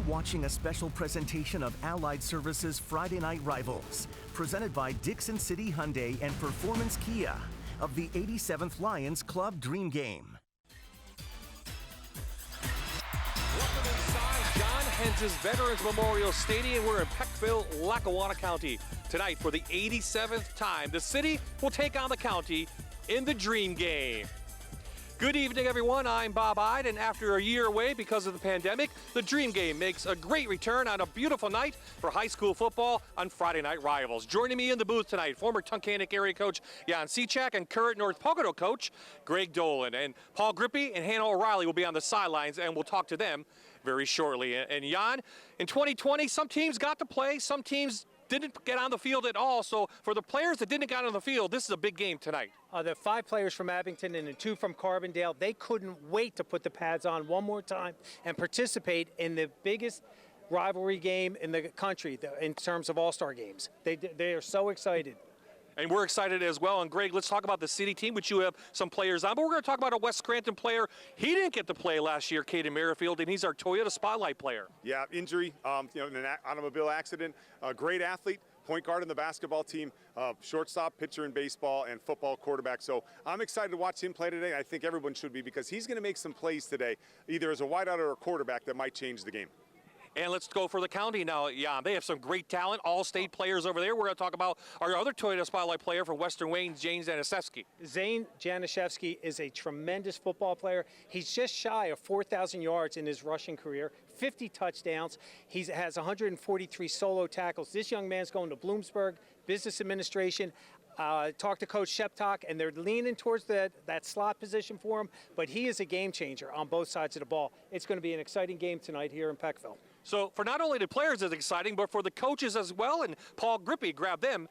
watching a special presentation of Allied Services Friday Night Rivals, presented by Dixon City Hyundai and Performance Kia of the 87th Lions Club Dream Game. Welcome inside John Hens's Veterans Memorial Stadium. We're in Peckville, Lackawanna County. Tonight, for the 87th time, the city will take on the county in the Dream Game. Good evening, everyone. I'm Bob Ide, and after a year away because of the pandemic, the Dream Game makes a great return on a beautiful night for high school football on Friday Night Rivals. Joining me in the booth tonight, former Tunkhannock area coach Jan Cechak and current North Pocono coach Greg Dolan. And Paul Grippy and Hannah O'Reilly will be on the sidelines, and we'll talk to them very shortly. And Jan, in 2020, some teams got to play, some teams didn't get on the field at all. So for the players that didn't get on the field, this is a big game tonight. The 5 players from Abington and the 2 from Carbondale, they couldn't wait to put the pads on one more time and participate in the biggest rivalry game in the country in terms of all-star games. They are so excited. And we're excited as well. And Greg, let's talk about the city team, which you have some players on. But we're going to talk about a West Scranton player. He didn't get to play last year, Caden Merrifield, and he's our Toyota Spotlight player. Yeah, injury, in an automobile accident. A great athlete, point guard in the basketball team, shortstop, pitcher in baseball, and football quarterback. So I'm excited to watch him play today. I think everyone should be, because he's going to make some plays today, either as a wideout or a quarterback, that might change the game. And let's go for the county now. Yeah, they have some great talent, all-state players over there. We're going to talk about our other Toyota Spotlight player from Western Wayne, James Janaszewski. Zane Janaszewski is a tremendous football player. He's just shy of 4,000 yards in his rushing career, 50 touchdowns. He has 143 solo tackles. This young man's going to Bloomsburg Business Administration. Talked to Coach Sheptock, and they're leaning towards that slot position for him, but he is a game changer on both sides of the ball. It's going to be an exciting game tonight here in Peckville. So for not only the players it's exciting, but for the coaches as well, and Paul Grippy grabbed them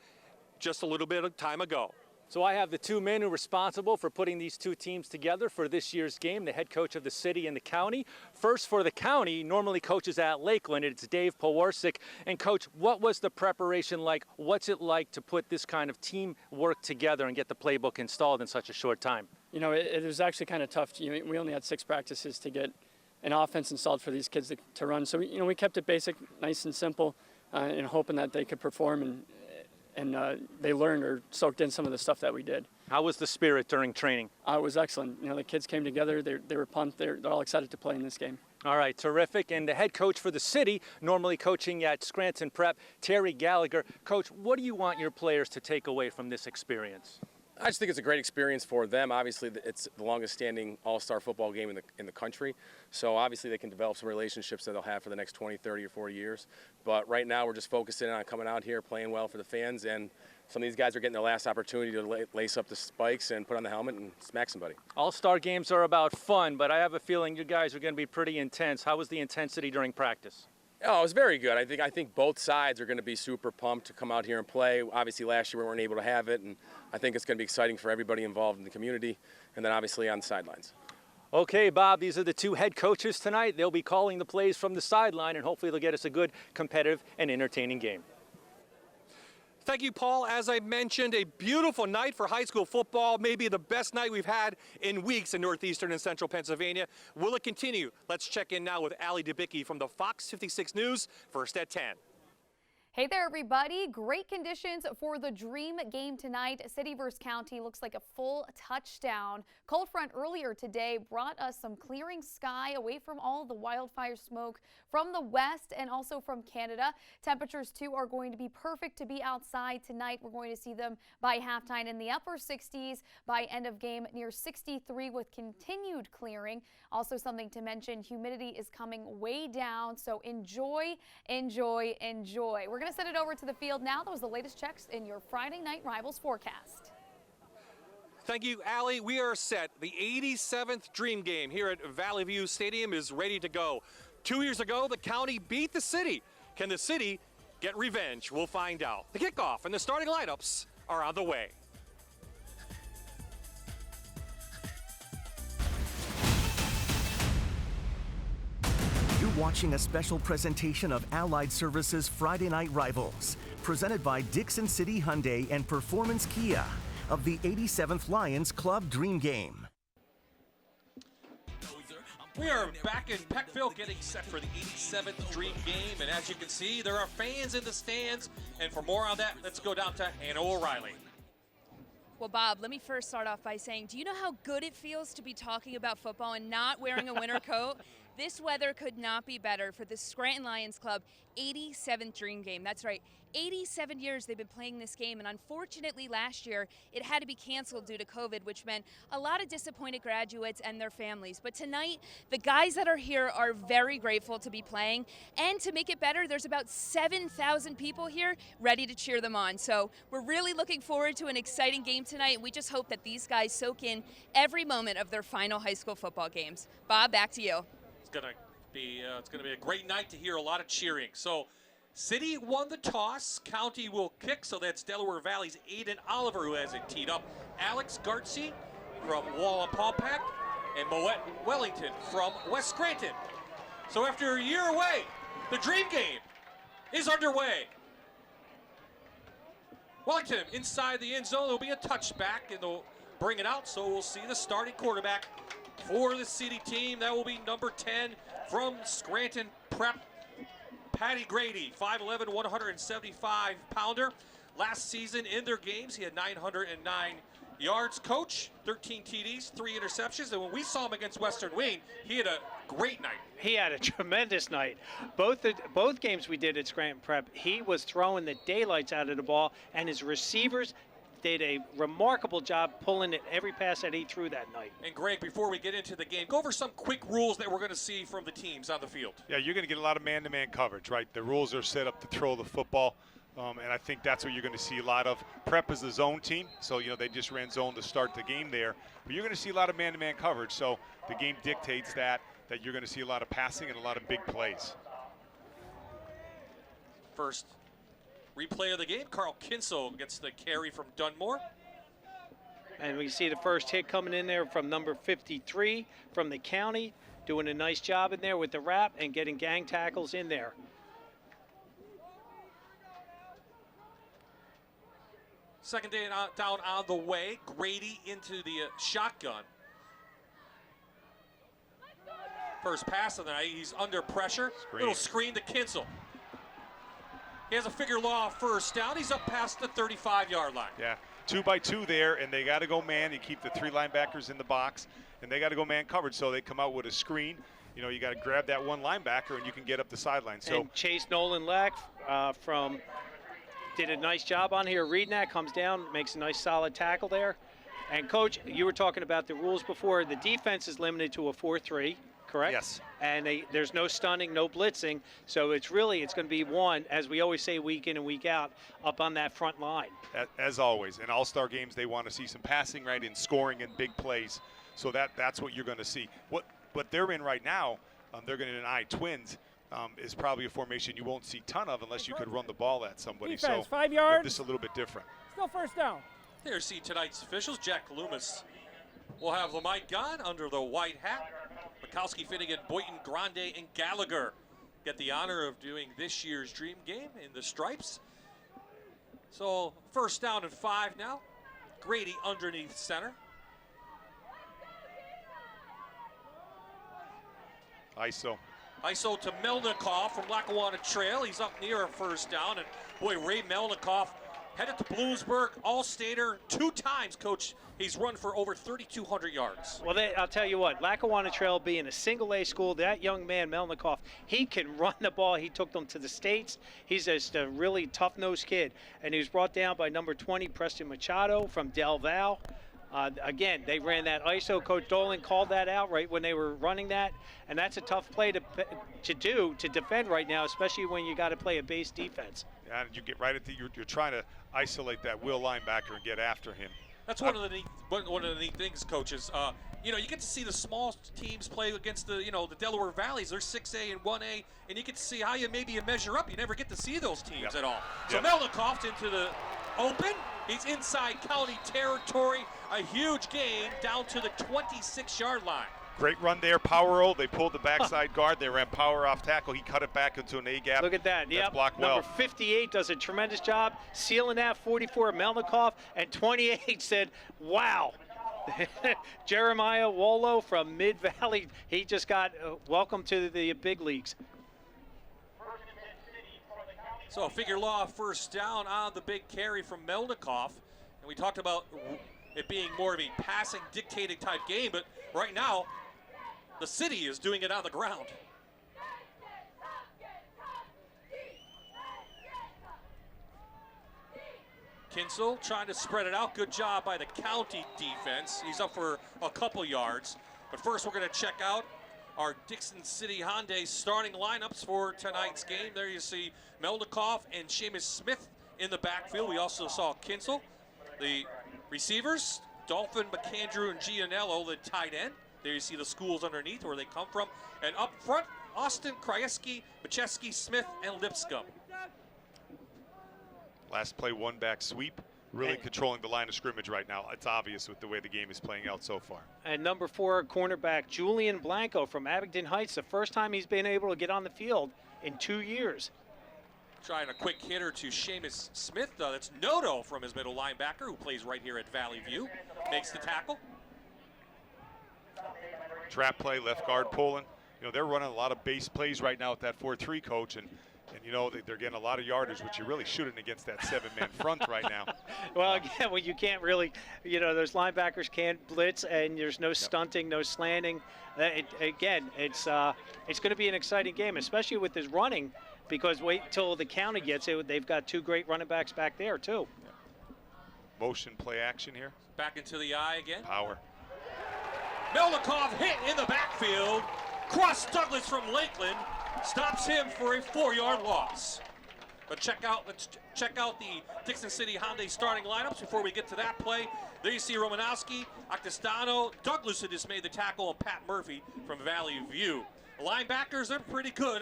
just a little bit of time ago. So I have the 2 men who are responsible for putting these 2 teams together for this year's game, the head coach of the city and the county. First, for the county, normally coaches at Lakeland, it's Dave Powarsik. And Coach, what was the preparation like? What's it like to put this kind of team work together and get the playbook installed in such a short time? You know, it was actually kind of tough. We only had 6 practices to get an offense installed for these kids to run. So, we kept it basic, nice and simple, and hoping that they could perform and they learned or soaked in some of the stuff that we did. How was the spirit during training? It was excellent. The kids came together. They were pumped. They're all excited to play in this game. All right, terrific. And the head coach for the city, normally coaching at Scranton Prep, Terry Gallagher. Coach, what do you want your players to take away from this experience? I just think it's a great experience for them. Obviously, it's the longest-standing all-star football game in the country. So obviously, they can develop some relationships that they'll have for the next 20, 30, or 40 years. But right now, we're just focusing on coming out here, playing well for the fans, and some of these guys are getting their last opportunity to lace up the spikes and put on the helmet and smack somebody. All-star games are about fun, but I have a feeling you guys are going to be pretty intense. How was the intensity during practice? Oh, it was very good. I think both sides are going to be super pumped to come out here and play. Obviously, last year we weren't able to have it, and I think it's going to be exciting for everybody involved in the community, and then obviously on the sidelines. Okay, Bob, these are the 2 head coaches tonight. They'll be calling the plays from the sideline, and hopefully they'll get us a good, competitive, and entertaining game. Thank you, Paul. As I mentioned, a beautiful night for high school football, maybe the best night we've had in weeks in northeastern and central Pennsylvania. Will it continue? Let's check in now with Allie Debicki from the Fox 56 News, first at 10. Hey there, everybody. Great conditions for the Dream Game tonight. City versus County looks like a full touchdown. Cold front earlier today brought us some clearing sky away from all the wildfire smoke from the west and also from Canada. Temperatures, too, are going to be perfect to be outside tonight. We're going to see them by halftime in the upper 60s, by end of game near 63 with continued clearing. Also something to mention, humidity is coming way down, so enjoy, enjoy, enjoy. We're going to send it over to the field now. Those are the latest checks in your Friday Night Rivals forecast. Thank you, Allie. We are set. The 87th Dream Game here at Valley View Stadium is ready to go. 2 years ago, the county beat the city. Can the city get revenge? We'll find out. The kickoff and the starting lineups are on the way. You're watching a special presentation of Allied Services Friday Night Rivals, presented by Dixon City Hyundai and Performance Kia of the 87th Lions Club Dream Game. We are back in Peckville getting set for the 87th Dream Game, and as you can see, there are fans in the stands. And for more on that, let's go down to Hannah O'Reilly. Well, Bob, let me first start off by saying, do you know how good it feels to be talking about football and not wearing a winter coat? This weather could not be better for the Scranton Lions Club 87th Dream Game. That's right, 87 years they've been playing this game, and unfortunately last year it had to be canceled due to COVID, which meant a lot of disappointed graduates and their families. But tonight, the guys that are here are very grateful to be playing, and to make it better, there's about 7,000 people here ready to cheer them on. So we're really looking forward to an exciting game tonight. We just hope that these guys soak in every moment of their final high school football games. Bob, back to you. It's gonna be a great night to hear a lot of cheering. So, City won the toss. County will kick, so that's Delaware Valley's Aiden Oliver who has it teed up. Alex Gartsey from Wallapapack and Moet Wellington from West Scranton. So after a year away, the Dream Game is underway. Wellington inside the end zone. There'll be a touchback, and they'll bring it out. So we'll see the starting quarterback for the City team. That will be number 10 from Scranton Prep, Patty Grady, 5'11", 175-pounder. Last season in their games, he had 909 yards. Coach, 13 TDs, 3 interceptions. And when we saw him against Western Wayne, he had a great night. He had a tremendous night. Both games we did at Scranton Prep, he was throwing the daylights out of the ball, and his receivers did a remarkable job pulling it every pass that he threw that night. And Greg, before we get into the game, go over some quick rules that we're going to see from the teams on the field. Yeah, you're going to get a lot of man-to-man coverage, right? The rules are set up to throw the football, and I think that's what you're going to see a lot of. Prep is the zone team, so they just ran zone to start the game there. But you're going to see a lot of man-to-man coverage, so the game dictates that you're going to see a lot of passing and a lot of big plays. First replay of the game, Carl Kinsel gets the carry from Dunmore. And we see the first hit coming in there from number 53 from the county, doing a nice job in there with the wrap and getting gang tackles in there. Second down on the way. Grady into the shotgun. First pass of the night. He's under pressure. Little screen to Kinsel. He has a figure law first down. He's up past the 35-yard line. Yeah, 2 by 2 there, and they got to go man. You keep the 3 linebackers in the box, and they got to go man coverage. So they come out with a screen. You got to grab that one linebacker, and you can get up the sideline. So and Chase Nolan Lack did a nice job on here reading that. Comes down, makes a nice solid tackle there. And Coach, you were talking about the rules before. The defense is limited to a 4-3. Correct? Yes. And there's no stunning, no blitzing. So it's going to be one, as we always say week in and week out, up on that front line. As always, in all-star games, they want to see some passing, right, and scoring and big plays. So that's what you're going to see. What they're in right now, they're going to an I twins, is probably a formation you won't see a ton of unless you could run the ball at somebody. Defense, so 5 yards. This is a little bit different. Still first down. There's tonight's officials. Jack Loomis will have Lamite Gahn under the white hat. Mikowski, Finnegan, Boynton, Grande, and Gallagher get the honor of doing this year's Dream Game in the stripes. So first down and 5 now. Grady underneath center. ISO to Melnikoff from Lackawanna Trail. He's up near a first down. And boy, Ray Melnikoff headed to Bloomsburg, All-Stater 2 times, Coach. He's run for over 3,200 yards. Well, I'll tell you what, Lackawanna Trail being a single-A school, that young man, Melnikoff, he can run the ball. He took them to the States. He's just a really tough-nosed kid. And he was brought down by number 20, Preston Machado from Del Val. Again, they ran that ISO. Coach Dolan called that out right when they were running that. And that's a tough play to defend right now, especially when you got to play a base defense. And you get right at you're trying to isolate that will linebacker and get after him. That's one of the neat things, coaches. You get to see the small teams play against the Delaware Valleys. They're 6A and 1A, and you get to see how you measure up. You never get to see those teams at all. So Melnikoff into the open. He's inside county territory. A huge gain down to the 26-yard line. Great run there, power roll. They pulled the backside guard. They ran power off tackle. He cut it back into an A-gap. Look at that. That's blocked well. Number 58 does a tremendous job sealing that. 44 Melnikoff, and 28 said, wow. Jeremiah Wolo from Mid-Valley, he just got welcome to the big leagues. So figure law first down on the big carry from Melnikoff. And we talked about it being more of a passing, dictating type game, but right now, the city is doing it on the ground. Kinsel trying to spread it out. Good job by the county defense. He's up for a couple yards. But first, we're going to check out our Dixon City Hyundai starting lineups for tonight's game. There you see Melnikoff and Seamus Smith in the backfield. We also saw Kinsel. The receivers, Dolphin, McAndrew, and Gianello, the tight end. There you see the schools underneath where they come from. And up front, Austin, Krajewski, Macheski, Smith, and Lipscomb. Last play, one back sweep, really controlling the line of scrimmage right now. It's obvious with the way the game is playing out so far. And number 4 cornerback Julian Blanco from Abington Heights, the first time he's been able to get on the field in 2 years. Trying a quick hitter to Seamus Smith. That's Noto from his middle linebacker, who plays right here at Valley View. Makes the tackle. Trap play, left guard pulling. You know, they're running a lot of base plays right now with that 4-3 coach, and you know, they're getting a lot of yardage, which you really shouldn't against that 7-man front right now. Well, again, well, you can't really, you know, those linebackers can't blitz, and there's no stunting, no slanting. Again, it's going to be an exciting game, especially with this running, because wait till the county gets it. They've got 2 great running backs back there, too. Motion play action here. Back into the eye again. Power. Melnikoff hit in the backfield. Cross Douglas from Lakeland stops him for a 4-yard loss. But let's check out the Dixon City Hyundai starting lineups before we get to that play. There you see Romanowski, Octestano, Douglas who just made the tackle, and Pat Murphy from Valley View. Linebackers are pretty good.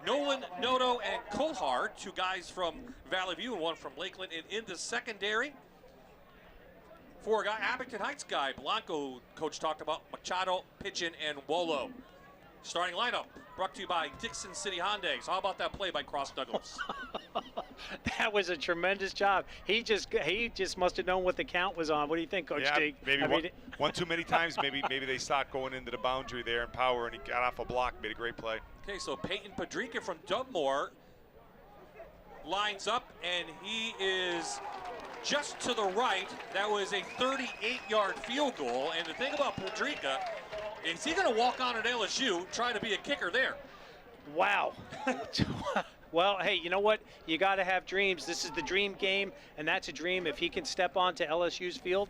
Nolan, Noto, and Colhard, 2 guys from Valley View and 1 from Lakeland. And in the secondary, 4 guy, Abington Heights guy, Blanco, coach talked about, Machado, Pigeon, and Wolo. Starting lineup brought to you by Dixon City Hyundai. So how about that play by Cross Douglas? That was a tremendous job. He just must have known what the count was on. What do you think, Coach D? Maybe one too many times. Maybe they stopped going into the boundary there in power, and he got off a block, made a great play. Okay, so Peyton Padrika from Dubmore lines up, and he is just to the right. That was a 38-yard field goal. And the thing about Padrika, is he going to walk on at LSU trying to be a kicker there? Wow. Well, hey, you know what? You got to have dreams. This is the dream game, and that's a dream. If he can step onto LSU's field,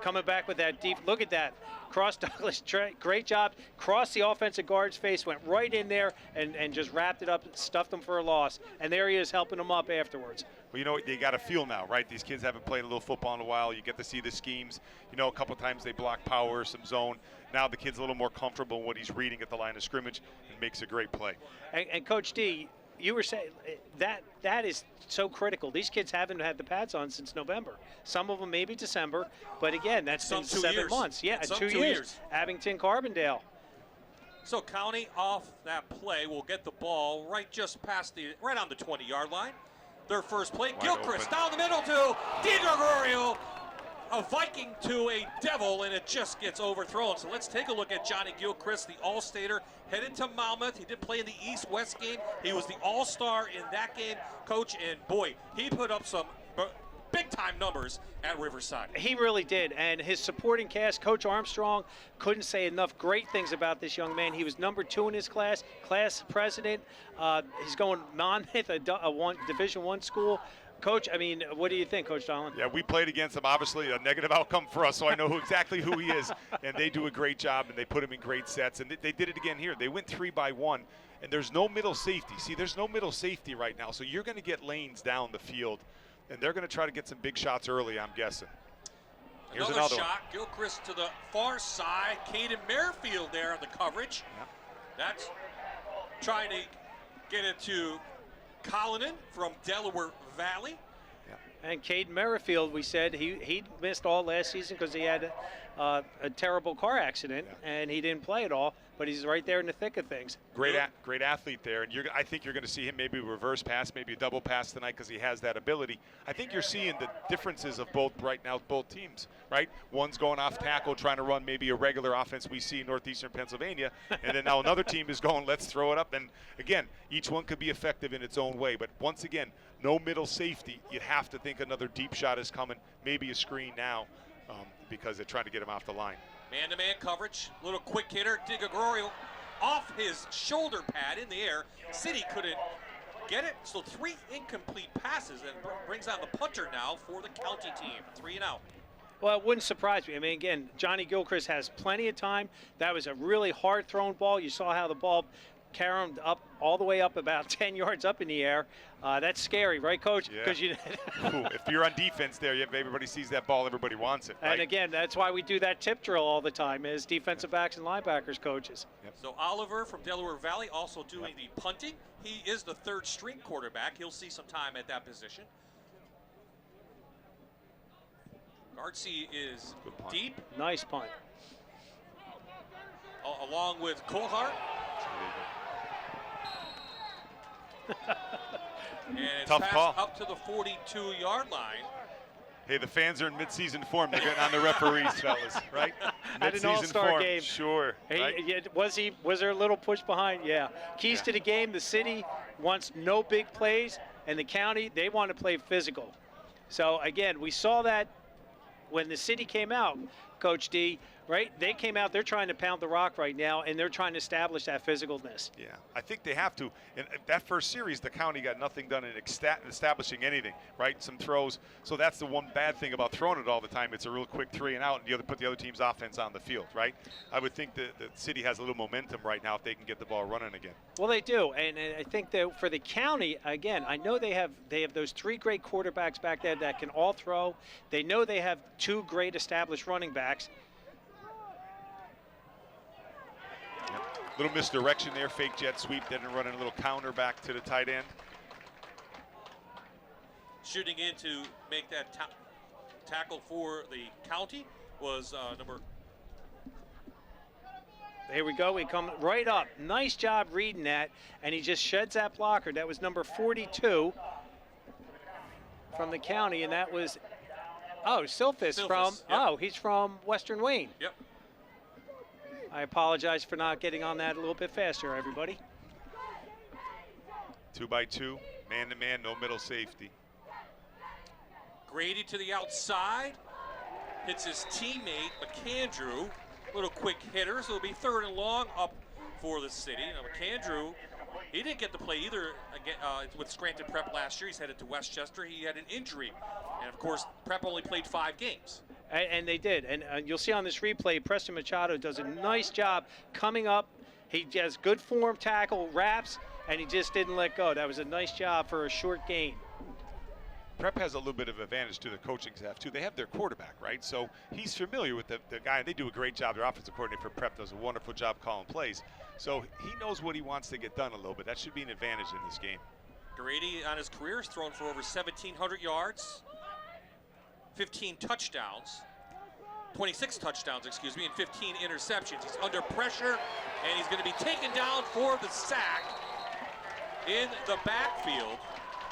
coming back with that deep, look at that. Cross Douglas, great job. Crossed the offensive guard's face, went right in there and just wrapped it up, stuffed him for a loss. And there he is helping him up afterwards. Well, you know, they got a feel now, right? These kids haven't played a little football in a while. You get to see the schemes. You know, a couple times they block power, some zone. Now the kid's a little more comfortable in what he's reading at the line of scrimmage and makes a great play. And Coach D, you were saying that is so critical. These kids haven't had the pads on since November. Some of them maybe December, but again, that's been 7 months. Yeah, 2 years. Abington, Carbondale. So County off that play will get the ball right on the 20-yard line. Their first play, Gilchrist down the middle to DiGregorio. A Viking to a Devil, and it just gets overthrown. So let's take a look at Johnny Gilchrist, the All-Stater, headed to Monmouth. He did play in the East-West game. He was the All-Star in that game, Coach, and boy, he put up some big-time numbers at Riverside. He really did, and his supporting cast, Coach Armstrong, couldn't say enough great things about this young man. He was number 2 in his class president. He's going Monmouth, a Division I school. Coach, I mean, what do you think, Coach Donlan? Yeah, we played against him. Obviously, a negative outcome for us, so I know exactly who he is. And they do a great job, and they put him in great sets. And they did it again here. They went 3-by-1, and there's no middle safety. See, there's no middle safety right now, so you're going to get lanes down the field, and they're going to try to get some big shots early, I'm guessing. Here's another shot. One. Gilchrist to the far side. Caden Merrifield there on the coverage. Yep. That's trying to get it to Collinan from Delaware Valley. And Caden Merrifield, we said he missed all last season because he had a terrible car accident, and he didn't play at all. But he's right there in the thick of things. Great athlete there, and I think you're going to see him maybe reverse pass, maybe a double pass tonight because he has that ability. I think you're seeing the differences of both teams, right? One's going off tackle, trying to run maybe a regular offense we see in northeastern Pennsylvania, and then now another team is going, let's throw it up. And again, each one could be effective in its own way, but once again, no middle safety. You have to think another deep shot is coming, maybe a screen now, because they're trying to get him off the line. Man-to-man coverage, little quick hitter, DiGregorio off his shoulder pad in the air. City couldn't get it, so 3 incomplete passes, and brings out the punter now for the county team. 3 and out. Well, it wouldn't surprise me. I mean, again, Johnny Gilchrist has plenty of time. That was a really hard thrown ball. You saw how the ball carried up all the way up about 10 yards up in the air. That's scary, right, Coach? Yeah. If you're on defense there, everybody sees that ball, everybody wants it. Right? And again, that's why we do that tip drill all the time as defensive backs and linebackers coaches. Yep. So Oliver from Delaware Valley also doing the punting. He is the 3rd string quarterback. He'll see some time at that position. Gartsey is deep. Nice punt. Along with Colhart. And it's Tough passed call. up to the 42-yard line. Hey, the fans are in mid-season form. They're getting on the referees, fellas, right? At an all-star form. game. Sure. Right? Was there a little push behind? Yeah. Keys to the game, the city wants no big plays, and the county, they want to play physical. So, again, we saw that when the city came out, Coach D, right? They came out, they're trying to pound the rock right now, and they're trying to establish that physicalness. Yeah, I think they have to. In that first series, the county got nothing done in establishing anything, right? Some throws. So that's the one bad thing about throwing it all the time. It's a real quick 3 and out, and put the other team's offense on the field, right? I would think that the city has a little momentum right now if they can get the ball running again. Well, they do, and I think that for the county, again, I know they have those 3 great quarterbacks back there that can all throw. They know they have 2 great established running backs. Little misdirection there, fake jet sweep, then running a little counter back to the tight end. Shooting in to make that tackle for the county was number. Here we go. We come right up. Nice job reading that, and he just sheds that blocker. That was number 42 from the county, and that was Silphus from. Yep. He's from Western Wayne. Yep. I apologize for not getting on that a little bit faster, everybody. 2-by-2, man-to-man, no middle safety. Grady to the outside, hits his teammate McAndrew. Little quick hitter, so it'll be 3rd and long up for the city. Now McAndrew, he didn't get to play either with Scranton Prep last year. He's headed to Westchester. He had an injury, and of course Prep only played 5 games. And they did, and you'll see on this replay, Preston Machado does a nice job coming up. He has good form, tackle, wraps, and he just didn't let go. That was a nice job for a short gain. Prep has a little bit of advantage to the coaching staff, too. They have their quarterback, right? So he's familiar with the guy. They do a great job. Their offensive coordinator for Prep does a wonderful job calling plays. So he knows what he wants to get done a little bit. That should be an advantage in this game. Grady on his career has thrown for over 1,700 yards, 15 touchdowns, 26 touchdowns, excuse me, and 15 interceptions. He's under pressure, and he's going to be taken down for the sack in the backfield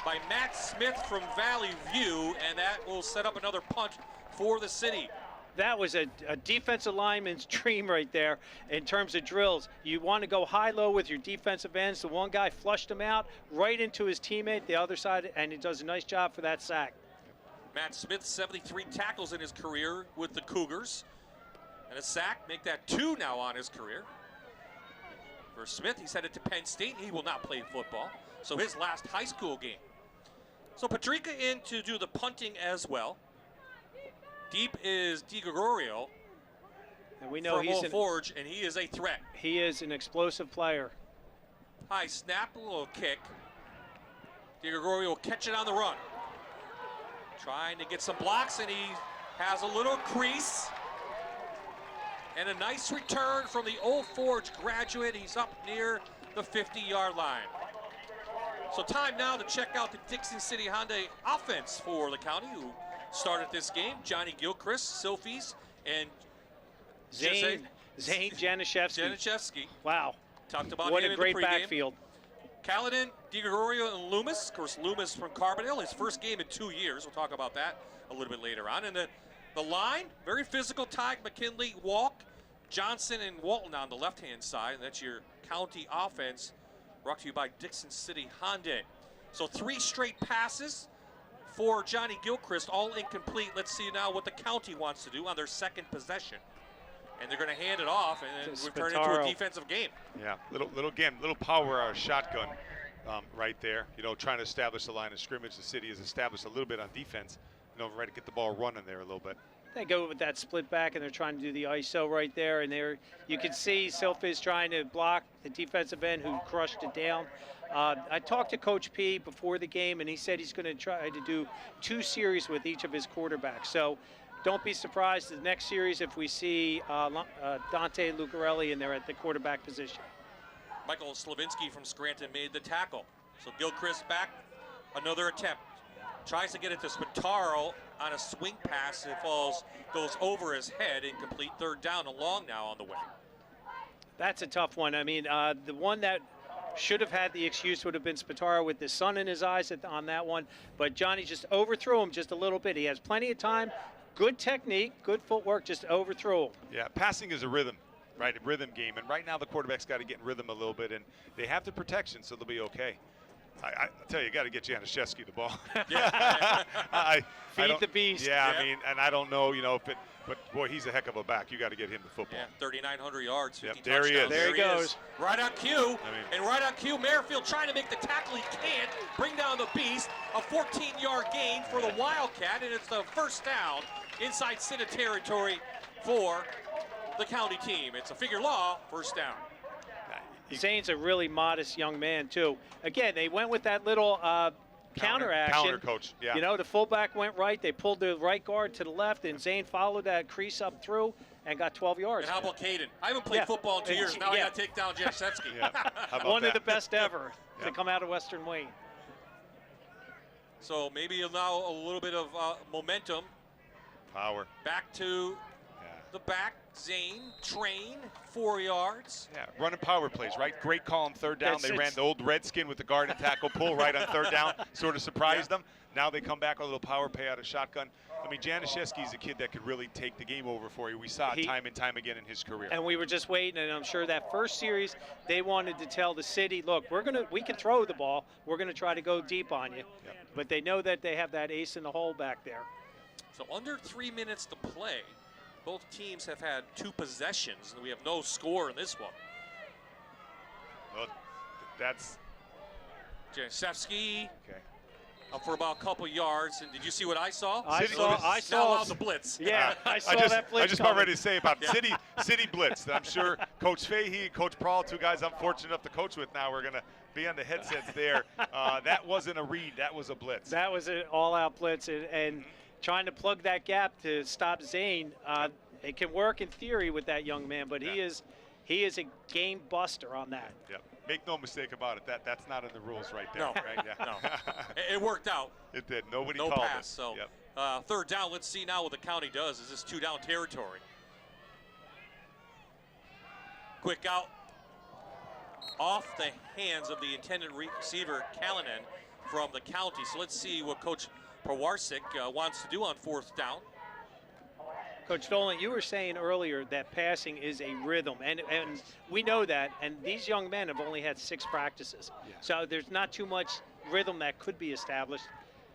by Matt Smith from Valley View, and that will set up another punt for the city. That was a defensive lineman's dream right there in terms of drills. You want to go high-low with your defensive ends. The one guy flushed him out right into his teammate, the other side, and he does a nice job for that sack. Matt Smith, 73 tackles in his career with the Cougars. And a sack, make that 2 now on his career. For Smith, he's headed to Penn State. He will not play football. So his last high school game. So Patrica in to do the punting as well. Deep is DiGregorio. And we know from Old Forge, and he is a threat. He is an explosive player. High snap, a little kick. DiGregorio will catch it on the run. Trying to get some blocks, and he has a little crease. And a nice return from the Old Forge graduate. He's up near the 50-yard line. So time now to check out the Dixon City Hyundai offense for the county, who started this game. Johnny Gilchrist, Silphus, and Zane Januszewski. Januszewski. Wow. Talked about What him a in great the pregame. backfield. Caledon, DiGregorio, and Loomis. Of course, Loomis from Carbondale, his first game in 2 years. We'll talk about that a little bit later on. And the line, very physical. Tig, McKinley, Walk, Johnson, and Walton on the left-hand side. And that's your county offense, brought to you by Dixon City Hyundai. So 3 straight passes for Johnny Gilchrist, all incomplete. Let's see now what the county wants to do on their second possession. And they're going to hand it off, and then we turn it into a defensive game. Yeah, little power out of shotgun right there. You know, trying to establish the line of scrimmage. The city has established a little bit on defense. You know, ready to get the ball running there a little bit. They go with that split back, and they're trying to do the ISO right there. And there, you can see Silph is trying to block the defensive end who crushed it down. I talked to Coach P before the game, and he said he's going to try to do 2 series with each of his quarterbacks. So don't be surprised the next series if we see Dante Lucarelli in there at the quarterback position. Michael Slavinsky from Scranton made the tackle. So Gilchrist back, another attempt. Tries to get it to Spataro on a swing pass. It goes over his head, incomplete. 3rd down and long now on the way. That's a tough one. I mean, the one that should have had the excuse would have been Spataro with the sun in his eyes on that one. But Johnny just overthrew him just a little bit. He has plenty of time. Good technique, good footwork, just overthrew him. Yeah, passing is a rhythm, right? A rhythm game. And right now the quarterback's got to get in rhythm a little bit, and they have the protection, so they'll be okay. I tell you, got to get Januszewski the ball. Yeah. Feed the beast. Yeah, I mean, and I don't know, you know, but boy, he's a heck of a back. You got to get him the football. Yeah, 3,900 yards, 50 there touchdowns. he is. There he goes. Right on cue. And right on cue, Merrifield trying to make the tackle. He can't. Bring down the beast. A 14-yard gain for the Wildcat, and it's the 1st down inside Cinna territory for the county team. It's a figure law, 1st down. Zane's a really modest young man, too. Again, they went with that little counter action. Counter, coach, yeah. You know, the fullback went right. They pulled the right guard to the left, and Zane followed that crease up through and got 12 yards. And how about Caden? I haven't played football in 2 years. Now I got to take down Januszewski. One of the best ever to come out of Western Wayne. So maybe now a little bit of momentum. Power. Back to the back. Zane, train, 4 yards. Yeah, running power plays, right? Great call on 3rd down. They ran the old Redskin with the guard and tackle pull right on 3rd down, sort of surprised them. Now they come back with a little power play out of shotgun. I mean, Januszewski is a kid that could really take the game over for you. We saw it time and time again in his career. And we were just waiting, and I'm sure that first series, they wanted to tell the city, look, we can throw the ball. We're going to try to go deep on you. Yep. But they know that they have that ace in the hole back there. So under 3 minutes to play. Both teams have had 2 possessions, and we have no score in this one. Well, that's Januszewski up for about a couple yards. And did you see what I saw? I saw Not allowed to blitz. Yeah, I saw that blitz. I just about ready to say about city blitz. I'm sure Coach Fahey, Coach Prawl, 2 guys I'm fortunate enough to coach with now, we're going to be on the headsets there. That wasn't a read. That was a blitz. That was an all-out blitz, and trying to plug that gap to stop Zane. It can work in theory with that young man, but he is a game buster on that. Yep. Make no mistake about it. That's not in the rules right there. No, right? Yeah. No. It worked out. It did. Nobody no called pass. it. So yep. 3rd down. Let's see now what the county does. Is this 2-down territory? Quick out off the hands of the intended receiver, Callanan, from the county. So let's see what Coach Pawarsik wants to do on 4th down. Coach Dolan, you were saying earlier that passing is a rhythm, and we know that, and these young men have only had 6 practices. Yeah. So there's not too much rhythm that could be established.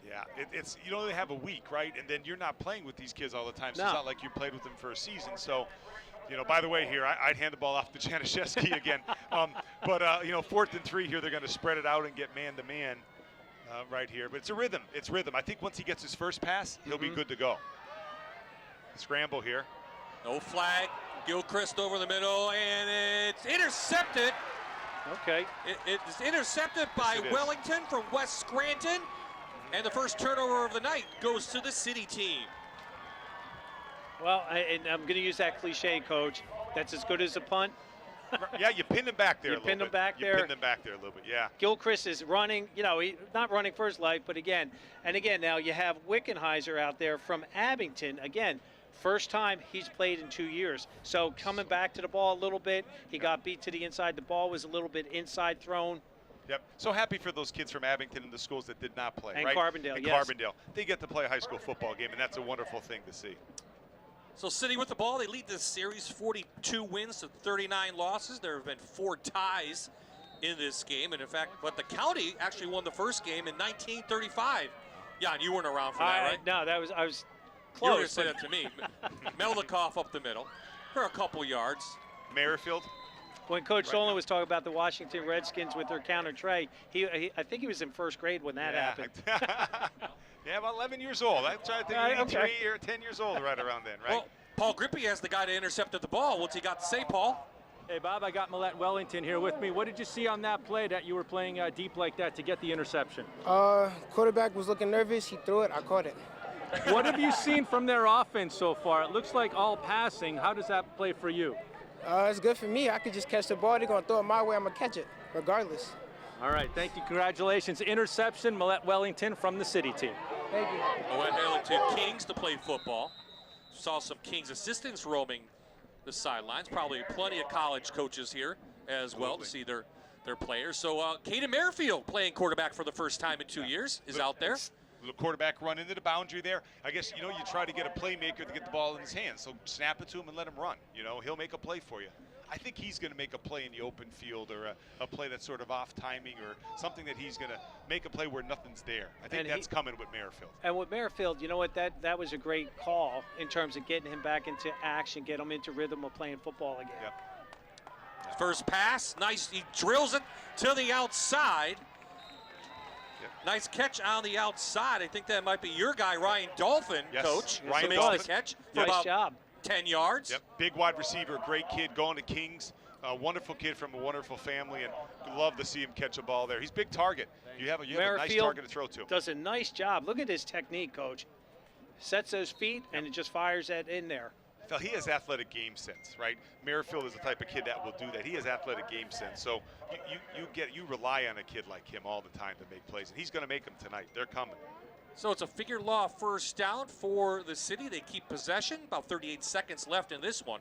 Yeah, it's you only have a week, right? And then you're not playing with these kids all the time, so it's not like you played with them for a season. So, you know, by the way, here, I'd hand the ball off to Januszewski again. But, you know, 4th and 3 here, they're going to spread it out and get man-to-man right here. But it's a rhythm. It's rhythm. I think once he gets his first pass, he'll be good to go. Scramble here. No flag. Gilchrist over the middle, and it's intercepted. Okay. It's intercepted by Wellington from West Scranton, and the first turnover of the night goes to the city team. Well, and I'm going to use that cliche, Coach. That's as good as a punt. Yeah, you pinned him back there. You pinned him back there. You pinned him back there a little bit. Yeah. Gilchrist is running. You know, he's not running for his life, but again, now you have Wickenheiser out there from Abington. Again, First time he's played in 2 years. So coming back to the ball a little bit, he got beat to the inside. The ball was a little bit inside thrown. Yep. So happy for those kids from Abington and the schools that did not play, And right? Carbondale, and yes. Carbondale. They get to play a high school football game, and that's a wonderful thing to see. So City with the ball, they lead this series 42 wins to 39 losses. There have been 4 ties in this game, and in fact, but the county actually won the first game in 1935. Jan, you weren't around for that, right? No, I was You were going to close. say that to me. Melnikoff up the middle for a couple yards. Merrifield. When Coach Dolan was talking about the Washington Redskins with their counter tray, I think he was in first grade when that happened. Yeah, about 11 years old. I tried to think 83 or 10 years old right around then, right? Well, Paul Grippy has the guy that intercepted the ball. What's he got to say, Paul? Hey, Bob, I got Millette Wellington here with me. What did you see on that play that you were playing deep like that to get the interception? Quarterback was looking nervous. He threw it. I caught it. What have you seen from their offense so far? It looks like all passing. How does that play for you? It's good for me. I could just catch the ball. They're going to throw it my way. I'm going to catch it, regardless. All right, thank you. Congratulations. Interception, Millette Wellington from the City team. Thank you. I went hailing to Kings to play football. Saw some Kings assistants roaming the sidelines. Probably plenty of college coaches here as well to see their players. So Caden Merrifield, playing quarterback for the first time in 2 years, is out there. Little quarterback run into the boundary there. I guess, you try to get a playmaker to get the ball in his hands. So snap it to him and let him run. He'll make a play for you. I think he's going to make a play in the open field, or a play that's sort of off timing, or something that he's going to make a play where nothing's there. I think that's coming with Merrifield. And with Merrifield, you know what, that was a great call in terms of getting him back into action, get him into rhythm of playing football again. Yep. First pass, nice. He drills it to the outside. Yep. Nice catch on the outside. I think that might be your guy, Ryan Dolphin, Yes. coach. Ryan makes Dolphin. the catch for Nice about job. 10 yards. Yep. Big wide receiver, great kid, going to Kings. A wonderful kid from a wonderful family, and love to see him catch a ball there. He's a big target. You have a nice Merrifield target to throw to. does a nice job. Look at his technique, Coach. Sets those feet, and it just fires that in there. Phil, he has athletic game sense, right? Merrifield is the type of kid that will do that. He has athletic game sense. So you rely on a kid like him all the time to make plays, and he's going to make them tonight. They're coming. So it's a figure law first down for the City. They keep possession. About 38 seconds left in this one.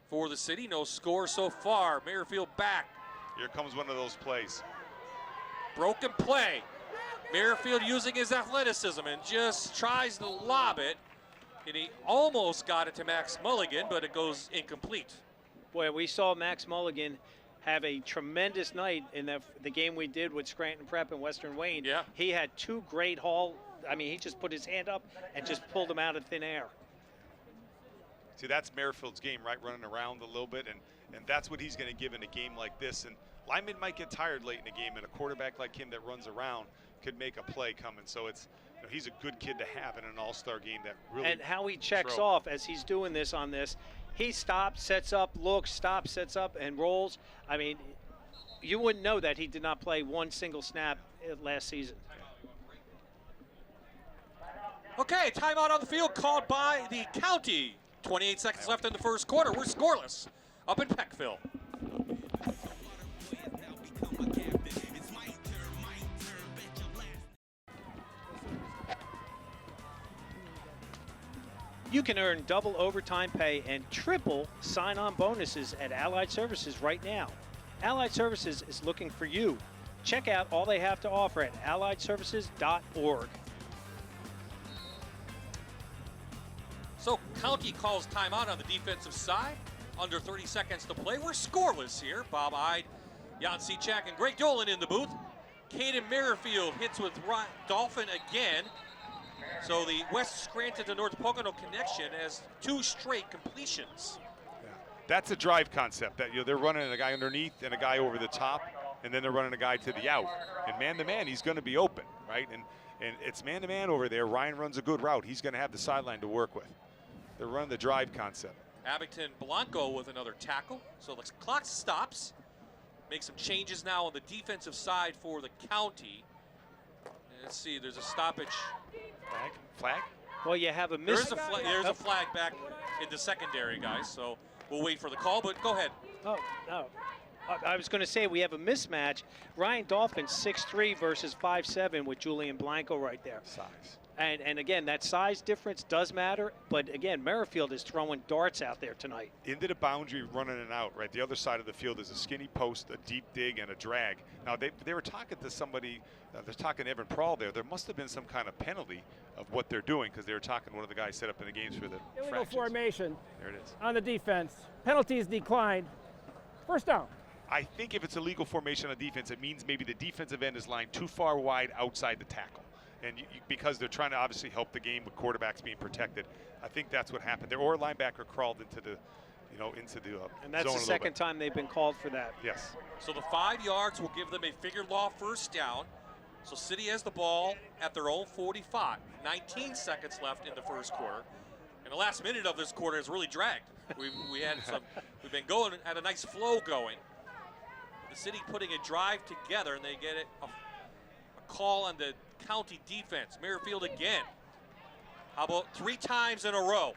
For the City, no score so far. Merrifield back. Here comes one of those plays. Broken play. Merrifield using his athleticism and just tries to lob it. And he almost got it to Max Mulligan, but it goes incomplete. Boy, we saw Max Mulligan have a tremendous night in the game we did with Scranton Prep and Western Wayne. Yeah. He had 2 great he just put his hand up and just pulled him out of thin air. See, that's Merrifield's game, right? Running around a little bit, and that's what he's going to give in a game like this. And linemen might get tired late in the game, and a quarterback like him that runs around could make a play coming. So it's, he's a good kid to have in an all-star game that really. And how he checks throw. off as he's doing this on this, he stops, sets up, looks, stops, sets up, and rolls. I mean, you wouldn't know that he did not play one single snap last season. Okay, timeout on the field called by the county. 28 seconds left in the first quarter. We're scoreless up in Peckville. You can earn double overtime pay and triple sign-on bonuses at Allied Services right now. Allied Services is looking for you. Check out all they have to offer at alliedservices.org. So county calls timeout on the defensive side. Under 30 seconds to play. We're scoreless here. Bob Ide, Jan Cichak, and Greg Dolan in the booth. Caden Merrifield hits with Dolphin again. So the West Scranton to North Pocono connection has 2 straight completions. Yeah. That's a drive concept that they're running a guy underneath and a guy over the top, and then they're running a guy to the out. And man-to-man, he's going to be open, right? And it's man-to-man over there. Ryan runs a good route. He's going to have the sideline to work with. They're running the drive concept. Abington Blanco with another tackle. So the clock stops. Make some changes now on the defensive side for the county. Let's see, there's a stoppage. Flag? Well, you have a There's a flag back in the secondary, guys. So we'll wait for the call, but go ahead. Oh, no. I was going to say we have a mismatch. Ryan Dolphin 6'3" versus 5'7" with Julian Blanco right there. Size. And again, that size difference does matter. But again, Merrifield is throwing darts out there tonight. Into the boundary, running and out, right? The other side of the field is a skinny post, a deep dig, and a drag. Now, they were talking to somebody, they're talking to Evan Prawl there. There must have been some kind of penalty of what they're doing, because they were talking to one of the guys set up in the games for the Illegal fractions. formation There it is. on the defense. Penalties declined. First down. I think if it's a legal formation on defense, it means maybe the defensive end is lined too far wide outside the tackle. And because they're trying to obviously help the game with quarterbacks being protected, I think that's what happened there. Or a linebacker crawled into the, and that's zone the second time they've been called for that. Yes. So the 5 yards will give them a figure law first down. So City has the ball at their own 45. 19 seconds left in the first quarter. And the last minute of this quarter has really dragged. We've been going, had a nice flow going. The City putting a drive together, and they get a call on the County defense. Merrifield again. How about 3 times in a row?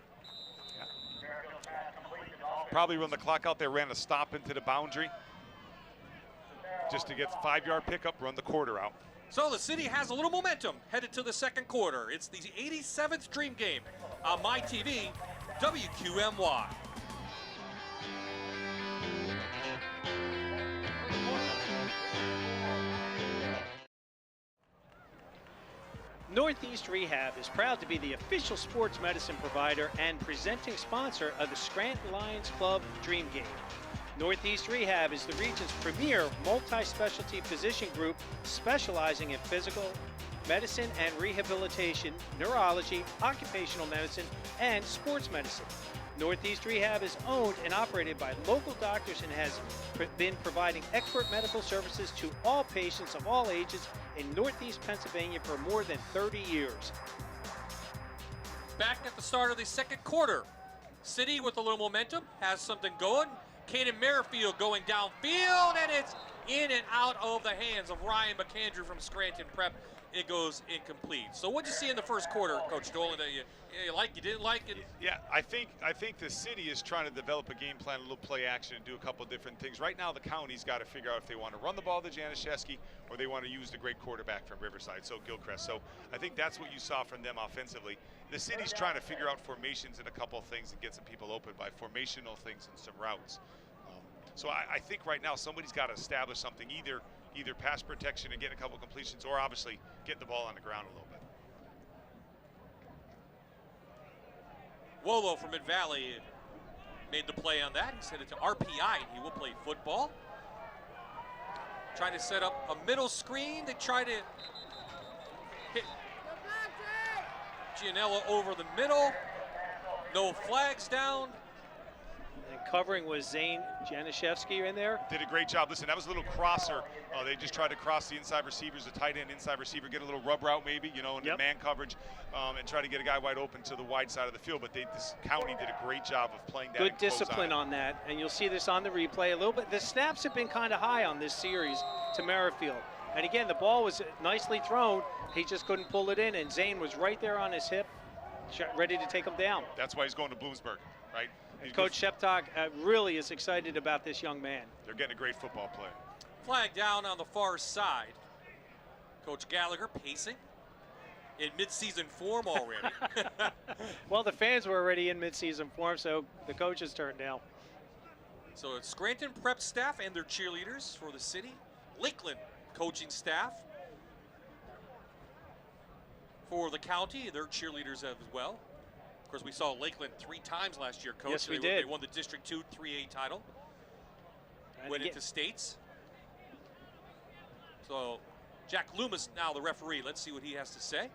Probably run the clock out there, ran a stop into the boundary just to get 5-yard pickup, run the quarter out. So the City has a little momentum headed to the second quarter. It's the 87th Dream Game on MyTV, WQMY. Northeast Rehab is proud to be the official sports medicine provider and presenting sponsor of the Scranton Lions Club Dream Game. Northeast Rehab is the region's premier multi-specialty physician group specializing in physical medicine and rehabilitation, neurology, occupational medicine, and sports medicine. Northeast Rehab is owned and operated by local doctors and has been providing expert medical services to all patients of all ages in Northeast Pennsylvania for more than 30 years. Back at the start of the second quarter, City with a little momentum has something going. Caden Merrifield going downfield, and it's in and out of the hands of Ryan McAndrew from Scranton Prep. It goes incomplete. So what'd you see in the first quarter, Coach Dolan, that you like, you didn't like it? Yeah, I think the city is trying to develop a game plan, a little play action, and do a couple different things. Right now, the county's got to figure out if they want to run the ball to Januszewski or they want to use the great quarterback from Riverside, so Gilchrist. So I think that's what you saw from them offensively. The city's trying to figure out formations and a couple of things and get some people open by formational things and some routes. So I think right now somebody's got to establish something, either pass protection and getting a couple completions, or obviously getting the ball on the ground a little bit. Wolo from Mid-Valley made the play on that. He sent it to RPI, and he will play football. Trying to set up a middle screen. They try to hit Gianella over the middle. No flags down. And covering was Zane Januszewski in there. Did a great job. Listen, that was a little crosser. They just tried to cross the inside receivers, the tight end inside receiver, get a little rub route maybe, in the man coverage, and try to get a guy wide open to the wide side of the field. But this county did a great job of playing that. Good discipline on that, and you'll see this on the replay a little bit. The snaps have been kind of high on this series to Merrifield. And again, the ball was nicely thrown. He just couldn't pull it in, and Zane was right there on his hip, ready to take him down. That's why he's going to Bloomsburg, right? Coach Sheptock really is excited about this young man. They're getting a great football player. Flag down on the far side. Coach Gallagher pacing in midseason form already. Well, the fans were already in midseason form, so the coaches turned down. So it's Scranton Prep staff and their cheerleaders for the city. Lakeland coaching staff for the county, their cheerleaders as well. Of course, we saw Lakeland 3 times last year, Coach. Yes, we did. They won the District 2 3A title. Went into states. So Jack Loomis now the referee. Let's see what he has to say.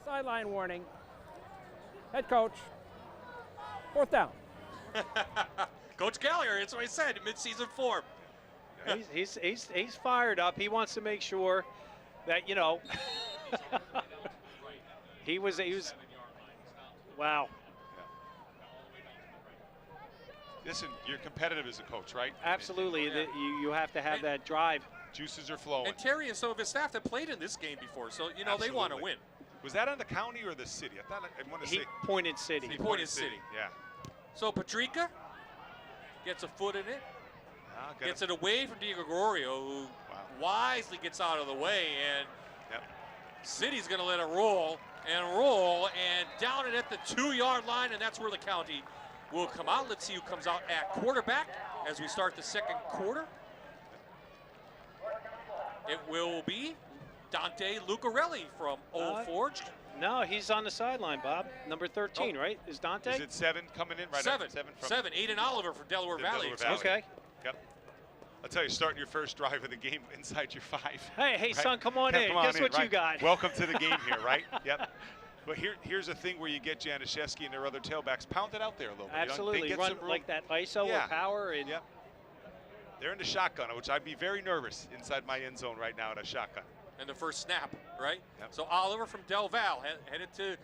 Sideline warning. Head coach. 4th down. Coach Gallagher, that's what I said, mid-season form. He's fired up. He wants to make sure that, he was wow. Listen, you're competitive as a coach, right? Absolutely. You have to have that drive. Juices are flowing. And Terry and some of his staff have played in this game before, so they want to win. Was that on the county or the city? I thought I want to say. He pointed city. He pointed city. Yeah. So Patrica gets a foot in it. Gets it away from Diego Gregorio, who wisely gets out of the way, and Yep. City's going to let it roll, and down it at the 2-yard line, and that's where the county will come out. Let's see who comes out at quarterback as we start the second quarter. It will be Dante Lucarelli from Old Forge. No, he's on the sideline, Bob. Number 13, right? Is Dante? Is it 7 coming in? Right. 7. From 7. Aiden Oliver from Delaware Valley. Okay. Yep. I'll tell you, starting your first drive of the game inside your 5. Hey, right? son, come on in. Guess what you got? Welcome to the game here, right? Yep. But here's a thing where you get Januszewski and their other tailbacks pounded out there a little bit. Absolutely. They get Run some like that ISO with power. And yep. They're in the shotgun, which I'd be very nervous inside my end zone right now in a shotgun. And the first snap, right? Yep. So Oliver from Del Val headed to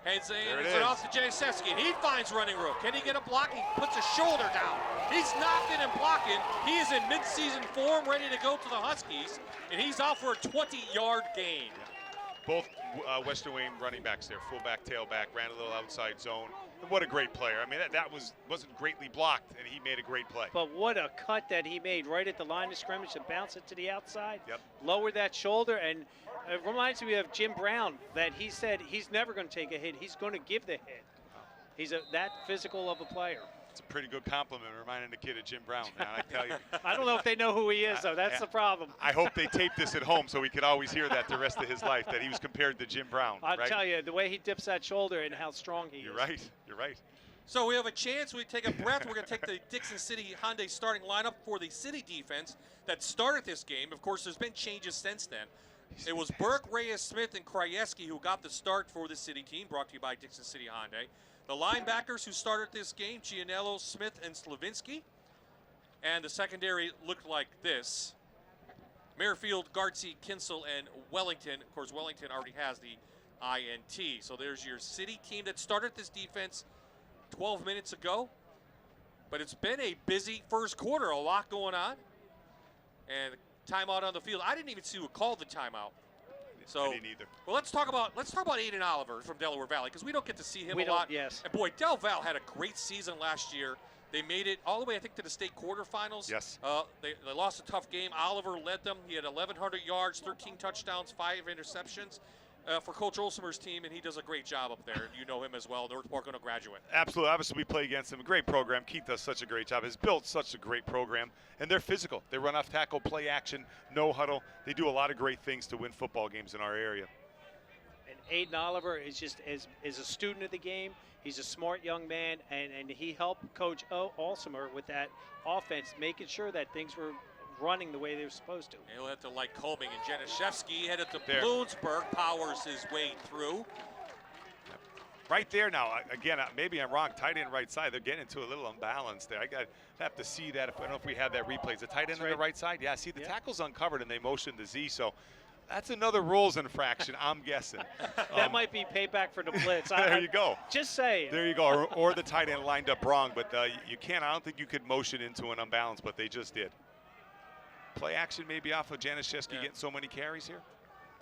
Hensey, and it it's is. off to Januszewski, and he finds running room. Can he get a block? He puts his shoulder down. He's knocking and blocking. He is in midseason form, ready to go to the Huskies, and he's out for a 20-yard gain. Both Western Wayne running backs there, fullback, tailback, ran a little outside zone. What a great player. I mean, that wasn't greatly blocked, and he made a great play. But what a cut that he made right at the line of scrimmage and bounce it to the outside. Yep. Lower that shoulder, and it reminds me of Jim Brown, that he said he's never going to take a hit. He's going to give the hit. He's that physical of a player. It's a pretty good compliment, reminding the kid of Jim Brown, man, I tell you. I don't know if they know who he is, though. That's the problem. I hope they tape this at home so he could always hear that the rest of his life, that he was compared to Jim Brown. I'll right? tell you, the way he dips that shoulder and how strong he is. You're right. You're right. So we have a chance. We take a breath. We're going to take the Dixon City Hyundai starting lineup for the City defense that started this game. Of course, there's been changes since then. It was Burke, Reyes, Smith, and Krajewski who got the start for the City team, brought to you by Dixon City Hyundai. The linebackers who started this game, Gianello, Smith, and Slavinsky. And the secondary looked like this. Merrifield, Gartsy, Kinsel, and Wellington. Of course, Wellington already has the INT. So there's your City team that started this defense 12 minutes ago. But it's been a busy first quarter, a lot going on. And timeout on the field. I didn't even see who called the timeout. So, I didn't either. Well, let's talk about Aiden Oliver from Delaware Valley, because we don't get to see him a lot. Yes. And boy, Del Val had a great season last year. They made it all the way, I think, to the state quarterfinals. Yes. They lost a tough game. Oliver led them. He had 1,100 yards, 13 touchdowns, 5 interceptions for Coach Olsemer's team, and he does a great job up there. You know him as well, North Pocono graduate. Absolutely. Obviously, we play against him. Great program. Keith does such a great job. Has built such a great program, and they're physical. They run off tackle, play action, no huddle. They do a lot of great things to win football games in our area. And Aiden Oliver is just is a student of the game. He's a smart young man, and he helped Coach Olsemer with that offense, making sure that things were running the way they were supposed to. He'll have to like combing, and Januszewski headed to Bloomsburg, powers his way through. Right there now, again, maybe I'm wrong, tight end right side. They're getting into a little unbalanced there. I have to see that. I don't know if we have that replay. Is the tight end on the right side? Yeah, see, the tackle's uncovered, and they motioned the Z, so that's another rules infraction, I'm guessing. That might be payback for the blitz. There you go. Just saying. There you go. Or the tight end lined up wrong, but you can't. I don't think you could motion into an unbalance, but they just did. Play action maybe off of Januszewski getting so many carries here.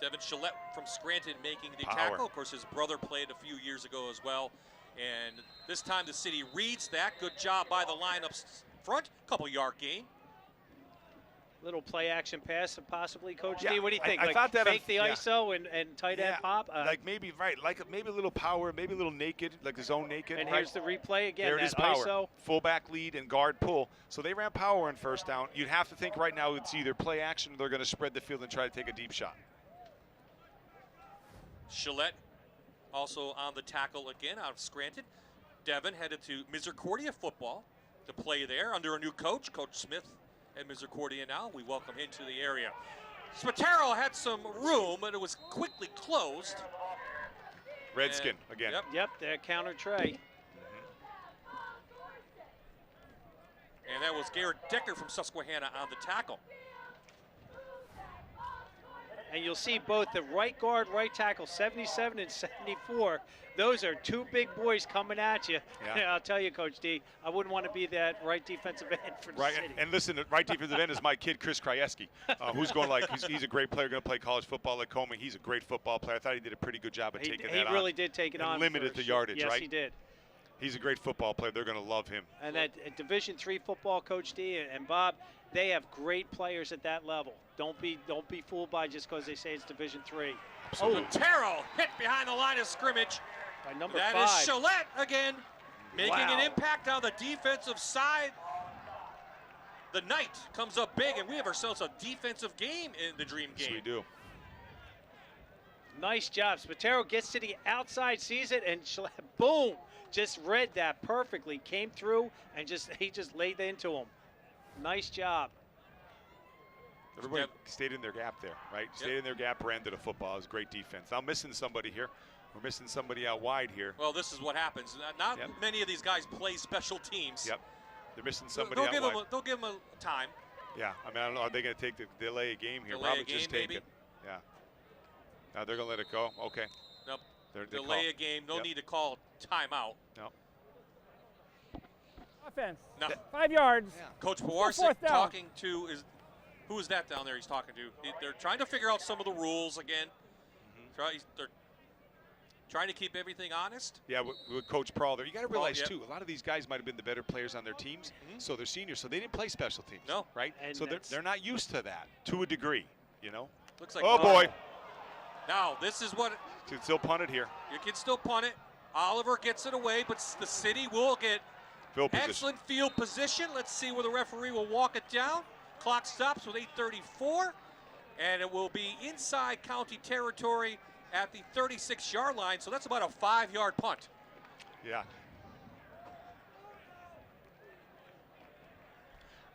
Devin Gillette from Scranton making the Power. tackle. Of course, his brother played a few years ago as well. And this time the City reads that. Good job by the lineups front. Couple yard gain. Little play action pass, possibly, Coach Yeah, D. What do you think? I like thought that fake the ISO and tight end pop? like maybe maybe a little power, maybe a little naked, like the zone naked. And right? here's the replay again. There it that is, power. ISO. Fullback lead and guard pull. So they ran power in first down. You'd have to think right now it's either play action or they're going to spread the field and try to take a deep shot. Gillette also on the tackle again out of Scranton. Devin headed to Misericordia football to play there under a new coach, Coach Smith at Misericordia now. We welcome him to the area. Spataro had some room, but it was quickly closed. Redskin again. Yep, that counter tray. And that was Garrett Decker from Susquehanna on the tackle. And you'll see both the right guard, right tackle, 77 and 74. Those are two big boys coming at you. Yeah. I'll tell you, Coach D, I wouldn't want to be that right defensive end for the Right, City. and listen, the right defensive end is my kid, Chris Krajewski, who's going he's a great player, going to play college football at Coleman. He's a great football player. I thought he did a pretty good job of taking that on. He really did take it on. Limited the yardage, yes, right? He did. He's a great football player. They're going to love him. And that Division III football, Coach D and Bob, they have great players at that level. Don't be fooled by just because they say it's Division III. Absolutely. Otero hit behind the line of scrimmage. By number That 5. is Gillette again, making an Wow. impact on the defensive side. The Knight comes up big, and we have ourselves a defensive game in the Dream Yes, game. we do. Nice job. Spatero gets to the outside, sees it, and boom, just read that perfectly. Came through and he just laid into him. Nice job. Everybody stayed in their gap there, right? Stayed in their gap, ran to the football. It was great defense. Now missing somebody here. We're missing somebody out wide here. Well, this is what happens. Not many of these guys play special teams. Yep. They're missing somebody out wide. They'll give them a time. Yeah, I mean, I don't know. Are they going to take the delay a game here? Delay Probably a game, just take maybe? it. Yeah. Now they're going to let it go. Okay. Nope. They Delay call. a game. No Yep. need to call timeout. No. Offense. No. 5 yards. Coach Fourth Pawarczyk down. talking to who is that down there he's talking to? They're trying to figure out some of the rules again. They're trying to keep everything honest. Yeah, with Coach Prawl there. You got to realize, yeah. too, a lot of these guys might have been the better players on their teams, so they're seniors, so they didn't play special teams. No. Right? And So they're not used to that, to a degree, you know? Looks like Oh, boy. Now, this is what It's still punted here. you can still punt it. Oliver gets it away, but the city will get Field position. excellent field position. Let's see where the referee will walk it down. Clock stops with 8:34, and it will be inside county territory at the 36-yard line, so that's about a 5-yard punt. Yeah.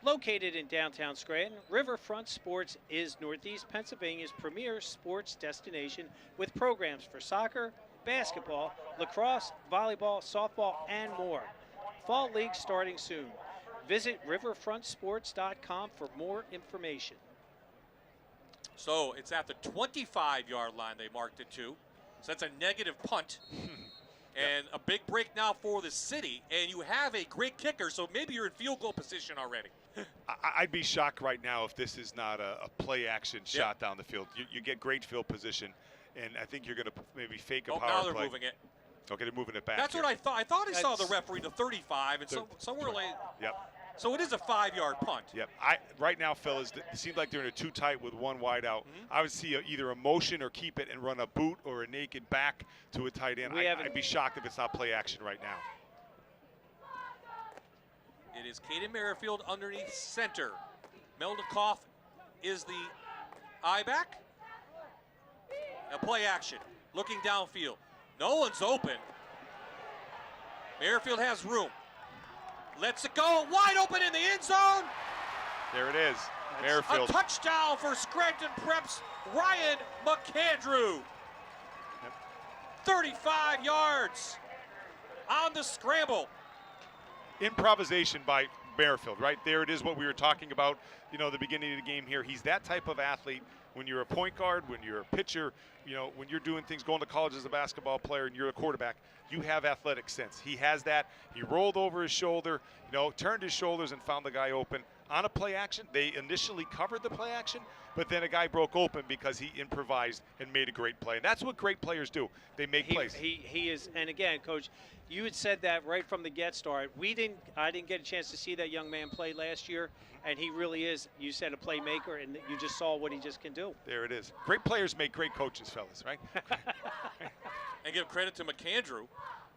Located in downtown Scranton, Riverfront Sports is Northeast Pennsylvania's premier sports destination with programs for soccer, basketball, lacrosse, volleyball, softball, and more. Fall league starting soon. Visit riverfrontsports.com for more information. So it's at the 25-yard line they marked it to. So that's a negative punt. And a big break now for the city. And you have a great kicker, so maybe you're in field goal position already. I'd be shocked right now if this is not a play-action shot down the field. You get great field position, and I think you're going to maybe fake a power now they're play. moving it. Okay, they're moving it back. That's here. what I thought. I thought I saw the referee to 35, and somewhere late. Yep. So it is a 5-yard punt. Yep. Right now, fellas, it seems like they're in a too tight with one wide out. I would see either a motion or keep it and run a boot or a naked back to a tight end. I'd be shocked if it's not play action right now. It is Caden Merrifield underneath center. Meldikoff is the I-back. Now play action. Looking downfield. No one's open. Merrifield has room. Lets it go. Wide open in the end zone. There it is. Merrifield. A touchdown for Scranton Preps Ryan McAndrew. 35 yards on the scramble. Improvisation by Merrifield, right? There it is, what we were talking about, the beginning of the game here. He's that type of athlete. When you're a point guard, when you're a pitcher, when you're doing things, going to college as a basketball player and you're a quarterback, you have athletic sense. He has that. He rolled over his shoulder, turned his shoulders and found the guy open. On a play action, they initially covered the play action, but then a guy broke open because he improvised and made a great play. And that's what great players do. They make plays. He is, and again, Coach, you had said that right from the get start. I didn't get a chance to see that young man play last year, and he really is, you said, a playmaker, and you just saw what he just can do. There it is. Great players make great coaches, fellas, right? And give credit to McAndrew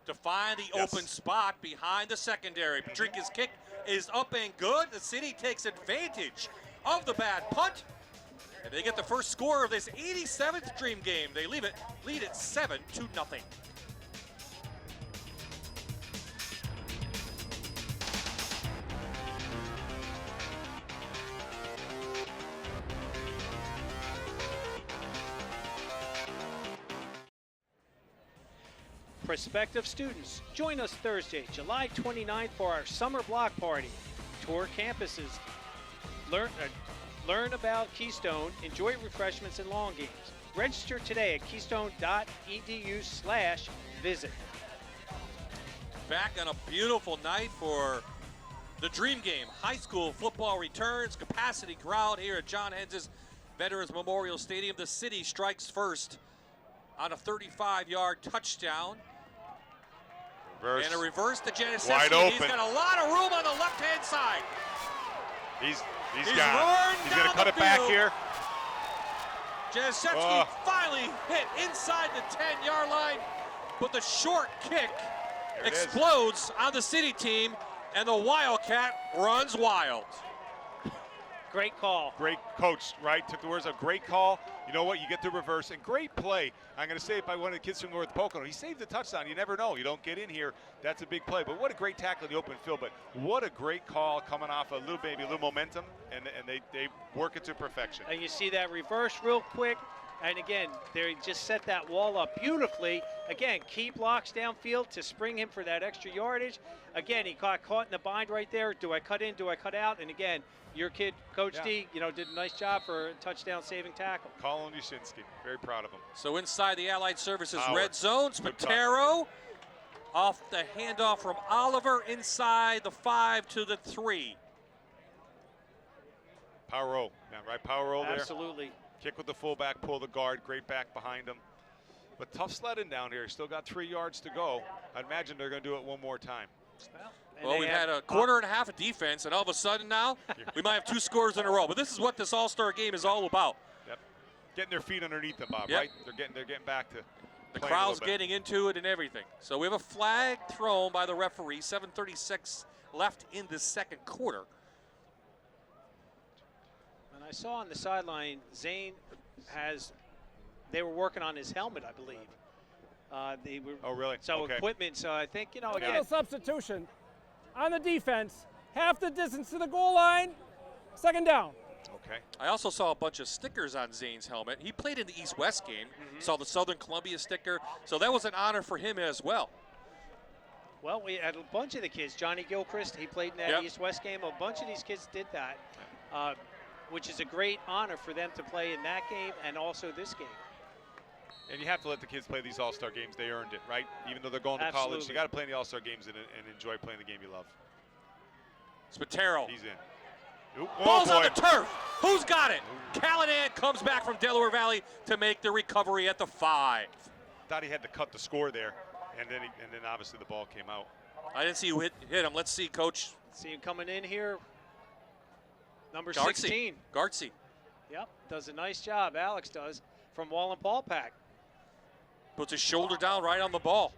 to find the open spot behind the secondary. Patrica's kick is up and good. The city takes advantage of the bad punt, and they get the first score of this 87th Dream game. They lead it 7-0. Prospective students, join us Thursday, July 29th for our summer block party. Tour campuses, learn about Keystone, enjoy refreshments and long games. Register today at keystone.edu/visit. Back on a beautiful night for the Dream Game. High school football returns, capacity crowd here at John Hens's Veterans Memorial Stadium. The city strikes first on a 35-yard touchdown. Reverse. And a reverse to Janisevsky. Wide open. He's got a lot of room on the left-hand side. He's He's got it. He's going to cut it back here. Janisevsky finally hit inside the 10-yard line, but the short kick explodes on the City team, and the Wildcat runs wild. Great call. Great coach, right? Took the words of great call. You know what? You get the reverse and great play. I'm going to say it by one of the kids from North Pocono. He saved the touchdown. You never know. You don't get in here. That's a big play. But what a great tackle in the open field. But what a great call coming off a little momentum, and they work it to perfection. And you see that reverse real quick. And again, they just set that wall up beautifully. Again, key blocks downfield to spring him for that extra yardage. Again, he got caught in the bind right there. Do I cut in? Do I cut out? And again, your kid, Coach D, did a nice job for a touchdown saving tackle. Colin Yushinski, very proud of him. So inside the Allied Services Howard. red zone, Spataro off the handoff from Oliver inside the 5 to the 3. Power roll, right? Power roll there. Absolutely. Kick with the fullback, pull the guard, great back behind him. But tough sledding down here. Still got 3 yards to go. I'd imagine they're going to do it one more time. Well, we've had a quarter and a half of defense, and all of a sudden now, we might have 2 scores in a row. But this is what this All-Star game is all about. Yep. Getting their feet underneath them, Bob, Yep. right? They're getting back to The playing a crowd's little bit. getting into it and everything. So we have a flag thrown by the referee. 7:36 left in the second quarter. And I saw on the sideline, Zane they were working on his helmet, I believe. They were, oh, really? So Okay. equipment, so I think, A again. little substitution on the defense. Half the distance to the goal line. Second down. Okay. I also saw a bunch of stickers on Zane's helmet. He played in the East-West game. Saw the Southern Columbia sticker. So that was an honor for him as well. Well, we had a bunch of the kids. Johnny Gilchrist, he played in that Yep. East-West game. A bunch of these kids did that, which is a great honor for them to play in that game and also this game. And you have to let the kids play these All-Star games. They earned it, right? Even though they're going to college, Absolutely. you got to play in the All-Star games and enjoy playing the game you love. Spataro. He's in. Oop, Ball's oh on boy. the turf. Who's got it? Callahan comes back from Delaware Valley to make the recovery at the 5. Thought he had to cut the score there, and then obviously the ball came out. I didn't see who hit him. Let's see, Coach. See him coming in here. Number Gartsey. 16. Gartsey. Yep, does a nice job. Alex does from Wallen Paul Pack. Puts his shoulder down right on the ball.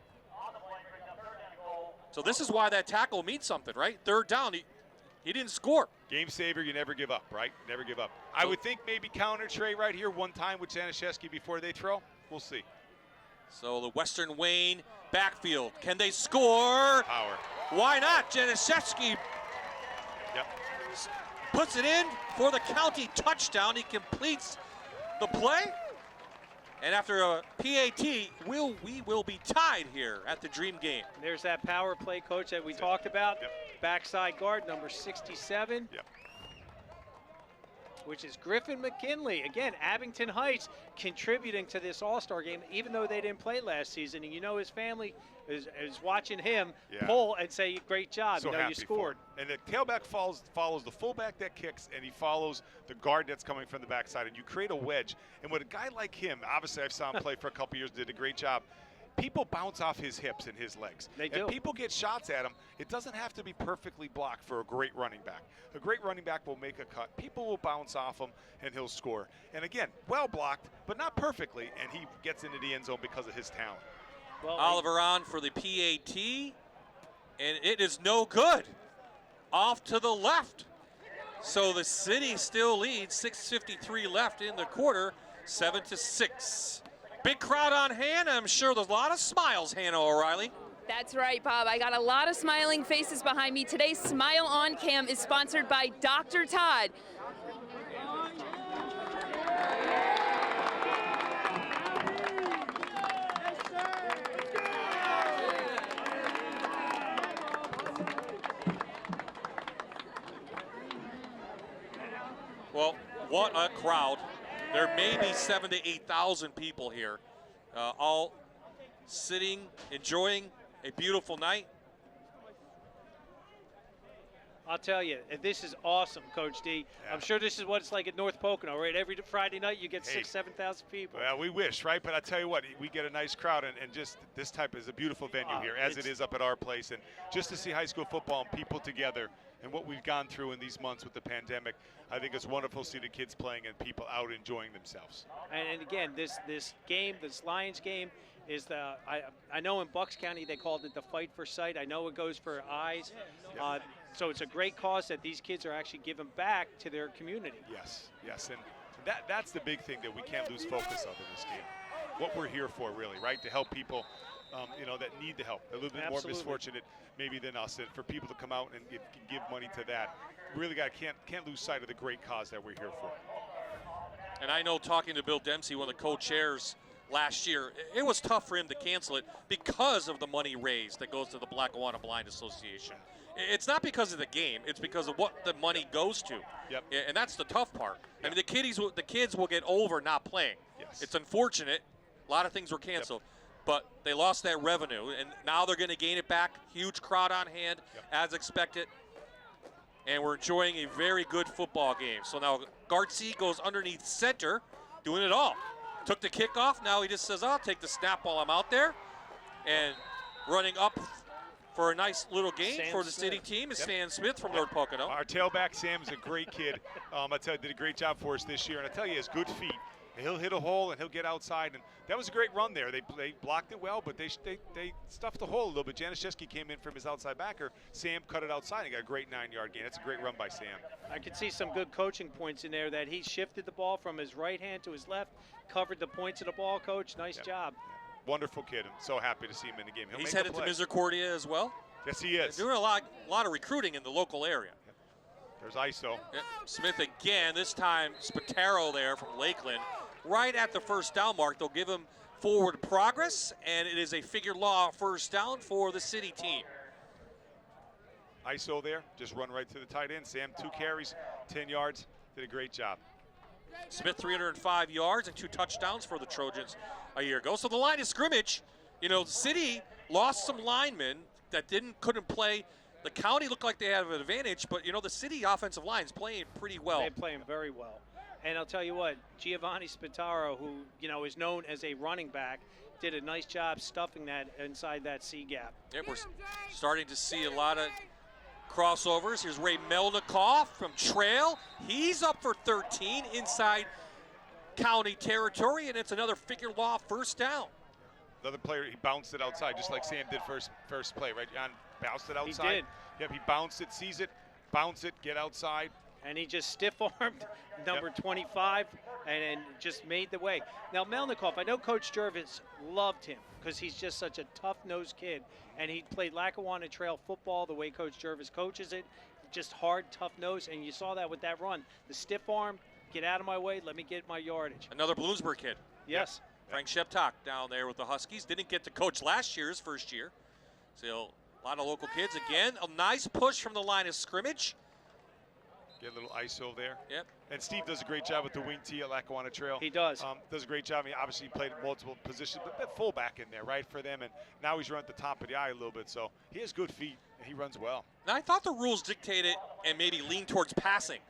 So this is why that tackle means something, right? Third down, he didn't score. Game saver, you never give up, right? Never give up. I would think maybe counter Trey right here one time with Janisevsky before they throw. We'll see. So the Western Wayne backfield. Can they score? Power. Why not? Janisevsky Yep. puts it in for the county touchdown. He completes the play. And after a PAT, we will be tied here at the Dream Game. There's that power play, Coach, that we talked about. Yep. Backside guard, number 67. Yep. Which is Griffin McKinley. Again, Abington Heights contributing to this All-Star game, even though they didn't play last season. And you know his family is watching him pull and say, great job, So you happy scored. for him. And the tailback follows the fullback that kicks, and he follows the guard that's coming from the backside, and you create a wedge. And with a guy like him, obviously I've saw him play for a couple years, did a great job. People bounce off his hips and his legs. They do. And people get shots at him. It doesn't have to be perfectly blocked for a great running back. A great running back will make a cut. People will bounce off him, and he'll score. And again, well blocked, but not perfectly, and he gets into the end zone because of his talent. Well, Oliver on for the PAT, and it is no good. Off to the left. So the City still leads, 6:53 left in the quarter, 7-6. Big crowd on hand. I'm sure there's a lot of smiles, Hannah O'Reilly. That's right, Bob. I got a lot of smiling faces behind me. Today's Smile on Cam is sponsored by Dr. Todd. Well, what a crowd. There may be 7,000 to 8,000 people here, all sitting, enjoying a beautiful night. I'll tell you, this is awesome, Coach D. Yeah. I'm sure this is what it's like at North Pocono, right? Every Friday night you get 6,000 to 7,000 people. Well, we wish, right? But I tell you what, we get a nice crowd, and just this type is a beautiful venue here, as it is up at our place. And just to see high school football and people together and what we've gone through in these months with the pandemic, I think it's wonderful to see the kids playing and people out enjoying themselves. And again, this game, this Lions game, is I know in Bucks County they called it the fight for sight. I know it goes for eyes. So it's a great cause that these kids are actually giving back to their community. Yes, and that's the big thing that we can't lose focus of in this game. What we're here for, really, right? To help people, that need the help, a little bit more misfortunate maybe than us, and for people to come out and give money to that. Really can't lose sight of the great cause that we're here for. And I know, talking to Bill Dempsey, one of the co-chairs last year, it was tough for him to cancel it because of the money raised that goes to the Lackawanna Blind Association. It's not because of the game, it's because of what the money goes to. Yep. And that's the tough part. I mean, the kids will get over not playing. Yes. It's unfortunate. A lot of things were canceled. But they lost that revenue, and now they're going to gain it back. Huge crowd on hand, as expected. And we're enjoying a very good football game. So now Gartsey goes underneath center, doing it all. Took the kickoff. Now he just says, I'll take the snap while I'm out there. And running up for a nice little game Sam for the Smith. city team is Sam Smith from North Pocono. Our tailback, Sam, is a great kid. I tell you, did a great job for us this year. And I tell you, he has good feet. He'll hit a hole and he'll get outside, and that was a great run there. They blocked it well, but they stuffed the hole a little bit. Januszewski came in from his outside backer. Sam cut it outside and got a great 9-yard gain. That's a great run by Sam. I could see some good coaching points in there that he shifted the ball from his right hand to his left, covered the points of the ball, Coach. Nice job. Wonderful kid. I'm so happy to see him in the game. He's headed to Misericordia as well. Yes, he is. They're doing a lot of recruiting in the local area. There's ISO. Smith again, this time Spataro there from Lakeland. Right at the first down mark, they'll give him forward progress, and it is a figure law first down for the city team. ISO there, just run right to the tight end. Sam, 2 carries, 10 yards, did a great job. Smith 305 yards and 2 touchdowns for the Trojans a year ago. So the line of scrimmage, the city lost some linemen that couldn't play. The county looked like they had an advantage, but the city offensive line is playing pretty well. They're playing very well. And I'll tell you what, Giovanni Spataro, who is known as a running back, did a nice job stuffing that inside that C gap. Yeah, we're starting to see a lot of crossovers. Here's Ray Melnikoff from Trail. He's up for 13 inside county territory, and it's another figure law first down. The other player, he bounced it outside, just like Sam did first play, right? John bounced it outside. He did. Yep, he bounced it, sees it, bounce it, get outside. And he just stiff-armed number 25 and just made the way. Now, Melnikoff, I know Coach Jervis loved him because he's just such a tough-nosed kid. And he played Lackawanna Trail football the way Coach Jervis coaches it, just hard, tough-nosed. And you saw that with that run. The stiff arm, get out of my way, let me get my yardage. Another Bloomsburg kid. Yes. Frank Sheptock down there with the Huskies. Didn't get to coach last year's first year. So a lot of local kids. Again, a nice push from the line of scrimmage. Get a little ISO there. Yep. And Steve does a great job with the wing tee at Lackawanna Trail. He does. Does a great job. I mean, obviously, he played multiple positions, but fullback in there, right, for them. And now he's running at the top of the eye a little bit. So he has good feet, and he runs well. Now, I thought the rules dictated and maybe lean towards passing.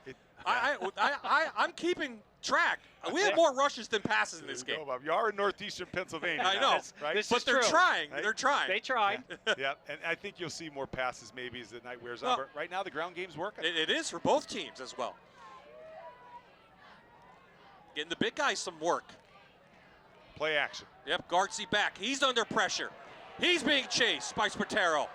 I'm keeping track. We have more rushes than passes in this game. You are in northeastern Pennsylvania. I know, right? but they're trying. Right? They're trying. They tried. Yeah, and I think you'll see more passes maybe as the night wears on. But right now, the ground game's working. It is for both teams as well. Getting the big guys some work. Play action. Yep, Gartsey back. He's under pressure. He's being chased by Spataro.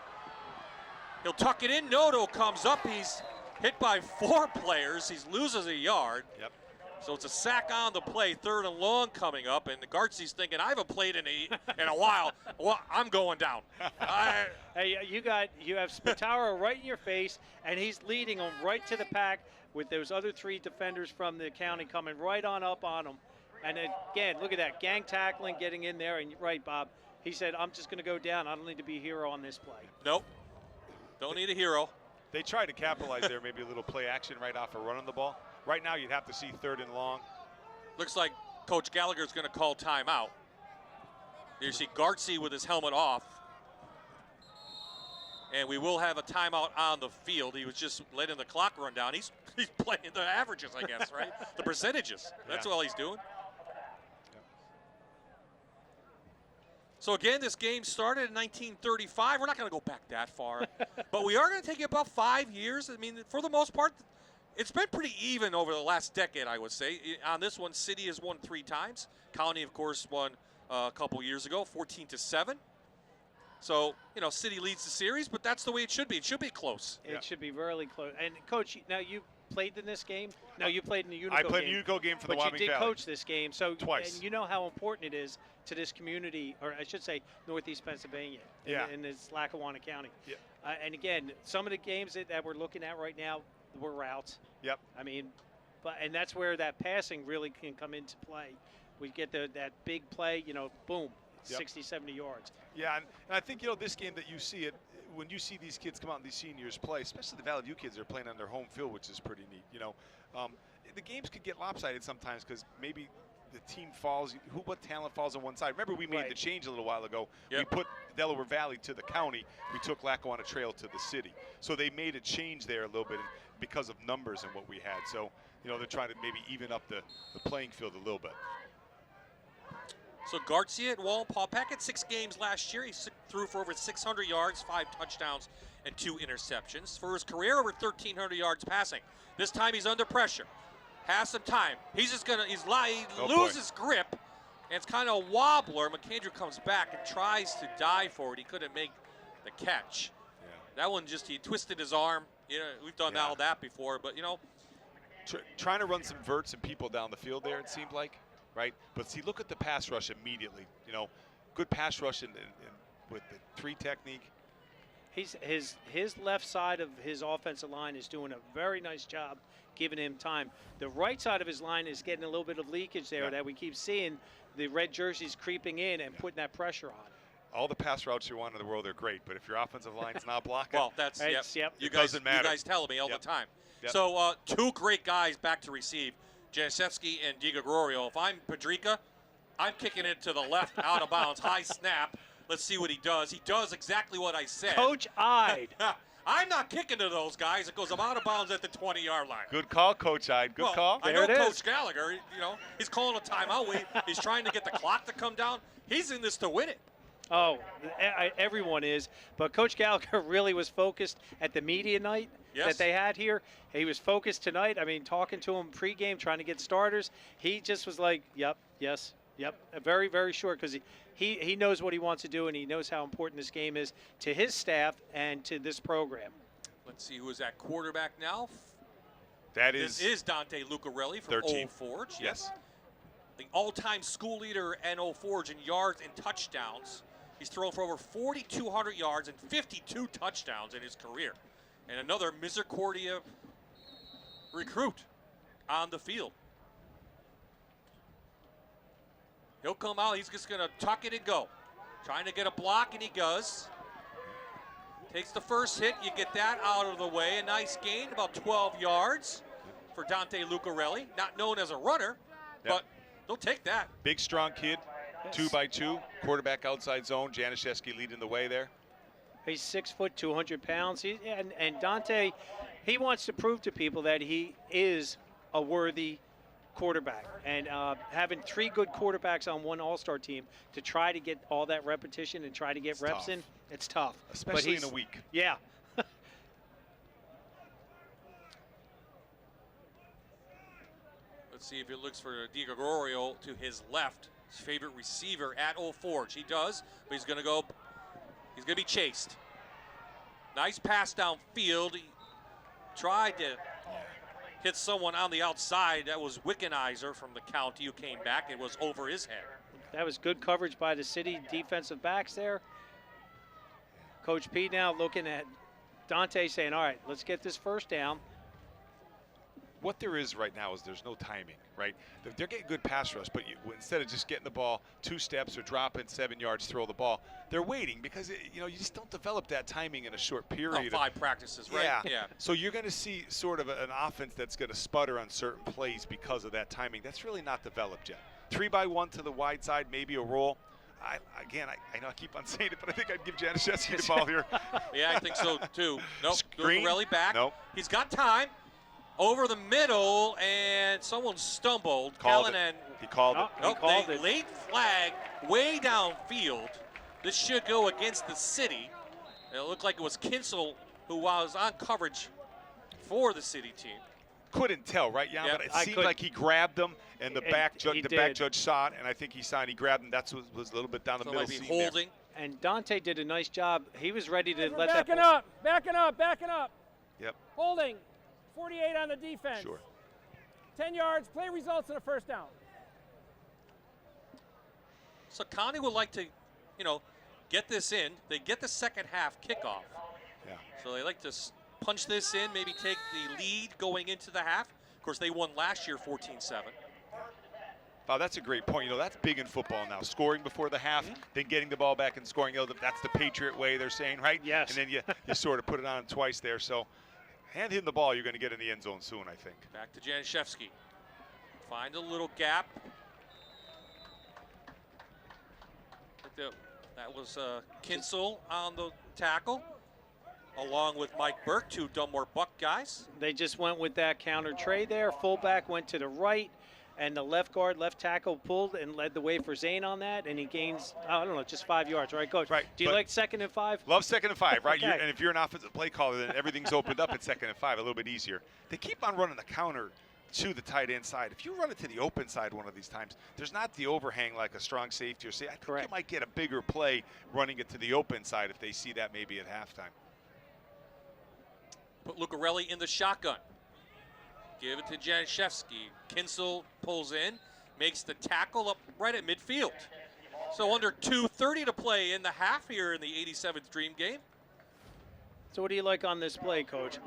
He'll tuck it in. Noto comes up. He's hit by 4 players. He loses a yard. Yep. So it's a sack on the play, 3rd and long coming up, and Gartsey's thinking, I haven't played in a while. Well, I'm going down. Hey, you have Spataro right in your face, and he's leading them right to the pack with those other 3 defenders from the county coming right on up on him. And again, look at that, gang tackling, getting in there, and right, Bob, he said, I'm just going to go down. I don't need to be a hero on this play. Nope, don't need a hero. They tried to capitalize there, maybe a little play action right off of running the ball. Right now, you'd have to see 3rd and long. Looks like Coach Gallagher's going to call timeout. You see Gartsey with his helmet off. And we will have a timeout on the field. He was just letting the clock run down. He's playing the averages, I guess, right? The percentages. That's all he's doing. So again, this game started in 1935. We're not going to go back that far, but we are going to take it about 5 years. I mean, for the most part, it's been pretty even over the last decade, I would say. On this one, City has won 3 times. County, of course, won a couple years ago, 14-7. So, you know, City leads the series, but that's the way it should be. It should be close. It should be really close. And, Coach, now you played in this game? No, you played in the Unico game. I played in the Unico game for the Wyoming Valley. But you did coach this game. So twice. And you know how important it is to this community, or I should say Northeast Pennsylvania, in this Lackawanna County. Yeah. And, again, some of the games that we're looking at right now were routes. Yep. I mean, and that's where that passing really can come into play. We get that big play, you know, boom. 60, 70 yards. Yeah, and I think, you know, this game that you see it, when you see these kids come out and these seniors play, especially the Valley View kids are playing on their home field, which is pretty neat, you know. The games could get lopsided sometimes because maybe the team falls, what talent falls on one side. Remember, we made the change a little while ago. We put Delaware Valley to the county. We took Lackawanna Trail to the city. So they made a change there a little bit because of numbers and what we had. So, you know, they're trying to maybe even up the playing field a little bit. So Garcia at Wallen, Paul Peckett, 6 games last year. He threw for over 600 yards, 5 touchdowns, and 2 interceptions. For his career, over 1,300 yards passing. This time he's under pressure. Has some time. He's just gonna, he loses grip, and it's kind of a wobbler. McAndrew comes back and tries to dive for it. He couldn't make the catch. Yeah. That one he twisted his arm. You know, we've done all that before, but you know. Trying to run some verts and people down the field there, it seemed like. Right, but see, look at the pass rush immediately. You know, good pass rush with the 3 technique. His left side of his offensive line is doing a very nice job giving him time. The right side of his line is getting a little bit of leakage there that we keep seeing the red jerseys creeping in and putting that pressure on. All the pass routes you want in the world are great, but if your offensive line's not blocking, well, that's it doesn't matter. You guys tell me all the time. So 2 great guys back to receive. Janicevski and DiGregorio. If I'm Padrica, I'm kicking it to the left, out of bounds, high snap. Let's see what he does. He does exactly what I said. Coach Ide. I'm not kicking to those guys. It goes out of bounds at the 20-yard line. Good call, Coach Ide. Good call. I know Coach Gallagher. You know, he's calling a timeout. He's trying to get the clock to come down. He's in this to win it. Oh, everyone is. But Coach Gallagher really was focused at the media night that they had here. He was focused tonight. I mean, talking to him pregame, trying to get starters. He just was like, yep, yes, yep. Very, very short because he knows what he wants to do, and he knows how important this game is to his staff and to this program. Let's see who is at quarterback now. This is Dante Lucarelli from Old Forge. Yes. The all-time school leader at Old Forge in yards and touchdowns. He's thrown for over 4,200 yards and 52 touchdowns in his career. And another Misericordia recruit on the field. He'll come out. He's just going to tuck it and go. Trying to get a block, and he does. Takes the first hit. You get that out of the way. A nice gain, about 12 yards for Dante Lucarelli. Not known as a runner, but they'll take that. Big, strong kid. 2x2, quarterback outside zone. Janicevski leading the way there. He's 6 foot, 200 pounds. And Dante, he wants to prove to people that he is a worthy quarterback. And having 3 good quarterbacks on one all-star team to try to get all that repetition and try to get reps in, it's tough. Especially in a week. Yeah. Let's see if it looks for DiGregorio to his left. His favorite receiver at Old Forge. He does, but he's going to be chased. Nice pass downfield. He tried to hit someone on the outside. That was Wickenheiser from the county who came back. It was over his head. That was good coverage by the City defensive backs there. Coach P now looking at Dante saying, all right, let's get this first down. What there is right now is there's no timing, right? They're getting good pass rush, but instead of just getting the ball 2 steps or dropping 7 yards, throw the ball, they're waiting because, you just don't develop that timing in a short period. 5 practices, right? Yeah. So you're going to see sort of an offense that's going to sputter on certain plays because of that timing. That's really not developed yet. 3-by-1 to the wide side, maybe a roll. I know I keep on saying it, but I think I'd give Januszewski the ball here. Yeah, I think so too. Nope, Screen. Lucarelli back. Nope. He's got time. Over the middle, and someone stumbled. Callanan. He called it. Nope, He called they it. late flag way downfield. This should go against the city. It looked like it was Kinsel who was on coverage for the city team. Couldn't tell, right, Jan? Yep. But it I seemed couldn't. like he grabbed him, and the And back he back did. judge saw it, and I think he saw it. He grabbed him. That's what was a little bit down the So it middle might be seam there. holding. And Dante did a nice job. He was ready to We're let that backing ball. up, backing up, backing up. Yep, Holding. 48 on the defense. sure. 10 yards. Play results in a first down. So Connie would like to, get this in. They get the second half kickoff. Yeah. So they like to punch this in, maybe take the lead going into the half. Of course, they won last year 14-7. Wow, that's a great point. That's big in football now. Scoring before the half, then getting the ball back and scoring. That's the Patriot way, they're saying, right? Yes. And then you sort of put it on twice there. So hand him the ball. You're going to get in the end zone soon, I think. Back to Januszewski. Find a little gap. That was Kinsel on the tackle, along with Mike Burke, two Dunmore Buck guys. They just went with that counter trade there. Fullback went to the right, and the left guard, left tackle pulled and led the way for Zane on that, and he gains, I don't know, just 5 yards, right, Coach? Right, Do you but- like 2nd and 5? Love 2nd and 5, right? Okay. And if you're an offensive play caller, then everything's opened up at 2nd and 5, a little bit easier. They keep on running the counter to the tight end side. If you run it to the open side one of these times, there's not the overhang like a strong safety or I think Correct. you might get a bigger play running it to the open side if they see that maybe at halftime. Put Lucarelli in the shotgun. Give it to Januszewski. Kinsel pulls in, makes the tackle up right at midfield. So under 2:30 to play in the half here in the 87th Dream game. So what do you like on this play, Coach?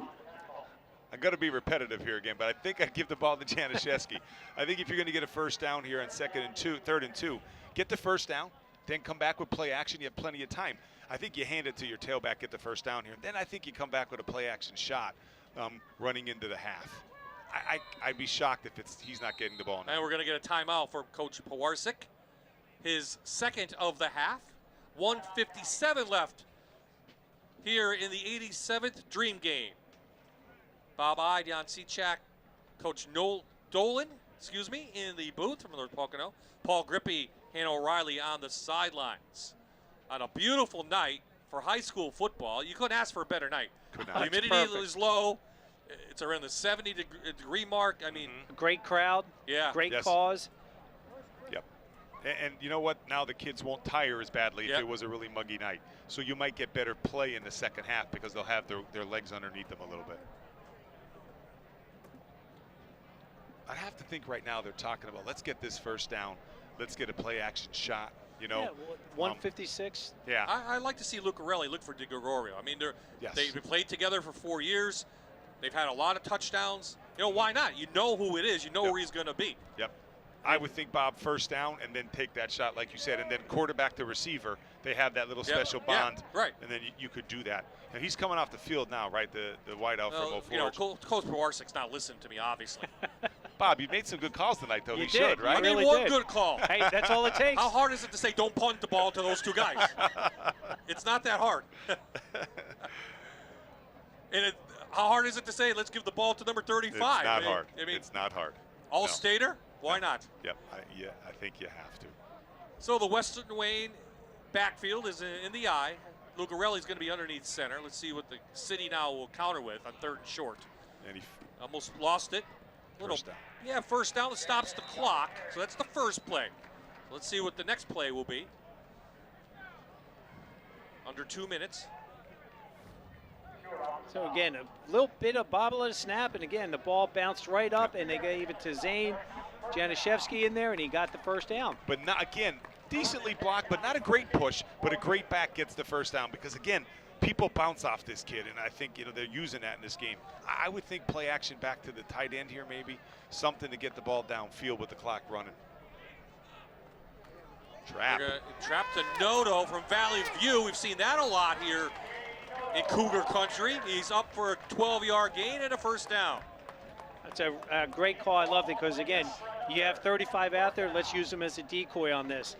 I'm going to be repetitive here again, but I think I'd give the ball to Januszewski. I think if you're going to get a first down here on 3rd and 2, get the first down, then come back with play action. You have plenty of time. I think you hand it to your tailback, get the first down here. Then I think you come back with a play action shot running into the half. I'd be shocked if he's not getting the ball now. And we're going to get a timeout for Coach Pawarsik. His second of the half. 1:57 left here in the 87th Dream game. Bob Ide, Jan Cechak, Coach Noel Dolan, in the booth from North Pocono. Paul Grippy, Hannah O'Reilly on the sidelines. On a beautiful night for high school football. You couldn't ask for a better night. Could not. The humidity perfect. is low. It's around the 70-degree mark. I mean, Great crowd, yeah. great Yes. cause. Yep. And you know what? Now the kids won't tire as badly Yep. if it was a really muggy night. So you might get better play in the second half because they'll have their legs underneath them a little bit. I have to think right now they're talking about, let's get this first down. Let's get a play action shot, Yeah, 156. Yeah. I'd like to see Lucarelli look for DeGregorio. I mean, Yes. they've played together for 4 years. They've had a lot of touchdowns. Why not? You know who it is. You know Yep. where he's going to be. Yep. I would think, Bob, first down and then take that shot, like you said, and then quarterback to receiver. They have that little Yep. special Yeah, bond. right. And then you could do that. Now, he's coming off the field now, right? The wideout Well, from 04. Coach Pawarsik's not listening to me, obviously. Bob, you made some good calls tonight, though. You He did. should, You right? I mean, really one did. good call. Hey, that's all it takes. How hard is it to say don't punt the ball to those two guys? It's not that hard. How hard is it to say let's give the ball to number 35? It's not I mean, hard. I mean, It's not hard. all No. Stater? Why not? Yep. I think you have to. So the Western Wayne backfield is in the eye. Lucarelli's going to be underneath center. Let's see what the city now will counter with on 3rd and short. And he Almost lost it. First down. Yeah, first down. It stops the clock. So that's the first play. Let's see what the next play will be. Under 2 minutes. So again, a little bit of bobble and snap, and again, the ball bounced right up, and they gave it to Zane Januszewski in there, and he got the first down. But not again, decently blocked, but not a great push, but a great back gets the first down because again, people bounce off this kid, and I think they're using that in this game. I would think play action back to the tight end here, maybe something to get the ball downfield with the clock running. Trap. Trap to Noto from Valley View. We've seen that a lot here in Cougar country. He's up for a 12-yard gain and a first down. That's a great call. I love it because, again, you have 35 out there. Let's use them as a decoy on this.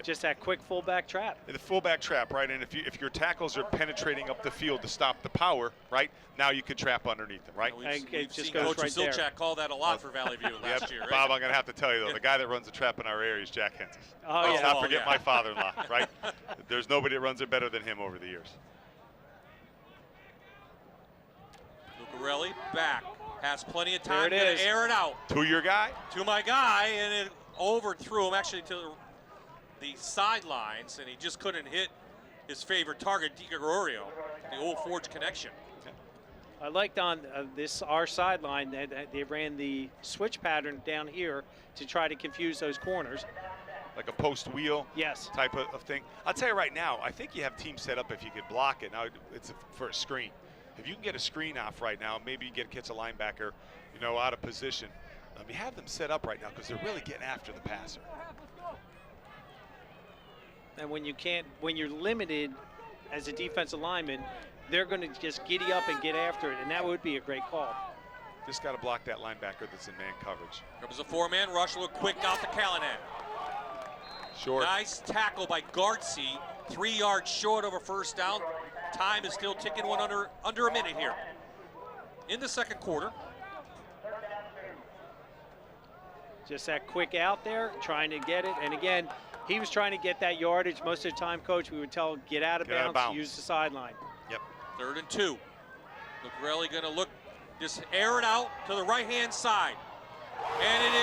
Just that quick fullback trap. The fullback trap, right? And if your tackles are penetrating up the field to stop the power, right? Now you can trap underneath them, right? We've seen Coach Silchak call that a lot for Valley View last year, right? Bob, I'm going to have to tell you, though, the guy that runs the trap in our area is Jack Hensis. Oh, Let's yeah. not forget my father-in-law, right? There's nobody that runs it better than him over the years. Lucarelli back. Has plenty of time There it is. to air it out. To your guy? To my guy, and it overthrew him actually to the sidelines, and he just couldn't hit his favorite target, DiGregorio, the Old Forge connection. I liked on our sideline that they ran the switch pattern down here to try to confuse those corners. Like a post wheel type of thing. I'll tell you right now, I think you have teams set up if you could block it. Now, it's for a screen. If you can get a screen off right now, maybe you catch a linebacker, out of position. You have them set up right now because they're really getting after the passer. And when you're limited as a defensive lineman, they're going to just giddy up and get after it, and that would be a great call. Just got to block that linebacker that's in man coverage. Comes a four-man rush, look quick out to Callahan. Short. Nice tackle by Gartsey, 3 yards short of a first down. Time is still ticking, under a minute here in the second quarter. Just that quick out there, trying to get it. And again, he was trying to get that yardage. Most of the time, Coach, we would tell him, get out of bounds, use the sideline. Yep. 3rd and 2. Lucarelli going to look, just air it out to the right-hand side. And it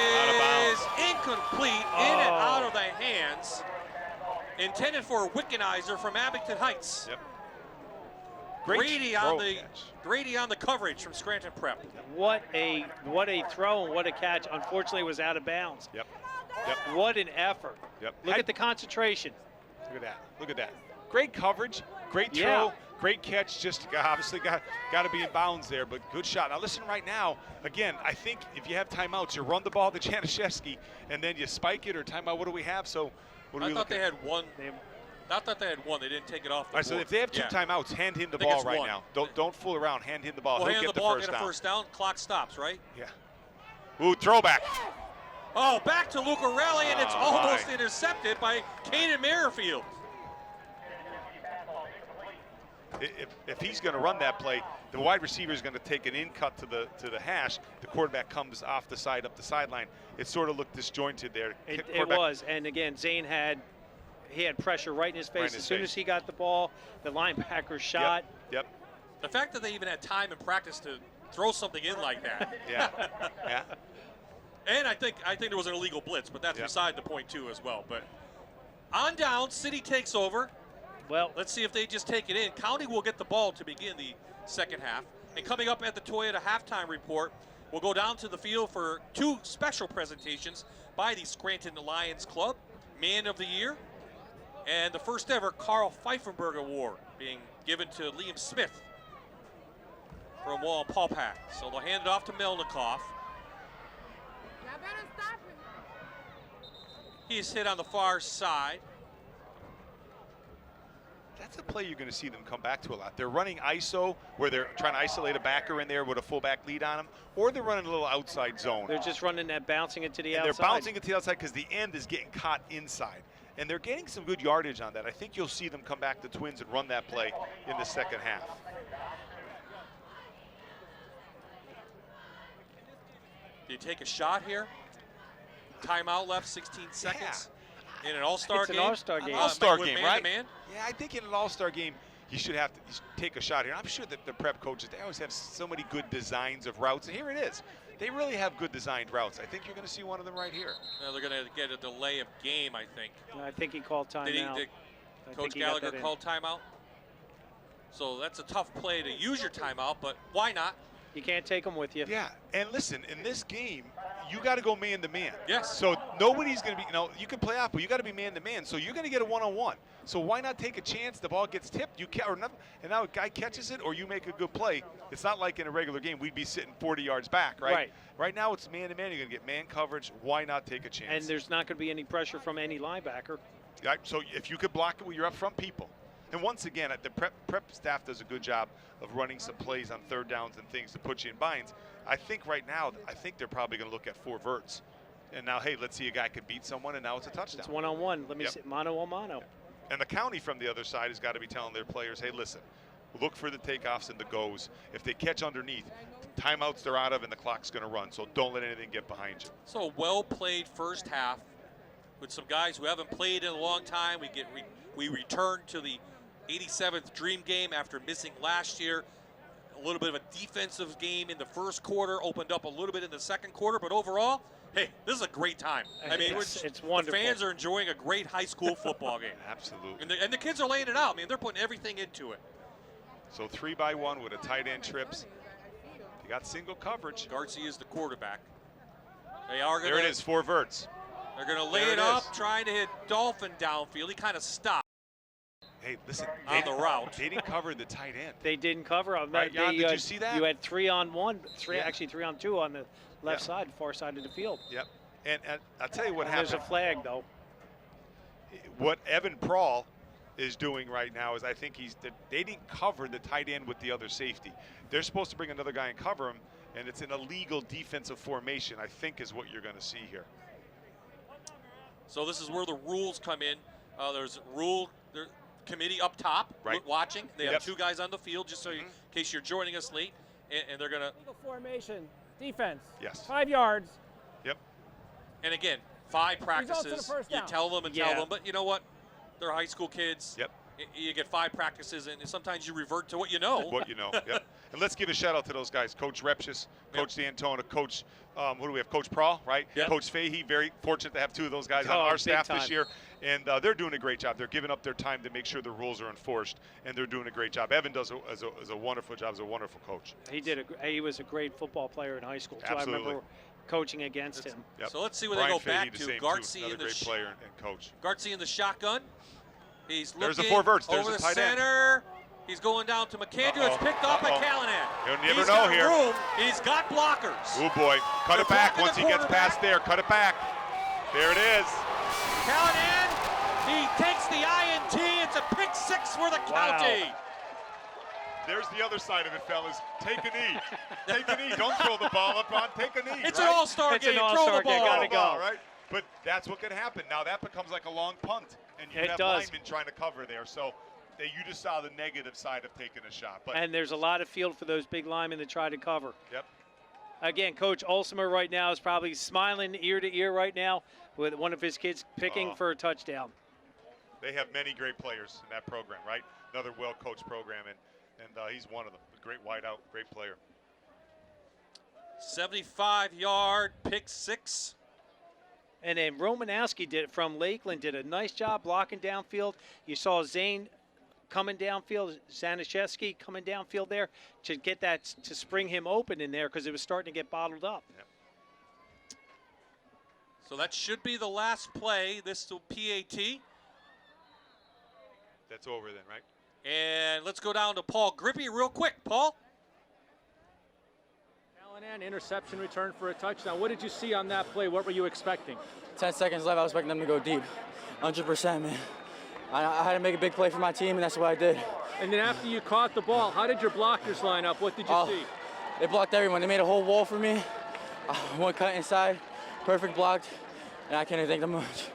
is incomplete, in and out of the hands. Intended for Wickenheiser from Abington Heights. Yep. Grady on the coverage from Scranton Prep. What a throw and what a catch. Unfortunately, it was out of bounds. Yep. What an effort. Yep. Look at the concentration. Look at that. Great coverage, great throw, great catch. Just obviously got to be in bounds there, but good shot. Now listen, right now, again, I think if you have timeouts, you run the ball to Januszewski, and then you spike it or timeout. What do we have? So what do we look at? They had one. I thought they had one. They didn't take it off the board. So if they have 2 timeouts, hand him the ball right now. Don't fool around. Hand him the ball. Well, He'll hand get the ball, get a down. first down. Clock stops, right? Yeah. Ooh, throwback. Oh, back to Lucarelli, and it's almost intercepted by Caden Merrifield. If he's going to run that play, the wide receiver is going to take an in cut to the hash. The quarterback comes off the side up the sideline. It sort of looked disjointed there. It was, and again, Zane had pressure right in his face. As soon as he got the ball, the linebacker shot. Yep. The fact that they even had time in practice to throw something in like that. Yeah. And I think there was an illegal blitz, but that's beside the point too as well. But on down, City takes over. Well, let's see if they just take it in. County will get the ball to begin the second half. And coming up at the Toyota halftime report, we'll go down to the field for 2 special presentations by the Scranton Lions Club, Man of the Year, and the first ever Carl Pfeifenberg Award being given to Liam Smith from Wallenpaupack. So they'll hand it off to Melnikoff. He's hit on the far side. That's a play you're going to see them come back to a lot. They're running ISO, where they're trying to isolate a backer in there with a fullback lead on them, or they're running a little outside zone. They're just running that, bouncing it to the outside. They're bouncing it to the outside because the end is getting caught inside. And they're getting some good yardage on that. I think you'll see them come back to Twins and run that play in the second half. Do you take a shot here? Timeout left, 16 seconds. In an all-star game? It's an all-star game. All-star game, right? Man? Yeah, I think in an all-star game, you should have to take a shot here. I'm sure that the prep coaches, they always have so many good designs of routes. And here it is. They really have good designed routes. I think you're going to see one of them right here. Now they're going to get a delay of game, I think. I think he called timeout. Did Coach Gallagher call timeout? So that's a tough play to use your timeout, but why not? You can't take them with you. Yeah, and listen, in this game, you got to go man to man. Yes. So nobody's going to be, you can play off, but you got to be man to man. So you're going to get a one-on-one. So why not take a chance? The ball gets tipped, and now a guy catches it, or you make a good play. It's not like in a regular game we'd be sitting 40 yards back, right? Right now it's man to man. You're going to get man coverage. Why not take a chance? And there's not going to be any pressure from any linebacker. Right, so if you could block it with your up front people. And once again, the prep staff does a good job of running some plays on third downs and things to put you in binds. I think right now, they're probably going to look at 4 verts And now, hey, let's see a guy could beat someone, and now it's a touchdown. It's one-on-one. Let me see, mano a mano. And the county from the other side has got to be telling their players, hey, listen, look for the takeoffs and the goes. If they catch underneath, timeouts they're out of, and the clock's going to run. So don't let anything get behind you. So well-played first half with some guys who haven't played in a long time. We return to the 87th Dream Game after missing last year. A little bit of a defensive game in the first quarter, opened up a little bit in the second quarter, but overall, hey, this is a great time. I mean, it's wonderful. The fans are enjoying a great high school football game. Absolutely. And the kids are laying it out. I mean, they're putting everything into it. So 3-by-1 with a tight end trips. You got single coverage. Garcia is the quarterback. They are going there it is, 4 verts. They're going to lay it up, trying to hit Dolphin downfield. He kind of stopped. Hey, listen, on the route. They didn't cover the tight end. They didn't cover. Right, Jan, did you see that? You had 3-on-1, actually 3-on-2 on the left side, far side of the field. Yep. And I'll tell you what happened. There's a flag, though. What Evan Prawl is doing right now is I think they didn't cover the tight end with the other safety. They're supposed to bring another guy and cover him, and it's an illegal defensive formation, I think is what you're going to see here. So this is where the rules come in. There's rule committee up top watching. They have 2 guys on the field, just so in case you're joining us late, and they're going to. Formation, defense. Yes. 5 yards. Yep. And again, 5 practices. You tell them and tell them, but you know what? They're high school kids. Yep. You get 5 practices, and sometimes you revert to what you know. What you know, yep. And let's give a shout out to those guys, Coach Repchis, Coach D'Antona, Coach, who do we have? Coach Prawl, right? Yep. Coach Fahey, very fortunate to have 2 of those guys on our staff this year. And they're doing a great job. They're giving up their time to make sure the rules are enforced, and they're doing a great job. Evan does a wonderful job as a wonderful coach. He was a great football player in high school, too. Absolutely. I remember coaching against him. Yep. So let's see where Brian they go Fahey, back the to. same Garcia another in the great player and coach. Garcia in the shotgun. He's looking There's the 4 verts. There's over the the tight center. He's going down to McAndrew. It's picked up by Callahan. You'll never He's know got here. Room. He's got blockers. Oh boy, cut it back once he gets past there. Cut it back. There it is. Callahan, he takes the INT. It's a pick 6 for the county. There's the other side of it, fellas. Take a knee. Take a knee. Don't throw the ball up on. Take a knee. It's an all-star game. Throw the ball. Gotta go. Right? But that's what could happen. Now that becomes like a long punt, and you have linemen trying to cover there. So you just saw the negative side of taking a shot. But and there's a lot of field for those big linemen to try to cover. Yep. Again, Coach Olsemer right now is probably smiling ear to ear right now with one of his kids picking for a touchdown. They have many great players in that program, right? Another well-coached program, and he's one of them. A great wideout, great player. 75-yard pick 6. And then Romanowski from Lakeland did a nice job blocking downfield. You saw Zane coming downfield, Zanishevsky coming downfield there to get that, to spring him open in there because it was starting to get bottled up. Yep. So that should be the last play. This will PAT. That's over then, right? And let's go down to Paul Grippy real quick. Paul? Callahan, interception return for a touchdown. What did you see on that play? What were you expecting? 10 seconds left. I was expecting them to go deep. 100%, man. I had to make a big play for my team, and that's what I did. And then after you caught the ball, how did your blockers line up? What did you see? They blocked everyone. They made a whole wall for me. One cut inside, perfect blocked, and I can't even thank them much.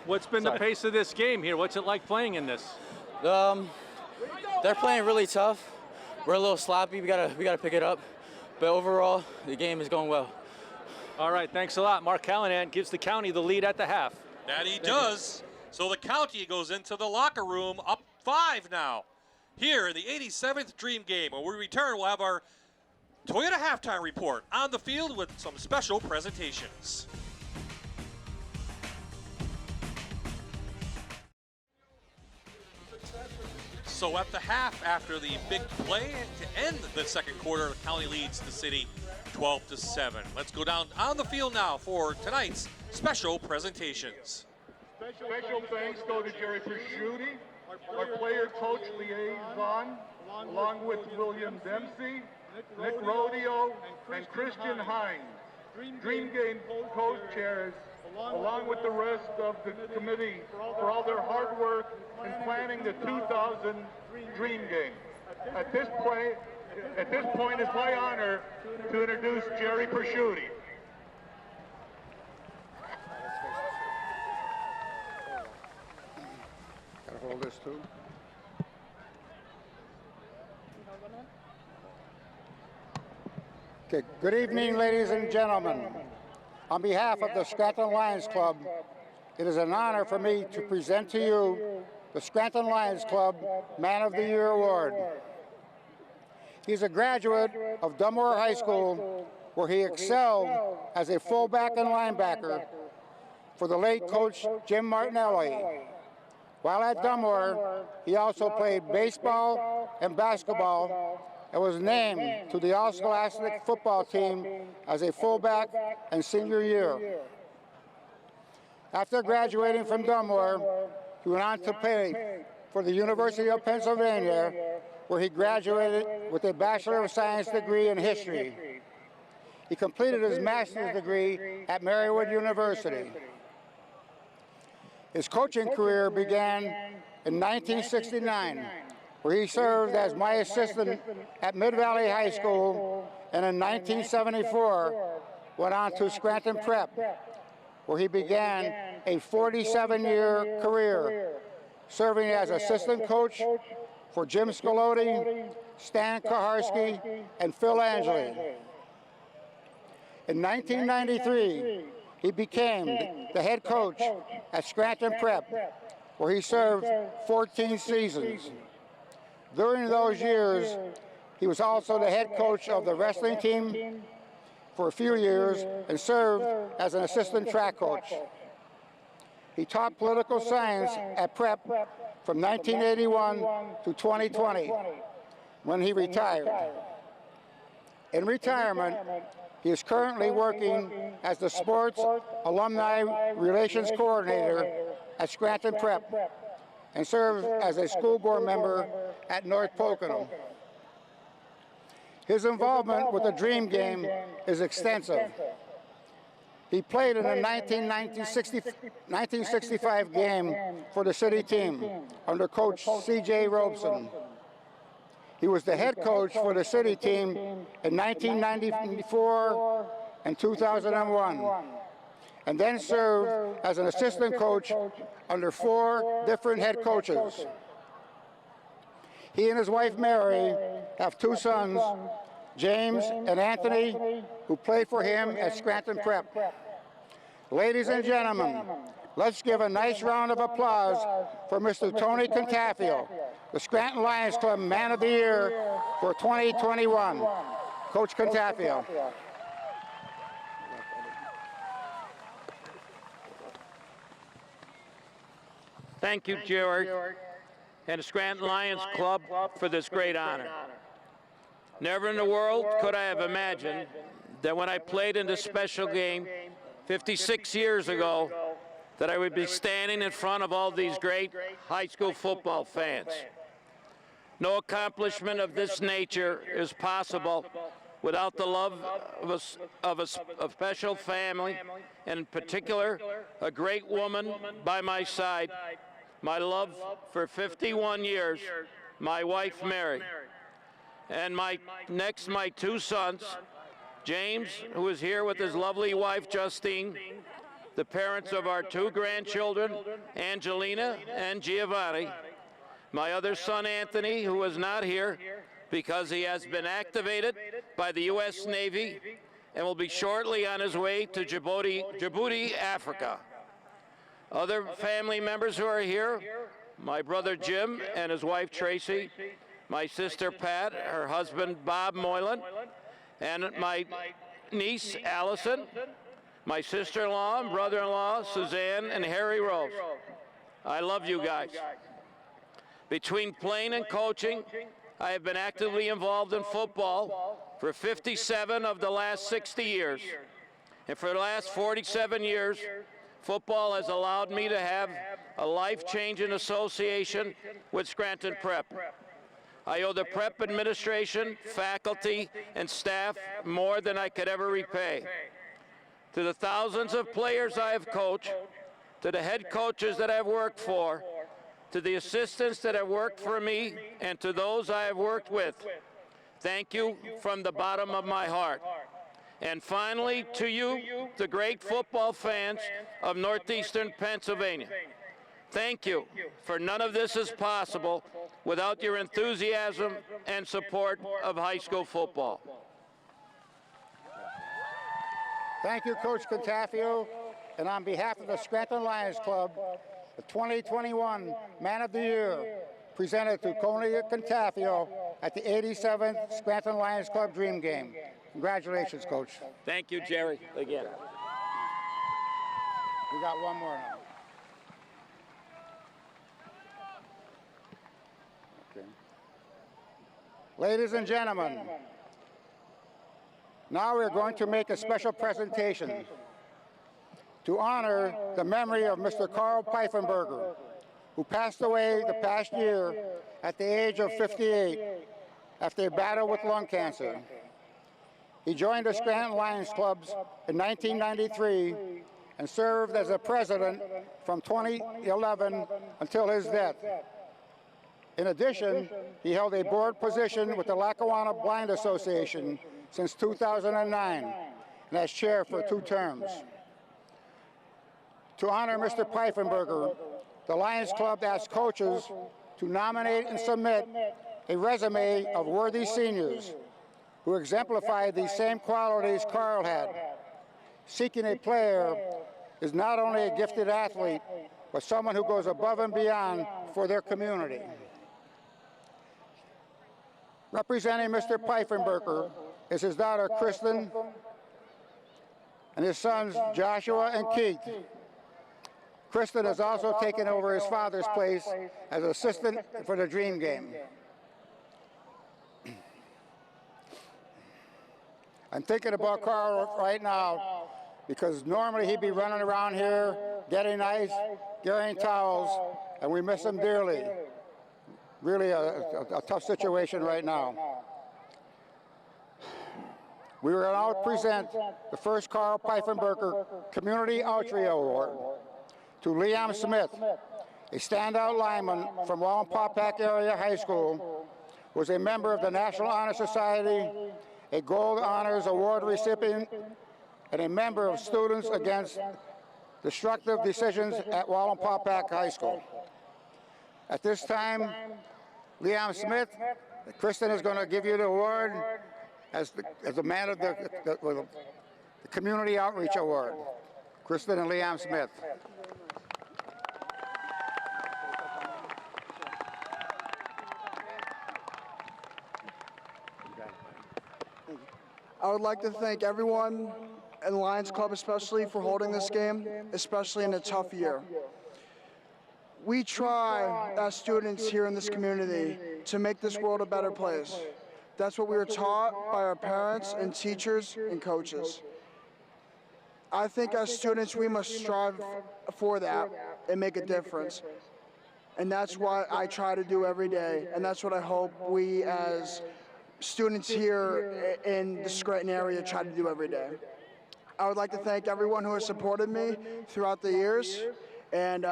What's been the pace of this game here? What's it like playing in this? They're playing really tough. We're a little sloppy. We gotta pick it up. But overall, the game is going well. All right, thanks a lot. Mark Callahan gives the county the lead at the half. That he does. So the county goes into the locker room up 5 now. Here in the 87th Dream Game. When we return, we'll have our Toyota halftime report on the field with some special presentations. So at the half, after the big play to end the second quarter, the county leads the city 12-7. Let's go down on the field now for tonight's special presentations. Special thanks go to Jerry Prosciutti, our player coach liaison, along with William Dempsey, Nick Rodeo, and Christian Hines, Dream Game co-chairs, along with the rest of the committee for all their hard work in planning the 2000 Dream Game. At this point, it's my honor to introduce Jerry Prosciutti. Hold this too. Okay, good evening, ladies and gentlemen. On behalf of the Scranton Lions Club, it is an honor for me to present to you the Scranton Lions Club Man of the Year Award. He's a graduate of Dunmore High School, where he excelled as a fullback and linebacker for the late coach Jim Martinelli. While at Dunmore, he also played baseball and basketball and was named to the All-Scholastic football team as a fullback in senior year. After graduating from Dunmore, he went on to play for the University of Pennsylvania, where he graduated with a Bachelor of Science degree in history. He completed his master's degree at Marywood University. His coaching career began in 1969, where he served as my assistant at Mid-Valley High School, and in 1974 went on to Scranton Prep, where he began a 47-year career, serving as assistant coach for Jim Scalodi, Stan Kaharski, and Phil Angeli. In 1993, he became the head coach at Scranton Prep, where he served 14 seasons. During those years, he was also the head coach of the wrestling team for a few years and served as an assistant track coach. He taught political science at Prep from 1981 to 2020, when he retired. In retirement, he is currently working as the Sports Alumni Relations Coordinator at Scranton Prep and serves as a school board member at North Pocono. His involvement with the Dream Game is extensive. He played in the 1965 game for the city team under Coach C.J. Robeson. He was the head coach for the city team in 1994 and 2001, and then served as an assistant coach under 4 different head coaches. He and his wife Mary have 2 sons, James and Anthony, who played for him at Scranton Prep. Ladies and gentlemen, let's give a nice round of applause for Mr. Tony Contafio, the Scranton Lions Club Man of the Year for 2021. Coach Contafio. Thank you, George, and the Scranton Lions Club for this great honor. Never in the world could I have imagined that when I played in this special game 56 years ago, that I would be standing in front of all these great high school football fans. No accomplishment of this nature is possible without the love of a special family, and in particular, a great woman by my side, my love for 51 years, my wife, Mary. And my 2 sons, James, who is here with his lovely wife, Justine, the parents of our 2 grandchildren, Angelina and Giovanni, my other son, Anthony, who is not here because he has been activated by the U.S. Navy and will be shortly on his way to Djibouti, Africa. Other family members who are here, my brother Jim and his wife Tracy, my sister Pat, her husband Bob Moylan, and my niece Allison, my sister-in-law and brother-in-law Suzanne and Harry Rose. I love you guys. Between playing and coaching, I have been actively involved in football for 57 of the last 60 years. And for the last 47 years, football has allowed me to have a life-changing association with Scranton Prep. I owe the Prep administration, faculty, and staff more than I could ever repay. To the thousands of players I have coached, to the head coaches that I've worked for, to the assistants that have worked for me, and to those I have worked with, thank you from the bottom of my heart. And finally, to you, the great football fans of Northeastern Pennsylvania, Thank you, for none of this is possible without your enthusiasm and support of high school football. Thank you, Coach Contafio. And on behalf of the Scranton Lions Club, the 2021 Man of the Year, presented to Tony Contafio at the 87th Scranton Lions Club Dream Game. Congratulations, Coach. Thank you, Jerry, again. We got one more now. Okay. Ladies and gentlemen, now we're going to make a special presentation to honor the memory of Mr. Carl Pfeifenberger, who passed away the past year at the age of 58 after a battle with lung cancer. He joined the Scranton Lions Clubs in 1993 and served as a president from 2011 until his death. In addition, he held a board position with the Lackawanna Blind Association since 2009 and as chair for 2 terms. To honor Mr. Pfeifenberger, the Lions Club asked coaches to nominate and submit a resume of worthy seniors who exemplified these same qualities Carl had. Seeking a player is not only a gifted athlete, but someone who goes above and beyond for their community. Representing Mr. Pfeifenberger is his daughter, Kristen, and his sons, Joshua and Keith. Kristen has also taken over his father's place as assistant for the Dream Game. I'm thinking about Carl right now because normally he'd be running around here, getting ice, carrying towels, and we miss him dearly. Really a tough situation right now. We will now present the first Carl Pfeifenberger Community Outreach Award to Liam Smith, a standout lineman from Wallenpaupack Area High School, who was a member of the National Honor Society, a Gold Honors Award recipient, and a member of Students Against Destructive Decisions at Wallenpaupack High School. At this time, Liam Smith, Kristen is going to give you the award as the man of the Community Outreach Award. Kristen and Liam Smith. I would like to thank everyone in the Lions Club especially for holding this game, especially in a tough year. We try as students here in this community to make this world a better place. That's what we were taught by our parents and teachers and coaches. I think as students we must strive for that and make a difference. And that's what I try to do every day, and that's what I hope we as students here in the Scranton area try to do every day. I would like to thank everyone who has supported me throughout the years, and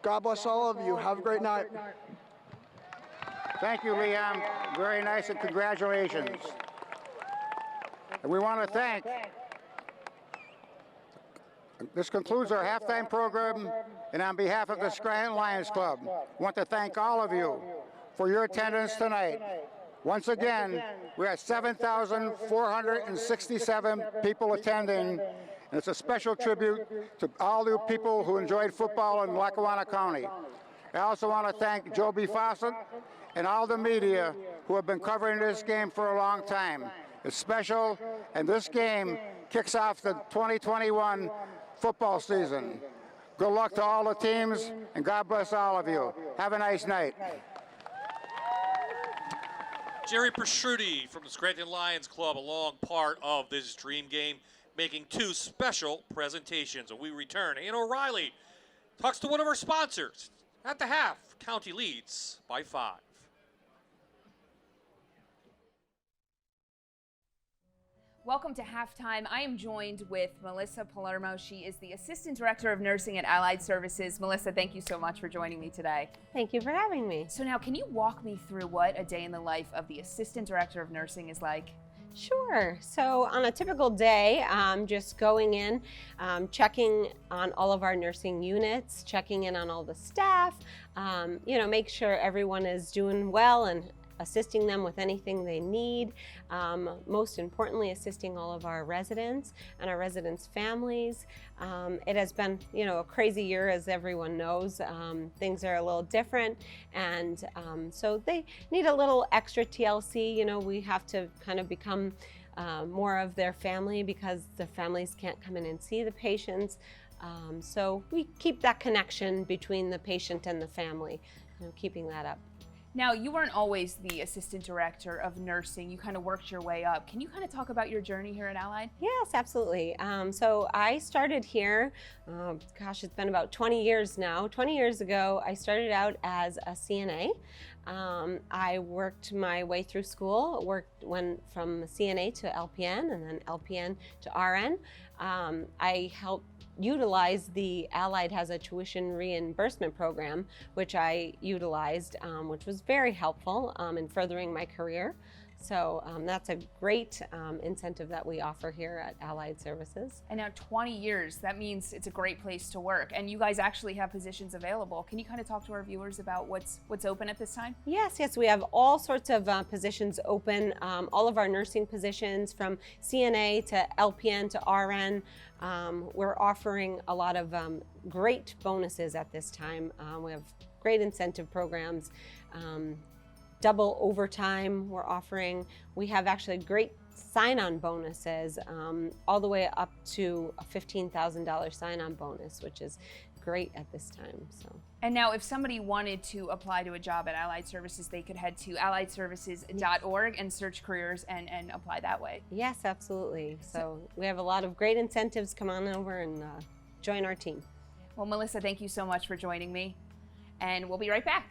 God bless all of you. Have a great night. Thank you, Liam. Very nice, and congratulations. And we want to thank. This concludes our halftime program, and on behalf of the Scranton Lions Club, I want to thank all of you for your attendance tonight. Once again, we're at 7,467 people attending, and it's a special tribute to all the people who enjoyed football in Lackawanna County. I also want to thank Joby Fawcett and all the media who have been covering this game for a long time. It's special, and this game kicks off the 2021 football season. Good luck to all the teams, and God bless all of you. Have a nice night. Jerry Persciuti from the Scranton Lions Club, a long part of this Dream Game, making 2 special presentations. And we return. Ann O'Reilly talks to one of our sponsors. At the half, County leads by 5. Welcome to Halftime. I am joined with Melissa Palermo. She is the Assistant Director of Nursing at Allied Services. Melissa, thank you so much for joining me today. Thank you for having me. So now, can you walk me through what a day in the life of the Assistant Director of Nursing is like? Sure. So on a typical day, just going in, checking on all of our nursing units, checking in on all the staff, make sure everyone is doing well and assisting them with anything they need. Most importantly, assisting all of our residents and our residents' families. It has been, a crazy year, as everyone knows. Things are a little different, and so they need a little extra TLC. We have to kind of become more of their family because the families can't come in and see the patients. So we keep that connection between the patient and the family, keeping that up. Now, you weren't always the assistant director of nursing. You kind of worked your way up. Can you kind of talk about your journey here at Allied? Yes, absolutely. So I started here, it's been about 20 years now. 20 years ago, I started out as a CNA. I worked my way through school, went from CNA to LPN and then LPN to RN. I helped utilize the Allied has a tuition reimbursement program, which I utilized, which was very helpful in furthering my career. So that's a great incentive that we offer here at Allied Services. And now 20 years, that means it's a great place to work. And you guys actually have positions available. Can you kind of talk to our viewers about what's open at this time? Yes, we have all sorts of positions open. All of our nursing positions from CNA to LPN to RN. We're offering a lot of great bonuses at this time. We have great incentive programs. Double overtime we're offering. We have actually great sign-on bonuses, all the way up to a $15,000 sign-on bonus, which is great at this time. So. And now if somebody wanted to apply to a job at Allied Services, they could head to alliedservices.org and search careers and apply that way. Yes, absolutely. So we have a lot of great incentives. Come on over and join our team. Well, Melissa, thank you so much for joining me, and we'll be right back.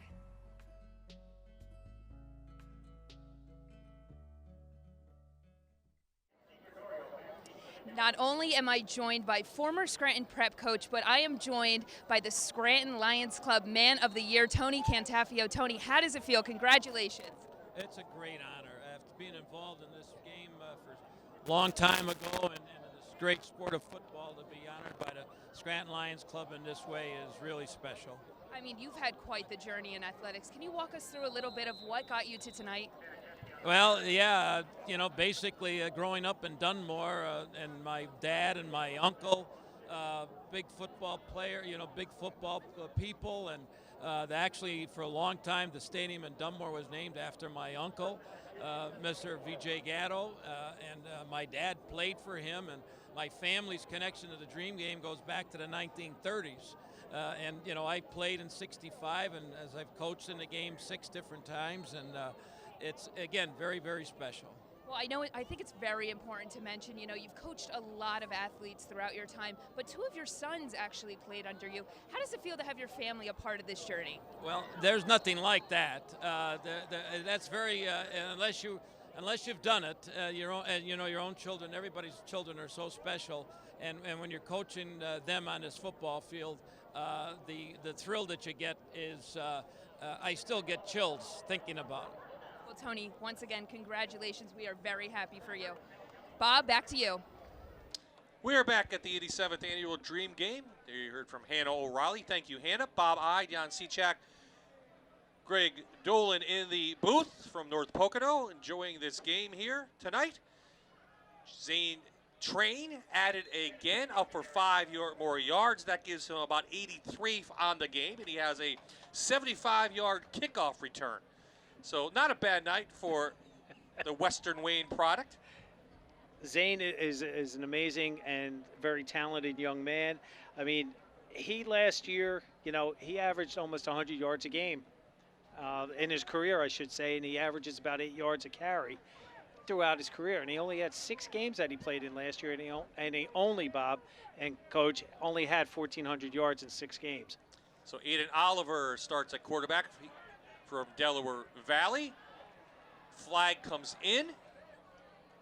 Not only am I joined by former Scranton Prep coach, but I am joined by the Scranton Lions Club Man of the Year, Tony Cantafio. Tony, how does it feel? Congratulations. It's a great honor. After being involved in this game for a long time ago and in this great sport of football, to be honored by the Scranton Lions Club in this way is really special. I mean, you've had quite the journey in athletics. Can you walk us through a little bit of what got you to tonight? Well, yeah, basically growing up in Dunmore, and my dad and my uncle, big football player, big football people, and actually for a long time the stadium in Dunmore was named after my uncle, Mr. V.J. Gatto, and my dad played for him, and my family's connection to the Dream Game goes back to the 1930s. And I played in '65, and as I've coached in the game 6 different times, and it's, again, very, very special. Well, I think it's very important to mention, you've coached a lot of athletes throughout your time, but 2 of your sons actually played under you. How does it feel to have your family a part of this journey? Well, there's nothing like that. That's very, unless you've done it, your own children, everybody's children are so special. And when you're coaching them on this football field, the thrill that you get is, I still get chills thinking about it. Well, Tony, once again, congratulations. We are very happy for you. Bob, back to you. We are back at the 87th Annual Dream Game. There you heard from Hannah O'Reilly. Thank you, Hannah. Bob Ide, Jan Cechak, Greg Dolan in the booth from North Pocono, enjoying this game here tonight. Zane Train added again, up for 5 more yards. That gives him about 83 on the game, and he has a 75-yard kickoff return. So not a bad night for the Western Wayne product. Zane is an amazing and very talented young man. I mean, he last year, he averaged almost 100 yards a game in his career, I should say, and he averages about 8 yards a carry throughout his career. And he only had 6 games that he played in last year, and he only, Bob and Coach, only had 1,400 yards in 6 games. So Aiden Oliver starts at quarterback from Delaware Valley. Flag comes in.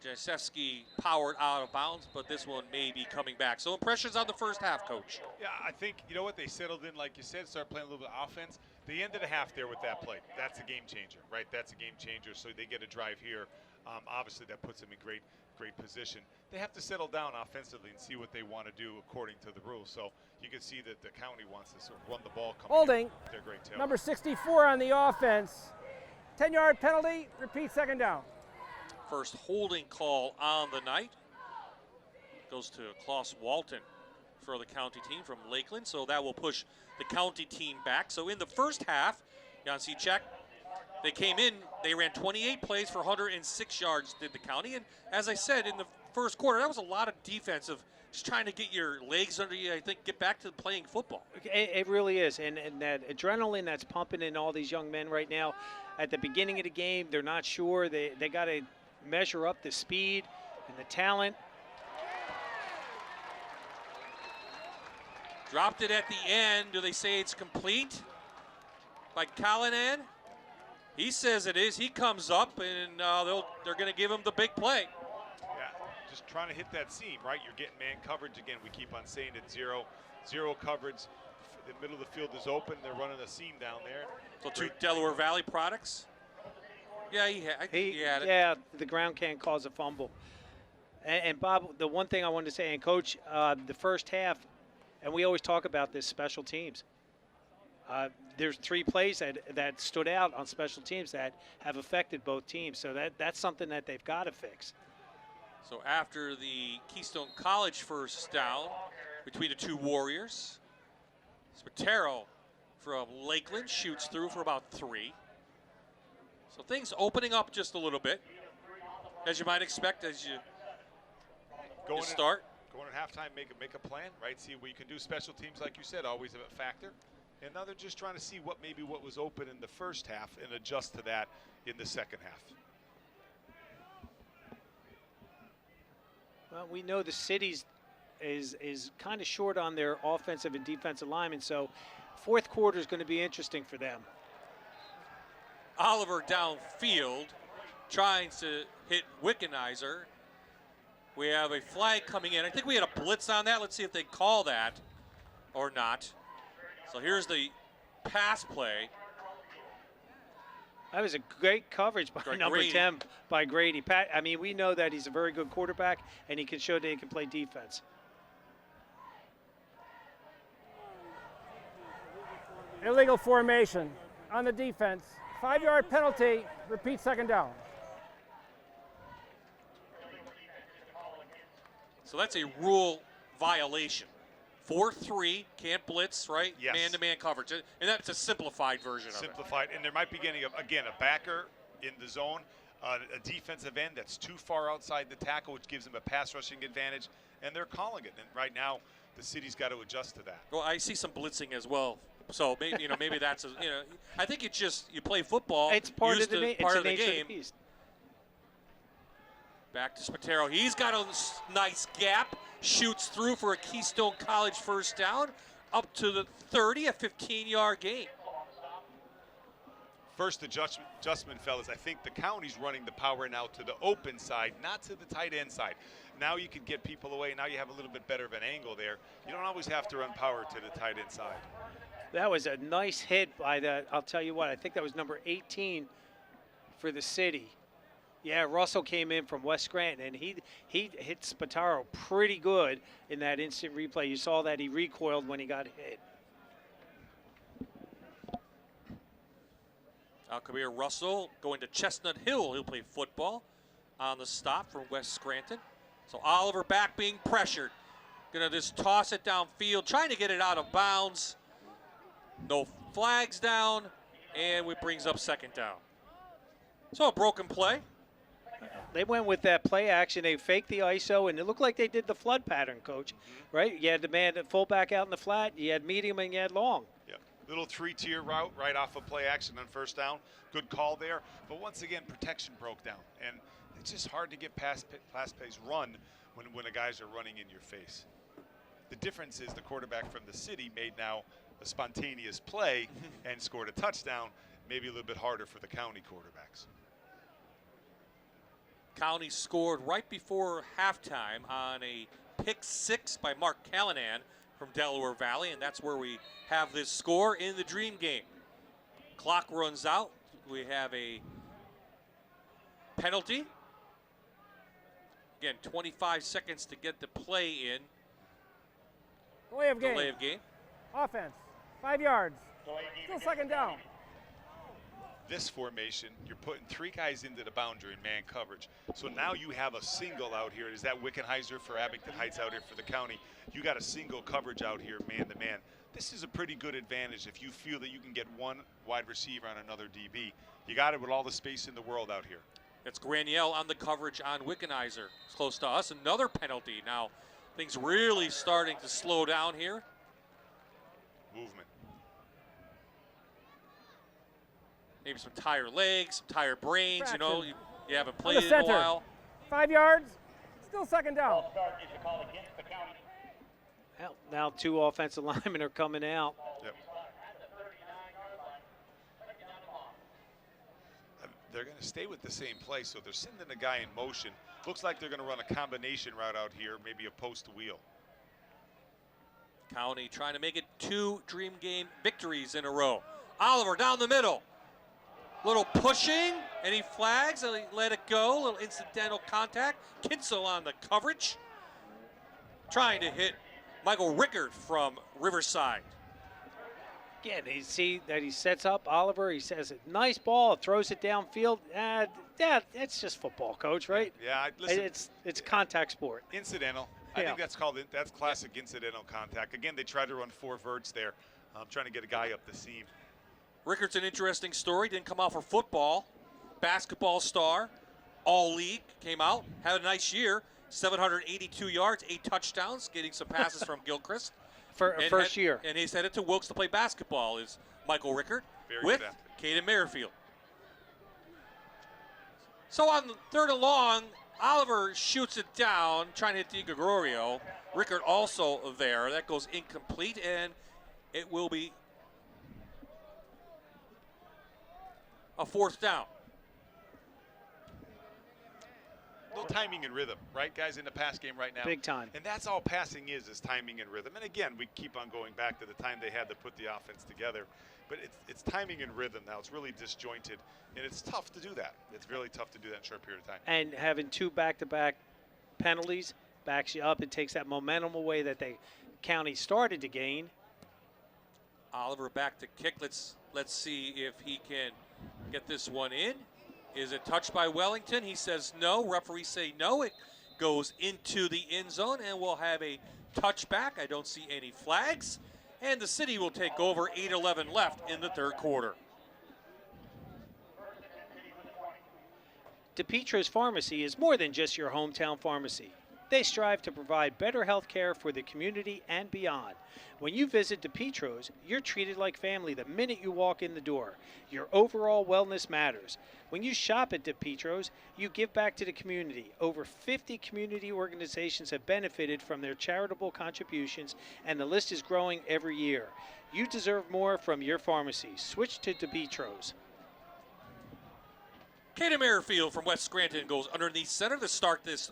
Jasewski powered out of bounds, but this one may be coming back. So impressions on the first half, Coach? Yeah, I think, they settled in, like you said, started playing a little bit of offense. The end of the half there with that play, that's a game changer, right? That's a game changer, so they get a drive here. Obviously, that puts them in great position. They have to settle down offensively and see what they want to do according to the rules. So you can see that the county wants to sort of run the ball. Holding. They're great tail. Number 64 on the offense. 10-yard penalty. Repeat, second down. First holding call on the night goes to Klaus Walton for the county team from Lakeland. So that will push the county team back. So in the first half, Jan Cicek, they came in, they ran 28 plays for 106 yards, did the county. And as I said, in the first quarter, that was a lot of defense of just trying to get your legs under you, I think, get back to playing football. It really is. And that adrenaline that's pumping in all these young men right now. At the beginning of the game, they're not sure. They got to measure up the speed and the talent. Dropped it at the end. Do they say it's complete by Callanan? He says it is. He comes up, and they're going to give him the big play. Yeah, just trying to hit that seam, right? You're getting man coverage again. We keep on saying it, zero coverage. The middle of the field is open. They're running a seam down there. So two Delaware Valley products. Yeah, I think he had it. Yeah, the ground can't cause a fumble. And Bob, the one thing I wanted to say, and Coach, the first half, and we always talk about this, special teams. There's 3 plays that stood out on special teams that have affected both teams. So that's something that they've got to fix. So after the Keystone College first down between the two Warriors, Spataro from Lakeland shoots through for about 3. So things opening up just a little bit, as you might expect as you start. Going at halftime, make a plan, right? See what you can do. Special teams, like you said, always a factor. And now they're just trying to see what was open in the first half and adjust to that in the second half. Well, we know the city's is kind of short on their offensive and defensive linemen, so fourth quarter is going to be interesting for them. Oliver downfield trying to hit Wickenheiser. We have a flag coming in. I think we had a blitz on that. Let's see if they call that or not. So here's the pass play. That was a great coverage by number 10 by Grady. Pat, I mean, we know that he's a very good quarterback, and he can show that he can play defense. Illegal formation on the defense. 5-yard penalty. Repeat, second down. So that's a rule violation. 4-3, can't blitz, right? Yes. Man-to-man coverage. And that's a simplified version of it. Simplified, and there might be getting, again, a backer in the zone, a defensive end that's too far outside the tackle, which gives them a pass rushing advantage, and they're calling it. And right now, the city's got to adjust to that. Well, I see some blitzing as well. So maybe maybe that's I think it's just you play football. It's part of the game. Back to Spataro. He's got a nice gap. Shoots through for a Keystone College first down, up to the 30, a 15-yard gain. First adjustment, fellas. I think the county's running the power now to the open side, not to the tight end side. Now you can get people away. Now you have a little bit better of an angle there. You don't always have to run power to the tight end side. That was a nice hit by that. I'll tell you what, I think that was number 18 for the city. Yeah, Russell came in from West Scranton, and he hit Spataro pretty good in that instant replay. You saw that he recoiled when he got hit. Al-Kabir Russell going to Chestnut Hill. He'll play football on the stop for West Scranton. So Oliver back being pressured. Gonna just toss it downfield, trying to get it out of bounds. No flags down, and it brings up second down. So a broken play. They went with that play action. They faked the ISO, and it looked like they did the flood pattern, Coach. Right? You had the man at fullback out in the flat. You had medium, and you had long. Yep. Little 3-tier route right off of play action on first down. Good call there. But once again, protection broke down. And it's just hard to get past pace run when the guys are running in your face. The difference is the quarterback from the city made now a spontaneous play and scored a touchdown. Maybe a little bit harder for the county quarterbacks. County scored right before halftime on a pick 6 by Mark Callanan from Delaware Valley, and that's where we have this score in the Dream game. Clock runs out. We have a penalty Again, 25 seconds to get the play in. Delay of game. Delay of game. Offense, 5 yards. Still second down. This formation, you're putting 3 guys into the boundary in man coverage. So now you have a single out here. Is that Wickenheiser for Abington Heights out here for the county? You got a single coverage out here, man to man. This is a pretty good advantage if you feel that you can get one wide receiver on another DB. You got it with all the space in the world out here. It's Graniel on the coverage on Wickenheiser. It's close to us. Another penalty. Now things really starting to slow down here. Movement. Maybe some tired legs, some tired brains. You know, you haven't On played the in a center. while. 5 yards. Still second down. Well, now 2 offensive linemen are coming out. Yep. They're going to stay with the same play, so they're sending the guy in motion. Looks like they're going to run a combination route out here, maybe a post wheel. County trying to make it 2 Dream Game victories in a row. Oliver down the middle. Little pushing, and he flags, and he let it go. Little incidental contact. Kinsel on the coverage. Trying to hit Michael Rickard from Riverside. Again, you see that he sets up Oliver. He says, nice ball, throws it downfield. Yeah, it's just football, Coach, right? Yeah, listen. It's contact sport. Incidental. I think that's classic incidental contact. Again, they tried to run 4 verts there. Trying to get a guy up the seam. Rickard's an interesting story. Didn't come out for football. Basketball star. All league. Came out. Had a nice year. 782 yards, 8 touchdowns. Getting some passes from Gilchrist. First year. And he's headed to Wilkes to play basketball is Michael Rickard Very with good Caden Merrifield. So on 3rd and long, Oliver shoots it down, trying to hit DiGregorio. Rickard also there. That goes incomplete, and it will be a 4th down. Little timing and rhythm, right, guys, in the pass game right now. Big time. And that's all passing is timing and rhythm. And again, we keep on going back to the time they had to put the offense together. But it's timing and rhythm now. It's really disjointed, and it's tough to do that. It's really tough to do that in a short period of time. And having 2 back-to-back penalties backs you up and takes that momentum away that the County started to gain. Oliver back to kick. Let's see if he can get this one in. Is it touched by Wellington? He says no. Referees say no. It goes into the end zone, and we'll have a touchback. I don't see any flags. And the city will take over. 8:11 left in the 3rd quarter. DePietro's Pharmacy is more than just your hometown pharmacy. They strive to provide better health care for the community and beyond. When you visit DePietro's, you're treated like family the minute you walk in the door. Your overall wellness matters. When you shop at DePietro's, you give back to the community. Over 50 community organizations have benefited from their charitable contributions, and the list is growing every year. You deserve more from your pharmacy. Switch to DePietro's. Caden Merrifield from West Scranton goes underneath center to start this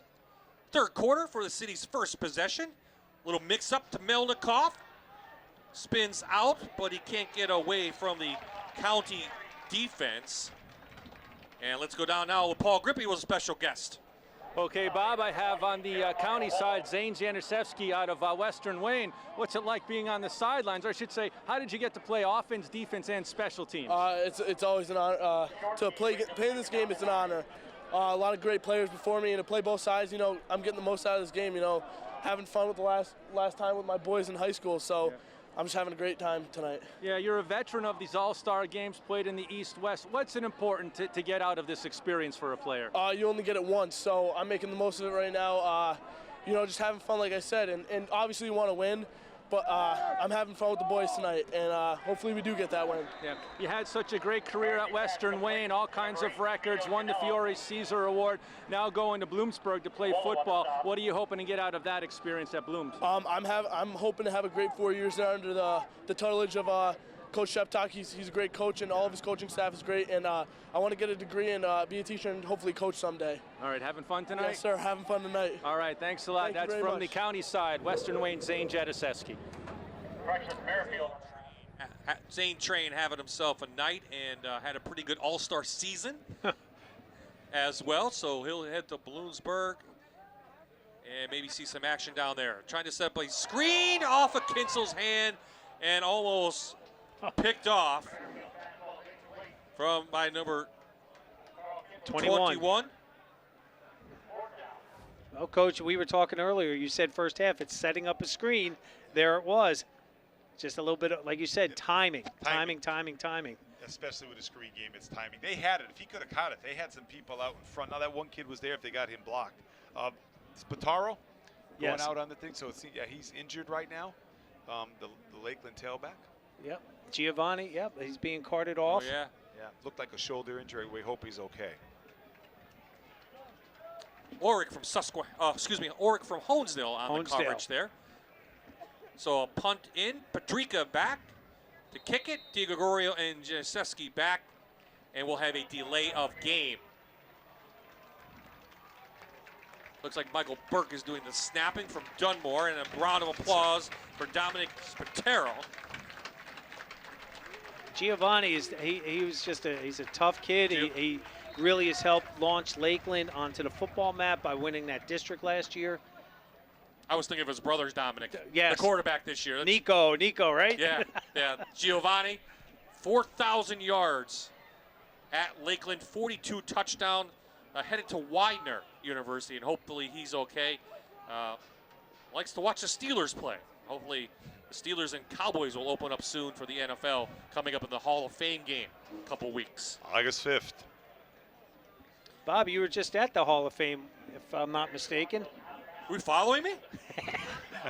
3rd quarter for the city's first possession. Little mix-up to Melnikoff. Spins out, but he can't get away from the County defense. And let's go down now. Paul Grippy was a special guest. Okay, Bob, I have on the County side Zane Januszewski out of Western Wayne. What's it like being on the sidelines? Or I should say, how did you get to play offense, defense, and special teams? It's always an honor. To play this game, it's an honor. A lot of great players before me, and to play both sides, you know, I'm getting the most out of this game, you know, having fun with the last time with my boys in high school. So. Yeah. I'm just having a great time tonight. Yeah, you're a veteran of these all-star games played in the East-West. What's it important to get out of this experience for a player? You only get it once, so I'm making the most of it right now. You know, just having fun, like I said, and obviously you want to win, but I'm having fun with the boys tonight, and hopefully we do get that win. Yeah, you had such a great career at Western Wayne, all kinds of records, won the Fiore Caesar Award, now going to Bloomsburg to play football. What are you hoping to get out of that experience at Blooms? I'm hoping to have a great 4 years there under the tutelage of Coach Sheptak. He's a great coach, and all of his coaching staff is great, and I want to get a degree and be a teacher and hopefully coach someday. All right, having fun tonight? Yes, sir, having fun tonight. All right, thanks a lot. Thank That's from the County side, Western Wayne, Zane Januszewski. Zane Train having himself a night and had a pretty good all-star season as well, so he'll head to Bloomsburg And maybe see some action down there. Trying to set up a screen off of Kinsel's hand and almost picked off by number 21. Well, Coach, we were talking earlier. You said first half, it's setting up a screen. There it was. Just a little bit of, like you said, timing. Especially with a screen game, it's timing. They had it. If he could have caught it, they had some people out in front. Now that one kid was there if they got him blocked. Spataro going out on the thing. So it's, yeah, he's injured right now. The Lakeland tailback. Yep. Giovanni, yep, he's being carted off. Oh, yeah. Yeah, looked like a shoulder injury. We hope he's okay. Oric from Oric from Honesdale on the coverage there. So a punt in, Padrika back to kick it. DiGregorio and Jaszewski back, and we'll have a delay of game. Looks like Michael Burke is doing the snapping from Dunmore, and a round of applause for Dominic Spataro. Giovanni he was just he's a tough kid. He really has helped launch Lakeland onto the football map by winning that district last year. I was thinking of his brothers, Dominic. Yes. The quarterback this year. Nico, right? Yeah. Giovanni, 4,000 yards at Lakeland, 42 touchdown, headed to Widener University, and hopefully he's okay. Likes to watch the Steelers play. Hopefully the Steelers and Cowboys will open up soon for the NFL, coming up in the Hall of Fame game in a couple weeks. August 5th. Bob, you were just at the Hall of Fame, if I'm not mistaken. Were you following me?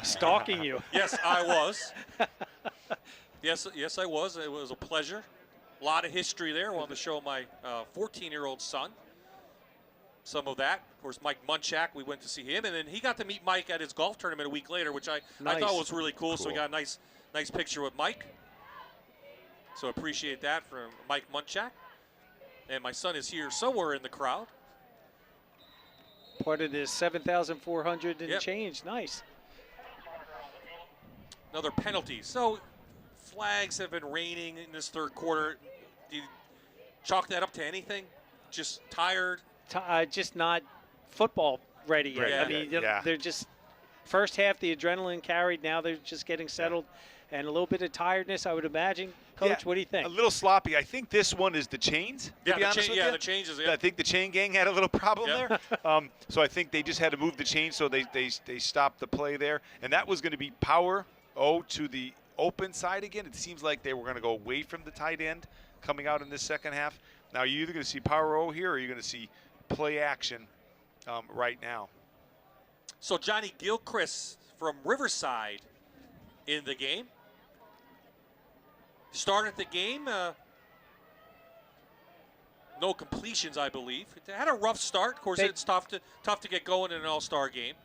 Stalking you. Yes, I was. Yes, I was. It was a pleasure. A lot of history there. I wanted to show my 14-year-old son some of that. Of course, Mike Munchak, we went to see him, and then he got to meet Mike at his golf tournament a week later, which I thought was really cool. So we got a nice picture with Mike. So appreciate that from Mike Munchak. And my son is here somewhere in the crowd. Part of this 7,400 and change. Nice. Another penalty. So flags have been raining in this third quarter. Do you chalk that up to anything? Just tired? Just not football ready yet. Yeah. I mean, they're just first half the adrenaline carried. Now they're just getting settled, and a little bit of tiredness, I would imagine. Coach, what do you think? A little sloppy. I think this one is the chains. To be honest with you. The chains is it. I think the chain gang had a little problem there. So I think they just had to move the chain, so they stopped the play there. And that was going to be power to the open side again. It seems like they were going to go away from the tight end coming out in this second half. Now you're either going to see power O here, or you're going to see play action right now. So Johnny Gilchrist from Riverside in the game. Started the game, no completions, I believe. It had a rough start. Of course, it's tough to get going in an all-star game.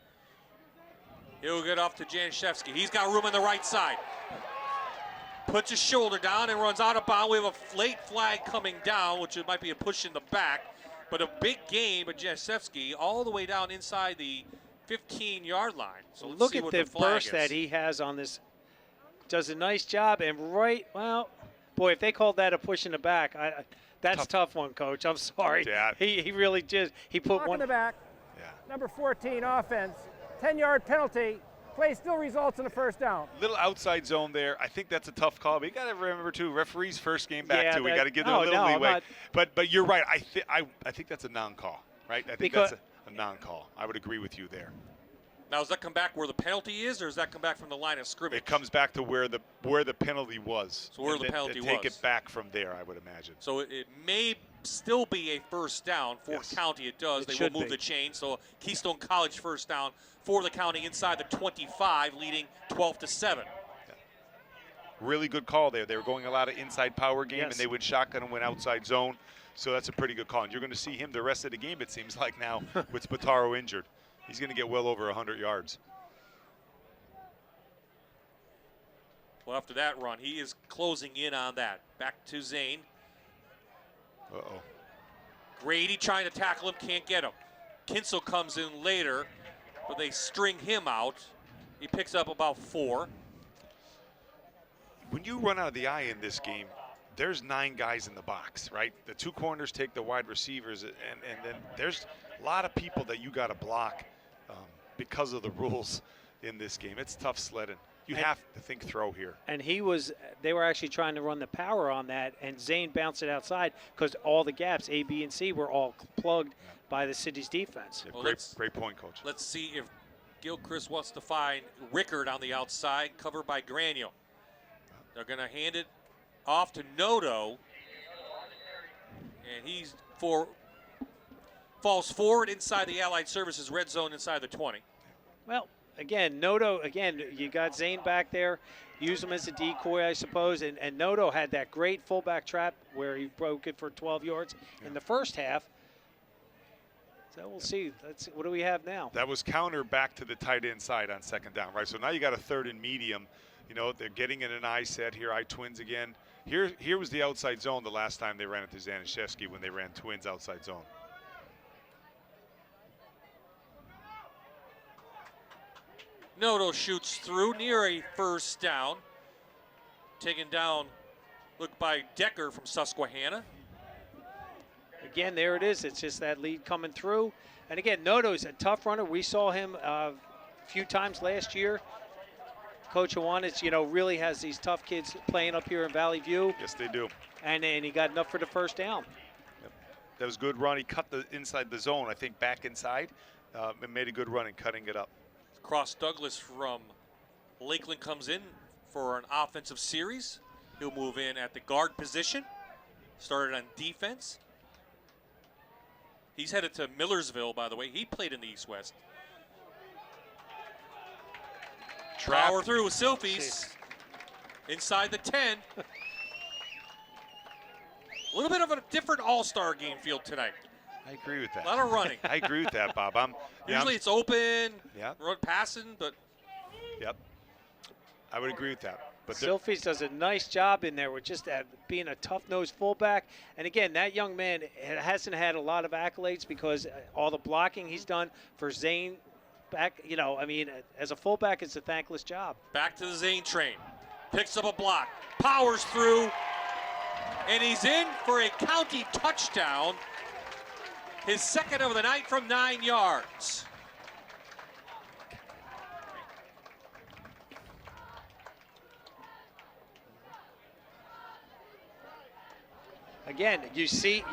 He'll get off to Jaszewski. He's got room on the right side. Puts his shoulder down and runs out of bounds. We have a late flag coming down, which might be a push in the back. But a big game by Jaszewski all the way down inside the 15-yard line. So let's look see at what the flag burst is. that he has on this. Does a nice job, and boy, if they called that a push in the back, that's tough one, Coach. I'm sorry. Yeah. He really just put Block one in the back. Yeah. Number 14 offense. 10-yard penalty. Play still results in a first down. Little outside zone there. I think that's a tough call. But you got to remember too, referees first game back too. We got to give them a little leeway. But you're right. I think that's a non-call, right? I think that's a non-call. I would agree with you there. Now, does that come back where the penalty is, or does that come back from the line of scrimmage? It comes back to where the penalty was. So where the penalty take was. it back from there, I would imagine. So it may still be a first down for County. It does. They will move the chain. So Keystone College first down for the County inside the 25, leading 12-7. Really good call there. They were going a lot of inside power game, and they went shotgun and went outside zone. So that's a pretty good call. And you're going to see him the rest of the game, it seems like now, with Spataro injured. He's going to get well over 100 yards. Well, after that run, he is closing in on that. Back to Zane. Uh-oh. Grady trying to tackle him, can't get him. Kinsel comes in later, but they string him out. He picks up about 4. When you run out of the eye in this game, there's 9 guys in the box, right? The 2 corners take the wide receivers, and then there's a lot of people that you got to block because of the rules in this game. It's tough sledding. You have to think throw here. And they were actually trying to run the power on that, and Zane bounced it outside because all the gaps, A, B, and C, were all plugged by the city's defense. Yeah, great point, Coach. Let's see if Gilchrist wants to find Rickard on the outside, covered by Granio. They're going to hand it off to Noto, and he's falls forward inside the Allied Services red zone inside the 20. Well, again, Noto, you got Zane back there. Use him as a decoy, I suppose. And Noto had that great fullback trap where he broke it for 12 yards in the first half. So we'll see. What do we have now? That was counter back to the tight end side on second down, right? So now you got a third and medium. You know, they're getting in an I set here, I twins again. Here was the outside zone the last time they ran it to Zanishevsky when they ran twins outside zone. Noto shoots through near a first down. Taken down, look by Decker from Susquehanna. Again, there it is. It's just that lead coming through. And again, Noto's a tough runner. We saw him a few times last year. Coach Iwanich, really has these tough kids playing up here in Valley View. Yes, they do. And he got enough for the first down. Yep. That was a good run. He cut inside the zone, I think, back inside, and made a good run in cutting it up. Cross Douglas from Lakeland comes in for an offensive series. He'll move in at the guard position. Started on defense. He's headed to Millersville, by the way. He played in the East-West. Power through with Silfies. Inside the 10. A little bit of a different all-star game field tonight. I agree with that. A lot of running. I agree with that, Bob. Usually it's open, yeah, passing, but. Yep. I would agree with that. But Silfies does a nice job in there with just being a tough-nosed fullback. And again, that young man hasn't had a lot of accolades because all the blocking he's done for Zane back, as a fullback, it's a thankless job. Back to the Zane train. Picks up a block. Powers through. And he's in for a county touchdown. His second of the night from 9 yards. Again, you see,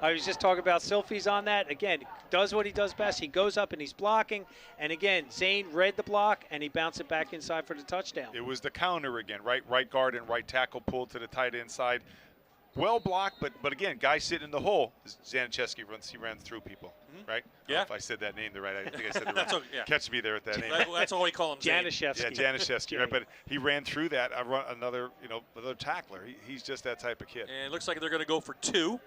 I was just talking about Silfies on that. Again, does what he does best. He goes up and he's blocking. And again, Zane read the block and he bounced it back inside for the touchdown. It was the counter again, right? Right guard and right tackle pulled to the tight end side. Well blocked, but again, guy sitting in the hole. Zanichevsky ran through people, right? Yeah. If I said that name right, I think I said it right. That's okay, yeah. Catch me there at that name. That's all we call him. Janishevsky. Yeah, Janishevsky, right? But he ran through that. Another tackler. He's just that type of kid. And it looks like they're going to go for two.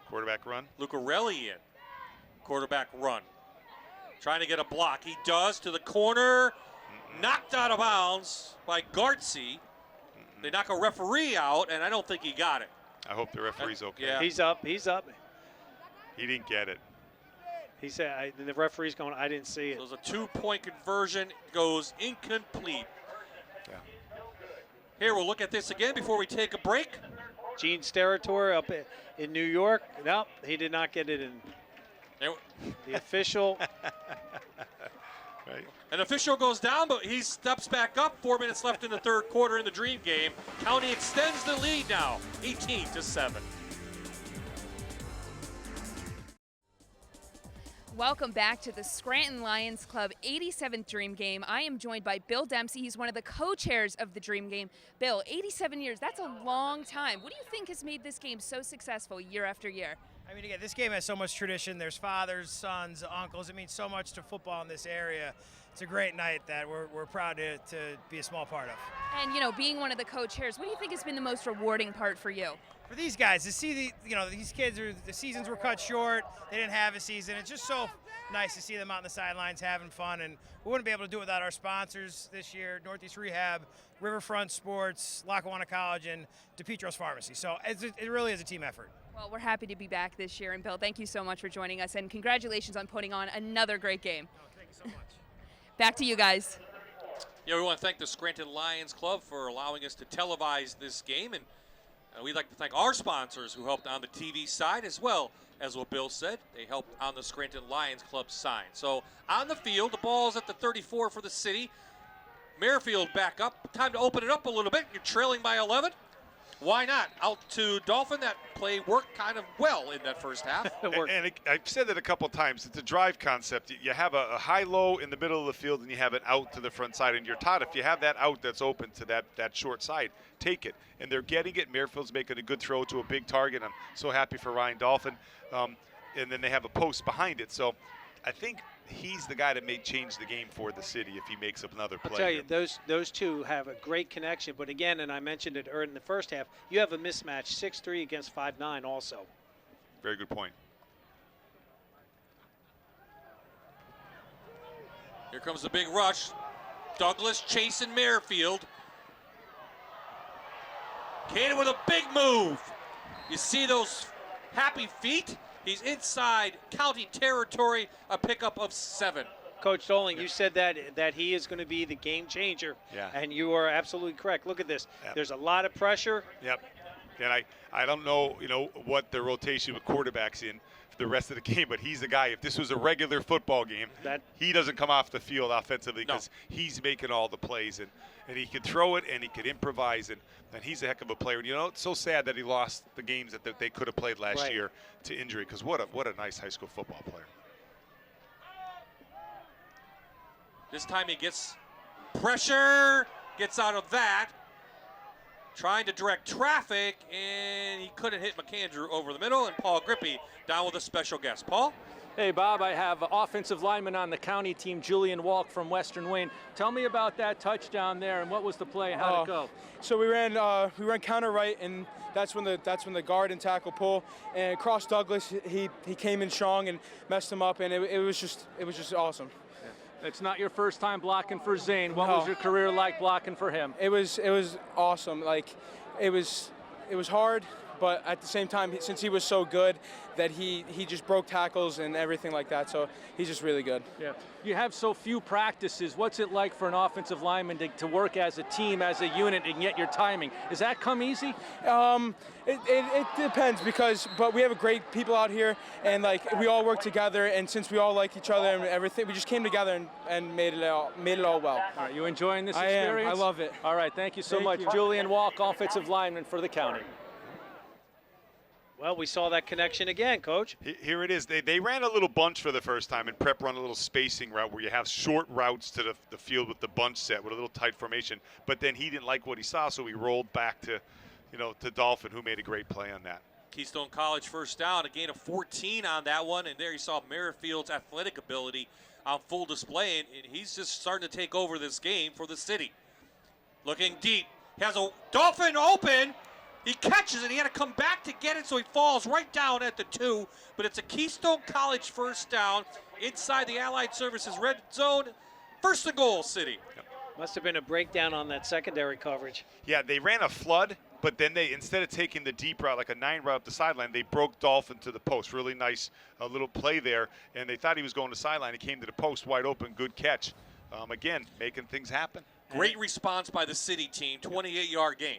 Quarterback run. Lucarelli in. Quarterback run. Trying to get a block. He does to the corner. Knocked out of bounds by Gartsy. They knock a referee out, and I don't think he got it. I hope the referee's okay. Yeah. He's up. He didn't get it. He said, the referee's going, I didn't see it. So it's a 2-point conversion, goes incomplete. Yeah. Here, we'll look at this again before we take a break. Gene Steratore up in New York. Nope, he did not get it in. The official. Right. An official goes down, but he steps back up. 4 minutes left in the third quarter in the Dream game. County extends the lead now, 18-7. Welcome back to the Scranton Lions Club 87th Dream Game. I am joined by Bill Dempsey. He's one of the co-chairs of the Dream Game. Bill, 87 years, that's a long time. What do you think has made this game so successful year after year? I mean, again, this game has so much tradition. There's fathers, sons, uncles. It means so much to football in this area. It's a great night that we're proud to be a small part of. And, being one of the co-chairs, what do you think has been the most rewarding part for you? For these guys, to see these kids, the seasons were cut short. They didn't have a season. It's just so nice to see them out on the sidelines having fun. And we wouldn't be able to do it without our sponsors this year, Northeast Rehab, Riverfront Sports, Lackawanna College, and DePietros Pharmacy. So it really is a team effort. Well, we're happy to be back this year. And, Bill, thank you so much for joining us. And congratulations on putting on another great game. Oh, thank you so much. Back to you guys. Yeah, we want to thank the Scranton Lions Club for allowing us to televise this game. And And we'd like to thank our sponsors who helped on the TV side as well as what Bill said. They helped on the Scranton Lions Club sign. So on the field, the ball's at the 34 for the city. Merrifield back up. Time to open it up a little bit. You're trailing by 11. Why not? Out to Dolphin. That play worked kind of well in that first half. And I've said it a couple times. It's a drive concept. You have a high-low in the middle of the field, and you have an out to the front side. And you're taught if you have that out that's open to that short side, take it. And they're getting it. Merrifield's making a good throw to a big target. I'm so happy for Ryan Dolphin. And then they have a post behind it. So I think he's the guy that may change the game for the city if he makes up another play. I'll tell you, those two have a great connection. But again, and I mentioned it in the first half, you have a mismatch, 6'3" against 5'9" also. Very good point. Here comes the big rush. Douglas chasing Merrifield. Caden with a big move. You see those happy feet? He's inside county territory, a pickup of 7. Coach Doling, you said that he is going to be the game changer, and you are absolutely correct. Look at this. Yep. There's a lot of pressure. Yep. And I don't know, what the rotation with quarterbacks in for the rest of the game, but he's the guy. If this was a regular football game, he doesn't come off the field offensively because he's making all the plays, and he could throw it and he could improvise, and he's a heck of a player. And it's so sad that he lost the games that they could have played last year to injury, because what a nice high school football player. This time he gets pressure, gets out of that, trying to direct traffic, and he couldn't hit McAndrew over the middle, and Paul Grippy down with a special guest. Paul? Hey, Bob, I have offensive lineman on the county team, Julian Walk from Western Wayne. Tell me about that touchdown there, and what was the play, and how'd it go? So we ran counter right, and that's when the guard and tackle pull, and across Douglas, he came in strong and messed him up, and it was just awesome. It's not your first time blocking for Zane. What was your career like blocking for him? It was awesome. Like, it was hard, but at the same time, since he was so good, that he just broke tackles and everything like that. So he's just really good. Yeah. You have so few practices. What's it like for an offensive lineman to work as a team, as a unit, and get your timing? Does that come easy? It depends but we have great people out here, and we all work together. And since we all like each other and everything, we just came together and made it all well. All right, you enjoying this I experience? am. I love it. All right, thank you so much. You. Julian Walk, offensive lineman for the county. Well, we saw that connection again, Coach. Here it is. They ran a little bunch for the first time, and Prep run a little spacing route where you have short routes to the field with the bunch set with a little tight formation. But then he didn't like what he saw, so he rolled back to Dolphin, who made a great play on that. Keystone College first down, a gain of 14 on that one, and there you saw Merrifield's athletic ability on full display, and he's just starting to take over this game for the city. Looking deep, he has a Dolphin open. He catches it. He had to come back to get it, so he falls right down at the 2. But it's a Keystone College first down inside the Allied Services red zone. First and goal, City. Must have been a breakdown on that secondary coverage. Yeah, they ran a flood, but then instead of taking the deep route, like a 9 route up the sideline, they broke Dolphin to the post. Really nice little play there, and they thought he was going to sideline. He came to the post wide open. Good catch. Again, making things happen. Great response by the City team. 28-yard gain.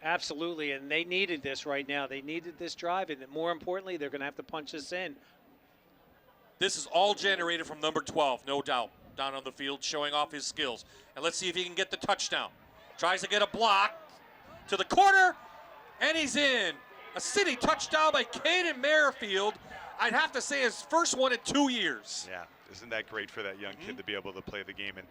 Absolutely, and they needed this right now. They needed this drive, and more importantly, they're going to have to punch this in. This is all generated from number 12, no doubt, down on the field, showing off his skills. And let's see if he can get the touchdown. Tries to get a block to the corner, and he's in. A City touchdown by Caden Merrifield. I'd have to say his first one in 2 years. Yeah, isn't that great for that young kid to be able to play the game? And,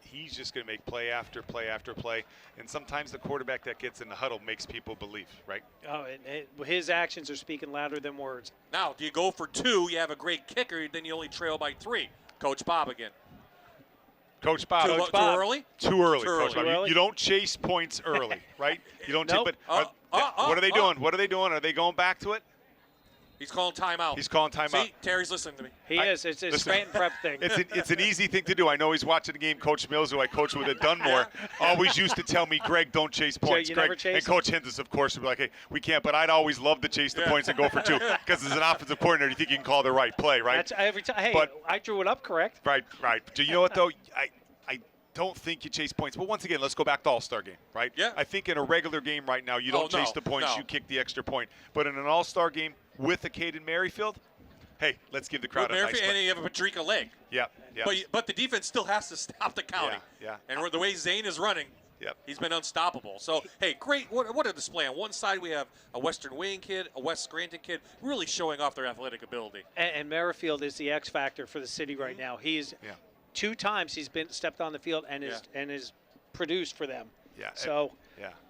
he's just going to make play after play after play. And sometimes the quarterback that gets in the huddle makes people believe, right? Oh, and his actions are speaking louder than words. Now, do you go for 2, you have a great kicker, then you only trail by 3. Coach Bob again. Coach Bob. Too early? Too early, Coach Bob. You don't chase points early, right? You don't nope. What are they doing? What are they doing? Are they going back to it? He's calling timeout. He's calling timeout. See, Terry's listening to me. He is. It's a Scranton Prep thing. It's an easy thing to do. I know he's watching the game. Coach Mills, who I coach with at Dunmore, always used to tell me, Greg, don't chase points. You Greg, never chase and Coach Hintis, of course, would be like, hey, we can't. But I'd always love to chase the points and go for 2 because as an offensive coordinator, you think you can call the right play, right? That's every time. Hey, but, I drew it up correct. Right. Do you know what, though? don't think you chase points. But once again, let's go back to All-Star game, right? Yeah. I think in a regular game right now, you don't chase the points, you kick the extra point. But in an All-Star game with a Caden Merrifield, hey, let's give the crowd a nice and you have a Patrica leg. Yeah. But the defense still has to stop the county. Yeah. And the way Zane is running, he's been unstoppable. So, hey, great. What a display. On one side, we have a Western Wayne kid, a West Scranton kid, really showing off their athletic ability. And Merrifield is the X factor for the city right now. He's 2 times he's been stepped on the field and is produced for them. Yeah. So.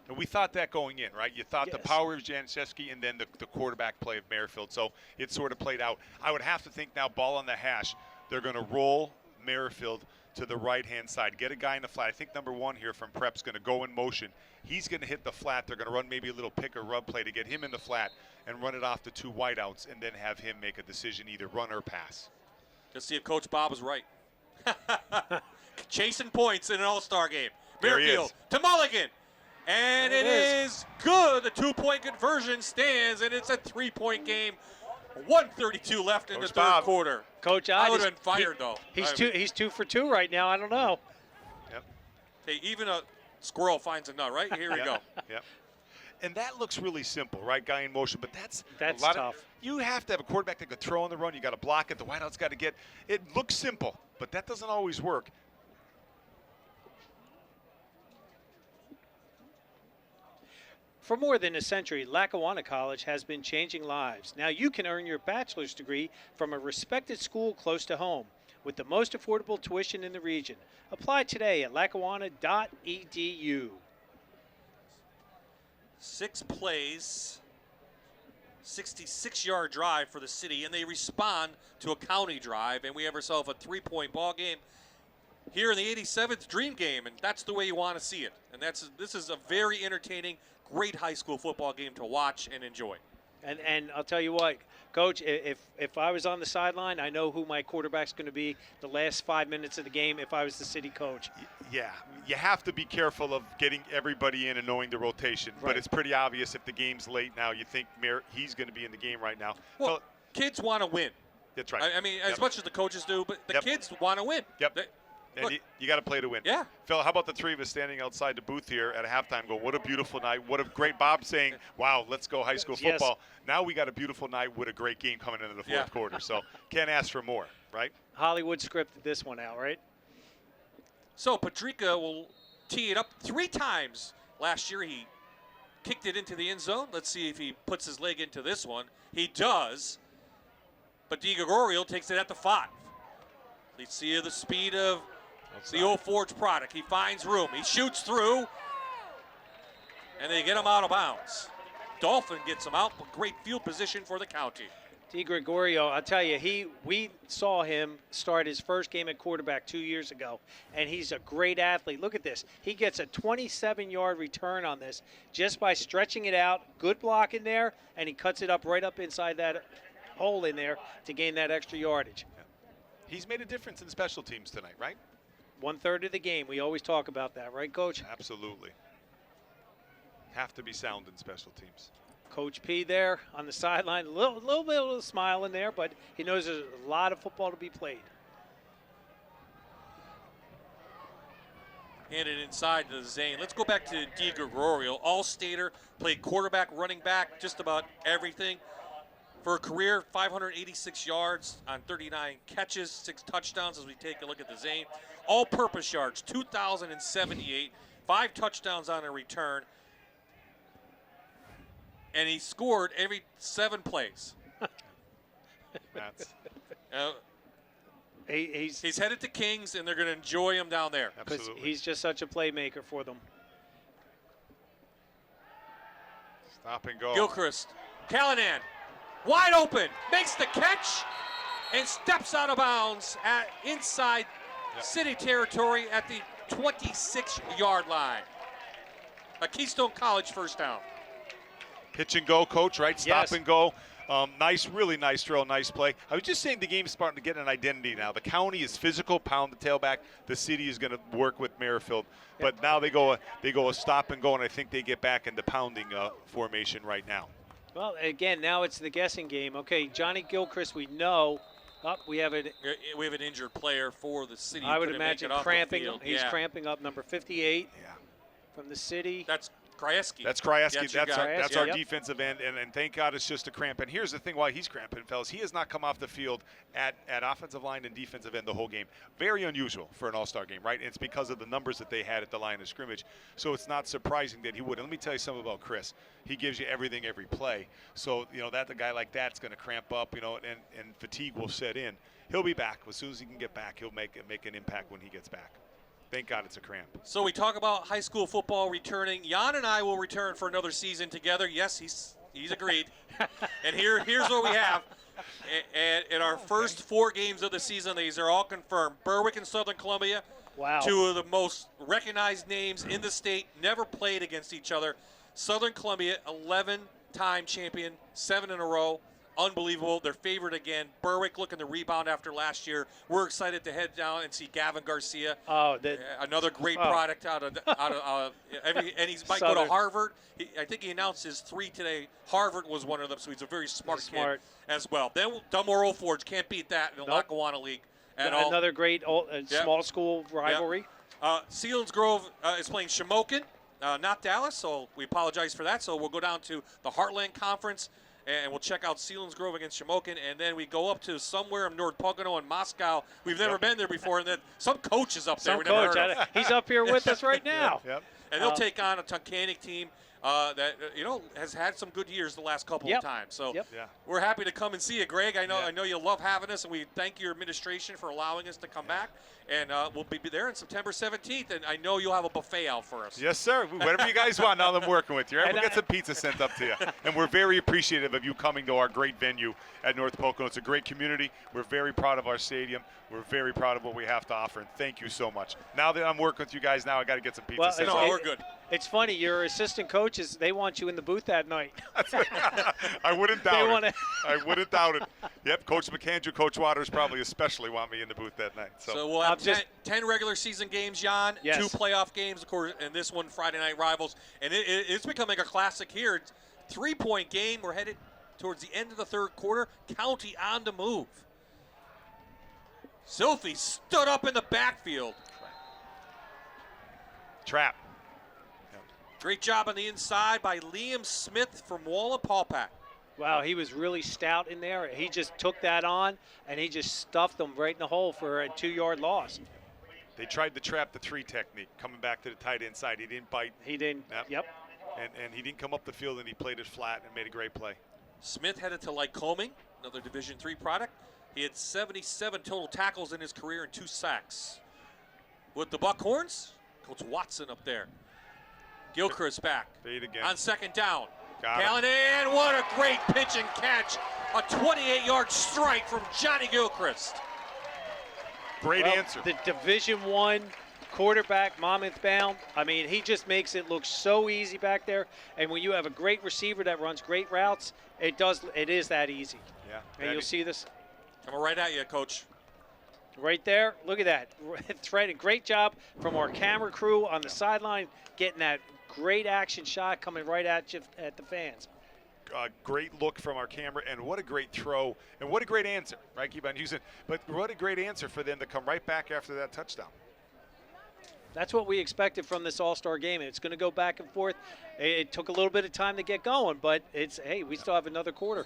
And we thought that going in, right? You thought the power of Janciszewski and then the quarterback play of Merrifield. So it sort of played out. I would have to think now, ball on the hash, they're going to roll Merrifield to the right-hand side. Get a guy in the flat. I think number 1 here from Prep's going to go in motion. He's going to hit the flat. They're going to run maybe a little pick or rub play to get him in the flat and run it off the 2 wideouts and then have him make a decision, either run or pass. Let's see if Coach Bob is right. Chasing points in an All-Star game. There he Merrifield to Mulligan. And it is good. The 2-point conversion stands, and it's a 3-point game. 132 left in the third quarter. Coach, I would have been fired, though. He's 2 for 2 right now. I don't know. Hey, even a squirrel finds a nut, right? Here we go. And that looks really simple, right? Guy in motion, but that's tough. You have to have a quarterback that could throw on the run. You got to block it. The wideout's got to get. It looks simple, but that doesn't always work. For more than a century, Lackawanna College has been changing lives. Now you can earn your bachelor's degree from a respected school close to home with the most affordable tuition in the region. Apply today at lackawanna.edu. 6 plays, 66-yard drive for the city, and they respond to a county drive, and we have ourselves a 3-point ball game here in the 87th Dream Game, and that's the way you want to see it. And this is a very entertaining, great high school football game to watch and enjoy. And I'll tell you what, Coach, if I was on the sideline, I know who my quarterback's going to be the last 5 minutes of the game if I was the city coach. Yeah, you have to be careful of getting everybody in and knowing the rotation. Right. But it's pretty obvious if the game's late now, you think he's going to be in the game right now. Well, kids want to win. That's right. I mean, as much as the coaches do, but the kids want to win. And you got to play to win. Yeah. Phil, how about the 3 of us standing outside the booth here at halftime going, what a beautiful night. What a great Bob saying, wow, let's go high school football. Now we got a beautiful night with a great game coming into the fourth quarter. So can't ask for more, right? Hollywood scripted this one out, right? So Patrica will tee it up 3 times. Last year he kicked it into the end zone. Let's see if he puts his leg into this one. He does. But DiGregorio takes it at the 5. Let's see the speed of the Old Forge product. He finds room. He shoots through, and they get him out of bounds. Dolphin gets him out, but great field position for the county. DiGregorio, I'll tell you, we saw him start his first game at quarterback 2 years ago, and he's a great athlete. Look at this. He gets a 27-yard return on this just by stretching it out, good block in there, and he cuts it up right up inside that hole in there to gain that extra yardage. He's made a difference in special teams tonight, right? 1/3 of the game. We always talk about that, right, Coach? Absolutely. Have to be sound in special teams. Coach P there on the sideline, a little bit of a smile in there, but he knows there's a lot of football to be played. Handed inside to Zane. Let's go back to DiGregorio. All-stater, played quarterback, running back, just about everything. For a career, 586 yards on 39 catches, 6 touchdowns as we take a look at the Zane. All-purpose yards, 2,078, 5 touchdowns on a return. And he scored every 7 plays. He's headed to Kings, and they're going to enjoy him down there. Absolutely. He's just such a playmaker for them. Stop and go. Gilchrist, Callanan, wide open, makes the catch, and steps out of bounds at inside city territory at the 26-yard line. A Keystone College first down. Pitch and go, Coach, right? Stop and go. Nice, really nice throw, nice play. I was just saying the game's starting to get an identity now. The county is physical, pound the tailback. The city is going to work with Merrifield. But now they go a stop and go, and I think they get back into pounding formation right now. Well, again, now it's the guessing game. Okay, Johnny Gilchrist, we know, Up, we have an injured player for the city. I would Couldn't make imagine it off the cramping. field. He's Yeah. cramping up, number 58 from the city. That's Krajewski. That's Krajewski. That's our Yep. defensive end, and thank God it's just a cramp. And here's the thing why he's cramping, fellas. He has not come off the field at offensive line and defensive end the whole game. Very unusual for an all-star game, right? And it's because of the numbers that they had at the line of scrimmage. So it's not surprising that he would. And let me tell you something about Chris. He gives you everything every play. So, that a guy like that's going to cramp up, and fatigue will set in. He'll be back. As soon as he can get back, he'll make an impact when he gets back. Thank God it's a cramp. So we talk about high school football returning. Jan and I will return for another season together. Yes, he's agreed. And here's what we have. And in our first 4 games of the season, these are all confirmed. Berwick and Southern Columbia, wow, 2 of the most recognized names in the state, never played against each other. Southern Columbia, 11-time champion, 7 in a row. Unbelievable. They're favored again. Berwick looking to rebound after last year. We're excited to head down and see Gavin Garcia. Another great product out of and he might go to Harvard. I think he announced his 3 today. Harvard was one of them, so he's a very smart kid as well. Then Dunmore Old Forge, can't beat that in the Lackawanna League at all. Another great small school rivalry. Sealands Grove is playing Shamokin, not Dallas, so we apologize for that. So we'll go down to the Heartland Conference, and we'll check out Sealands Grove against Shamokin, and then we go up to somewhere in North Pocono in Moscow. We've never been there before, and then some coach is up there. Some coach, he's up here with us right now. And they'll take on a Tunkhannock team that has had some good years the last couple of times. So we're happy to come and see you, Greg. I know you love having us, and we thank your administration for allowing us to come back. And we'll be there on September 17th, and I know you'll have a buffet out for us. Yes, sir. Whatever you guys want, now that I'm working with you. We'll get some pizza sent up to you. And we're very appreciative of you coming to our great venue at North Pocono. It's a great community. We're very proud of our stadium. We're very proud of what we have to offer, and thank you so much. Now that I'm working with you guys now, I got to get some pizza sent up. We're good. It's funny, your assistant coaches, they want you in the booth that night. I wouldn't doubt it. I wouldn't doubt it. Yep, Coach McAndrew, Coach Waters probably especially want me in the booth that night. So we'll have 10 regular season games, Jan, 2 playoff games, of course, and this one Friday Night Rivals. And it's becoming a classic here. It's a 3-point game. We're headed towards the end of the 3rd quarter. County on the move. Sylphie stood up in the backfield. Trap. Great job on the inside by Liam Smith from Wallenpaupack. Wow, he was really stout in there. He just took that on, and he just stuffed them right in the hole for a 2-yard loss. They tried to trap the 3 technique, coming back to the tight end side. He didn't bite. He didn't. Yep. And he didn't come up the field, and he played it flat and made a great play. Smith headed to Lycoming, another Division III product. He had 77 total tackles in his career and 2 sacks. With the Buckhorns, Coach Watson up there. Gilchrist back on 2nd down. Callahan, what a great pitch and catch. A 28-yard strike from Johnny Gilchrist. Great answer. The Division I quarterback, Monmouth bound. I mean, he just makes it look so easy back there. And when you have a great receiver that runs great routes, it is that easy. Yeah. And you'll see this. Coming right at you, Coach. Right there. Look at that. Threading. Great job from our camera crew on the sideline, getting that great action shot coming right at you at the fans. Great look from our camera, and what a great throw, and what a great answer, right? Keep on using, but what a great answer for them to come right back after that touchdown. That's what we expected from this All-Star game. It's going to go back and forth. It took a little bit of time to get going, but we still have another quarter.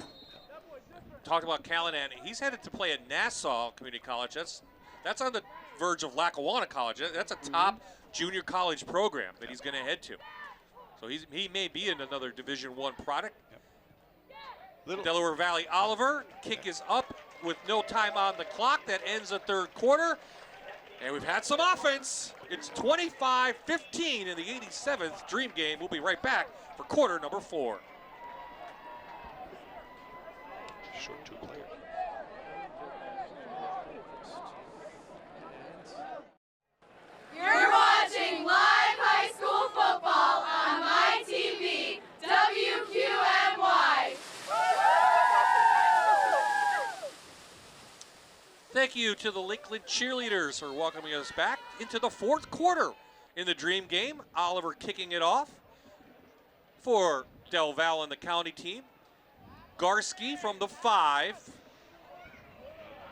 Talked about Callahan. He's headed to play at Nassau Community College. That's on the verge of Lackawanna College. That's a top junior college program that he's going to head to. So he may be in another Division I product. Delaware Valley Oliver, kick is up with no time on the clock. That ends the 3rd quarter. And we've had some offense. It's 25-15 in the 87th Dream Game. We'll be right back for quarter number 4. Short 2 player. You're watching live high school football on MyTV, WQMY. Thank you to the Lakeland cheerleaders for welcoming us back into the 4th quarter in the Dream Game. Oliver kicking it off for Del Val and the county team. Garski from the 5.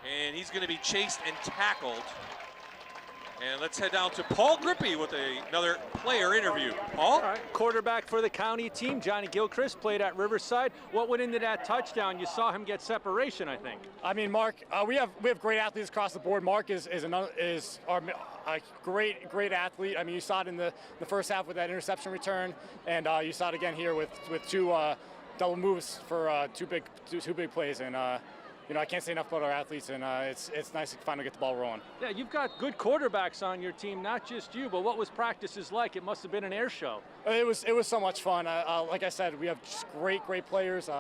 And he's going to be chased and tackled. And let's head down to Paul Grippy with another player interview. Paul? All right, quarterback for the county team, Johnny Gilchrist, played at Riverside. What went into that touchdown? You saw him get separation, I think. I mean, Mark, we have great athletes across the board. Mark is our great athlete. I mean, you saw it in the first half with that interception return, and you saw it again here with two double moves for two big plays. And you know, I can't say enough about our athletes, and it's nice to finally get the ball rolling. Yeah, you've got good quarterbacks on your team, not just you, but what was practices like? It must have been an air show. It was so much fun. Like I said, we have just great players.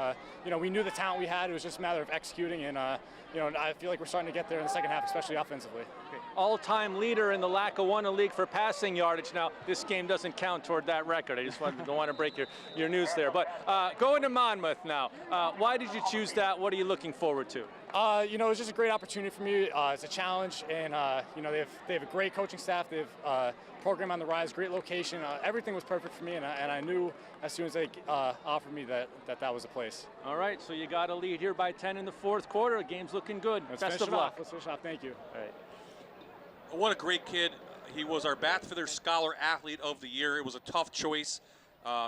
You know, we knew the talent we had. It was just a matter of executing, and you know, I feel like we're starting to get there in the second half, especially offensively. Okay. All-time leader in the Lackawanna League for passing yardage. Now, this game doesn't count toward that record. I just don't want to break your news there. But going to Monmouth now, why did you choose that? What are you looking forward to? You know, it's just a great opportunity for me. It's a challenge, and you know, they have a great coaching staff. They have program on the rise, great location. Everything was perfect for me, and I knew as soon as they offered me that was a place. All right, so you got a lead here by 10 in the fourth quarter. The game's looking good. Best of luck. Let's finish off. Thank you. All right. What a great kid. He was our Bath Feather Scholar Athlete of the Year. It was a tough choice.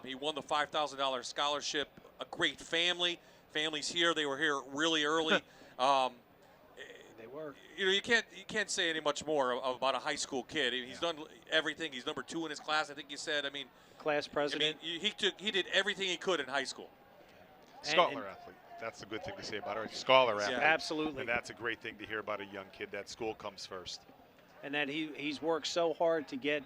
He won the $5,000 scholarship. A great family. Family's here. They were here really early. They were. You know, you can't say any much more about a high school kid. He's done everything. He's number 2 in his class, I think you said. I mean, class president. I mean, he did everything he could in high school. Scholar athlete. That's the good thing to say about it. Scholar athlete. Absolutely. And that's a great thing to hear about a young kid. That school comes first. And that he's worked so hard to get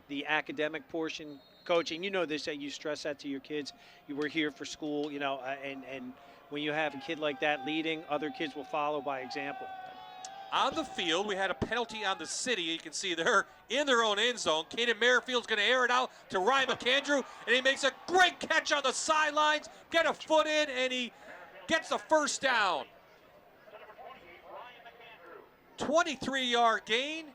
the academic portion. Coaching, you know this, that you stress that to your kids. You were here for school, you know, and when you have a kid like that leading, other kids will follow by example. On the field, we had a penalty on the city. You can see they're in their own end zone. Caden Merrifield's going to air it out to Ryan McAndrew, and he makes a great catch on the sidelines, get a foot in, and he gets the first down. 23-yard gain,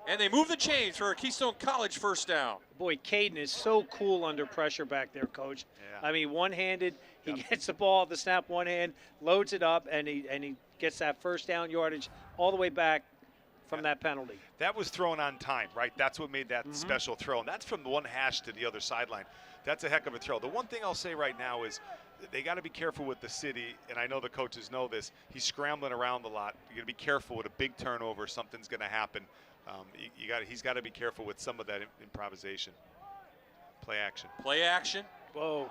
and they move the chains for a Keystone College first down. Boy, Caden is so cool under pressure back there, Coach. Yeah. I mean, one-handed, he gets the ball at the snap one hand, loads it up, and he gets that first down yardage all the way back from that penalty. That was thrown on time, right? That's what made that special throw, and that's from the one hash to the other sideline. That's a heck of a throw. The one thing I'll say right now is they got to be careful with the city, and I know the coaches know this. He's scrambling around a lot. You got to be careful with a big turnover. Something's going to happen. He's got to be careful with some of that improvisation. Play action. Play action. Whoa.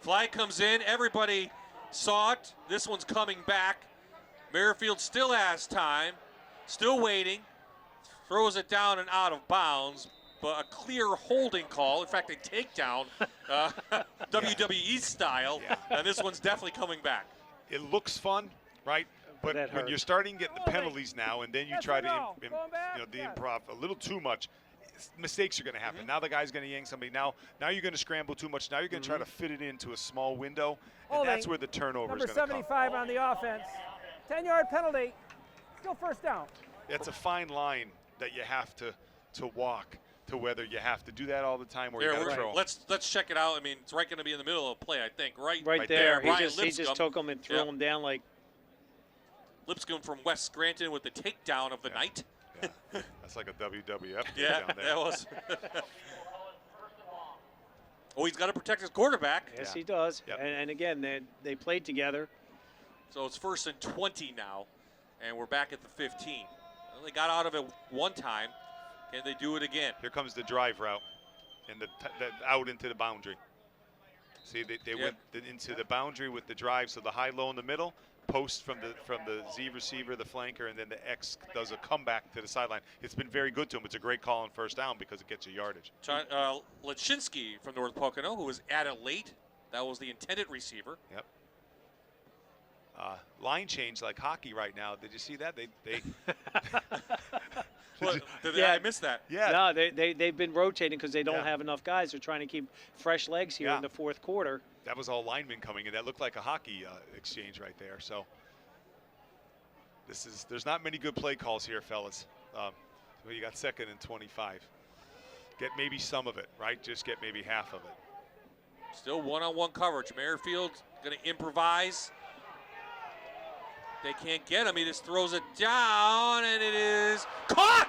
Flag comes in. Everybody saw it. This one's coming back. Merrifield still has time. Still waiting. Throws it down and out of bounds. But a clear holding call. In fact, a takedown, WWE style. Yeah. And this one's definitely coming back. It looks fun, right? But when you're starting getting the penalties now, and then you try to the improv a little too much, mistakes are going to happen. Now the guy's going to yank somebody. Now you're going to scramble too much. Now you're going to try to fit it into a small window, and that's where the turnover is going to come. Number 75 on the offense. 10-yard penalty. Still first down. It's a fine line that you have to walk to whether you have to do that all the time or you got to throw. Let's check it out. I mean, it's right going to be in the middle of a play, I think. Right there. He just took him and threw him down like. Lipscomb from West Scranton with the takedown of the night. Yeah. That's like a WWF yeah, down there. That was. Oh, he's got to protect his quarterback. Yes, he does. Yep. And again, they played together. So it's 1st and 20 now, and we're back at the 15. Well, they got out of it one time. Can they do it again? Here comes the drive route, and the out into the boundary. See, they went into the boundary with the drive, so the high-low in the middle, post from the Z receiver, the flanker, and then the X does a comeback to the sideline. It's been very good to him. It's a great call on first down because it gets you yardage. Lachinski from North Pocono, who was added late. That was the intended receiver. Yep. Line change like hockey right now. Did you see that? I missed that. Yeah. No, they've been rotating because they don't have enough guys. They're trying to keep fresh legs here in the fourth quarter. That was all linemen coming in. That looked like a hockey exchange right there. So there's not many good play calls here, fellas. Well, you got 2nd and 25. Get maybe some of it, right? Just get maybe half of it. Still one-on-one coverage. Merrifield going to improvise. They can't get him. He just throws it down, and it is caught!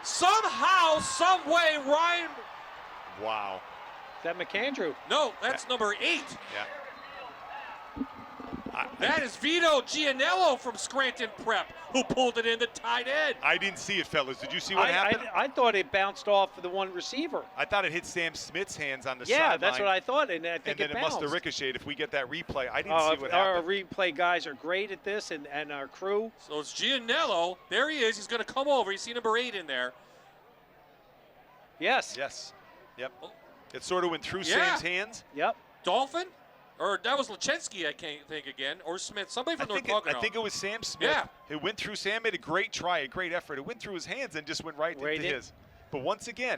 Somehow, some way, Ryan. Wow. Is that McAndrew? No, that's number 8. Yeah. That is Vito Gianello from Scranton Prep, who pulled it in the tight end. I didn't see it, fellas. Did you see what happened? I thought it bounced off the one receiver. I thought it hit Sam Smith's hands on the Yeah, sideline. that's what I thought, and I think and then it must have ricocheted. If we get that replay, I didn't see what our happened. replay guys are great at this, and our crew. So it's Gianello. There he is. He's going to come over. You see number 8 in there. Yes. Yes. Yep. It sort of went through Yeah. Sam's hands. Yep. Dolphin? Or that was Lachensky, I can't think again, or Smith. Somebody from North Pocono. I think it was Sam Smith. Yeah. It went through. Sam made a great try, a great effort. It went through his hands and just went right into his. But once again,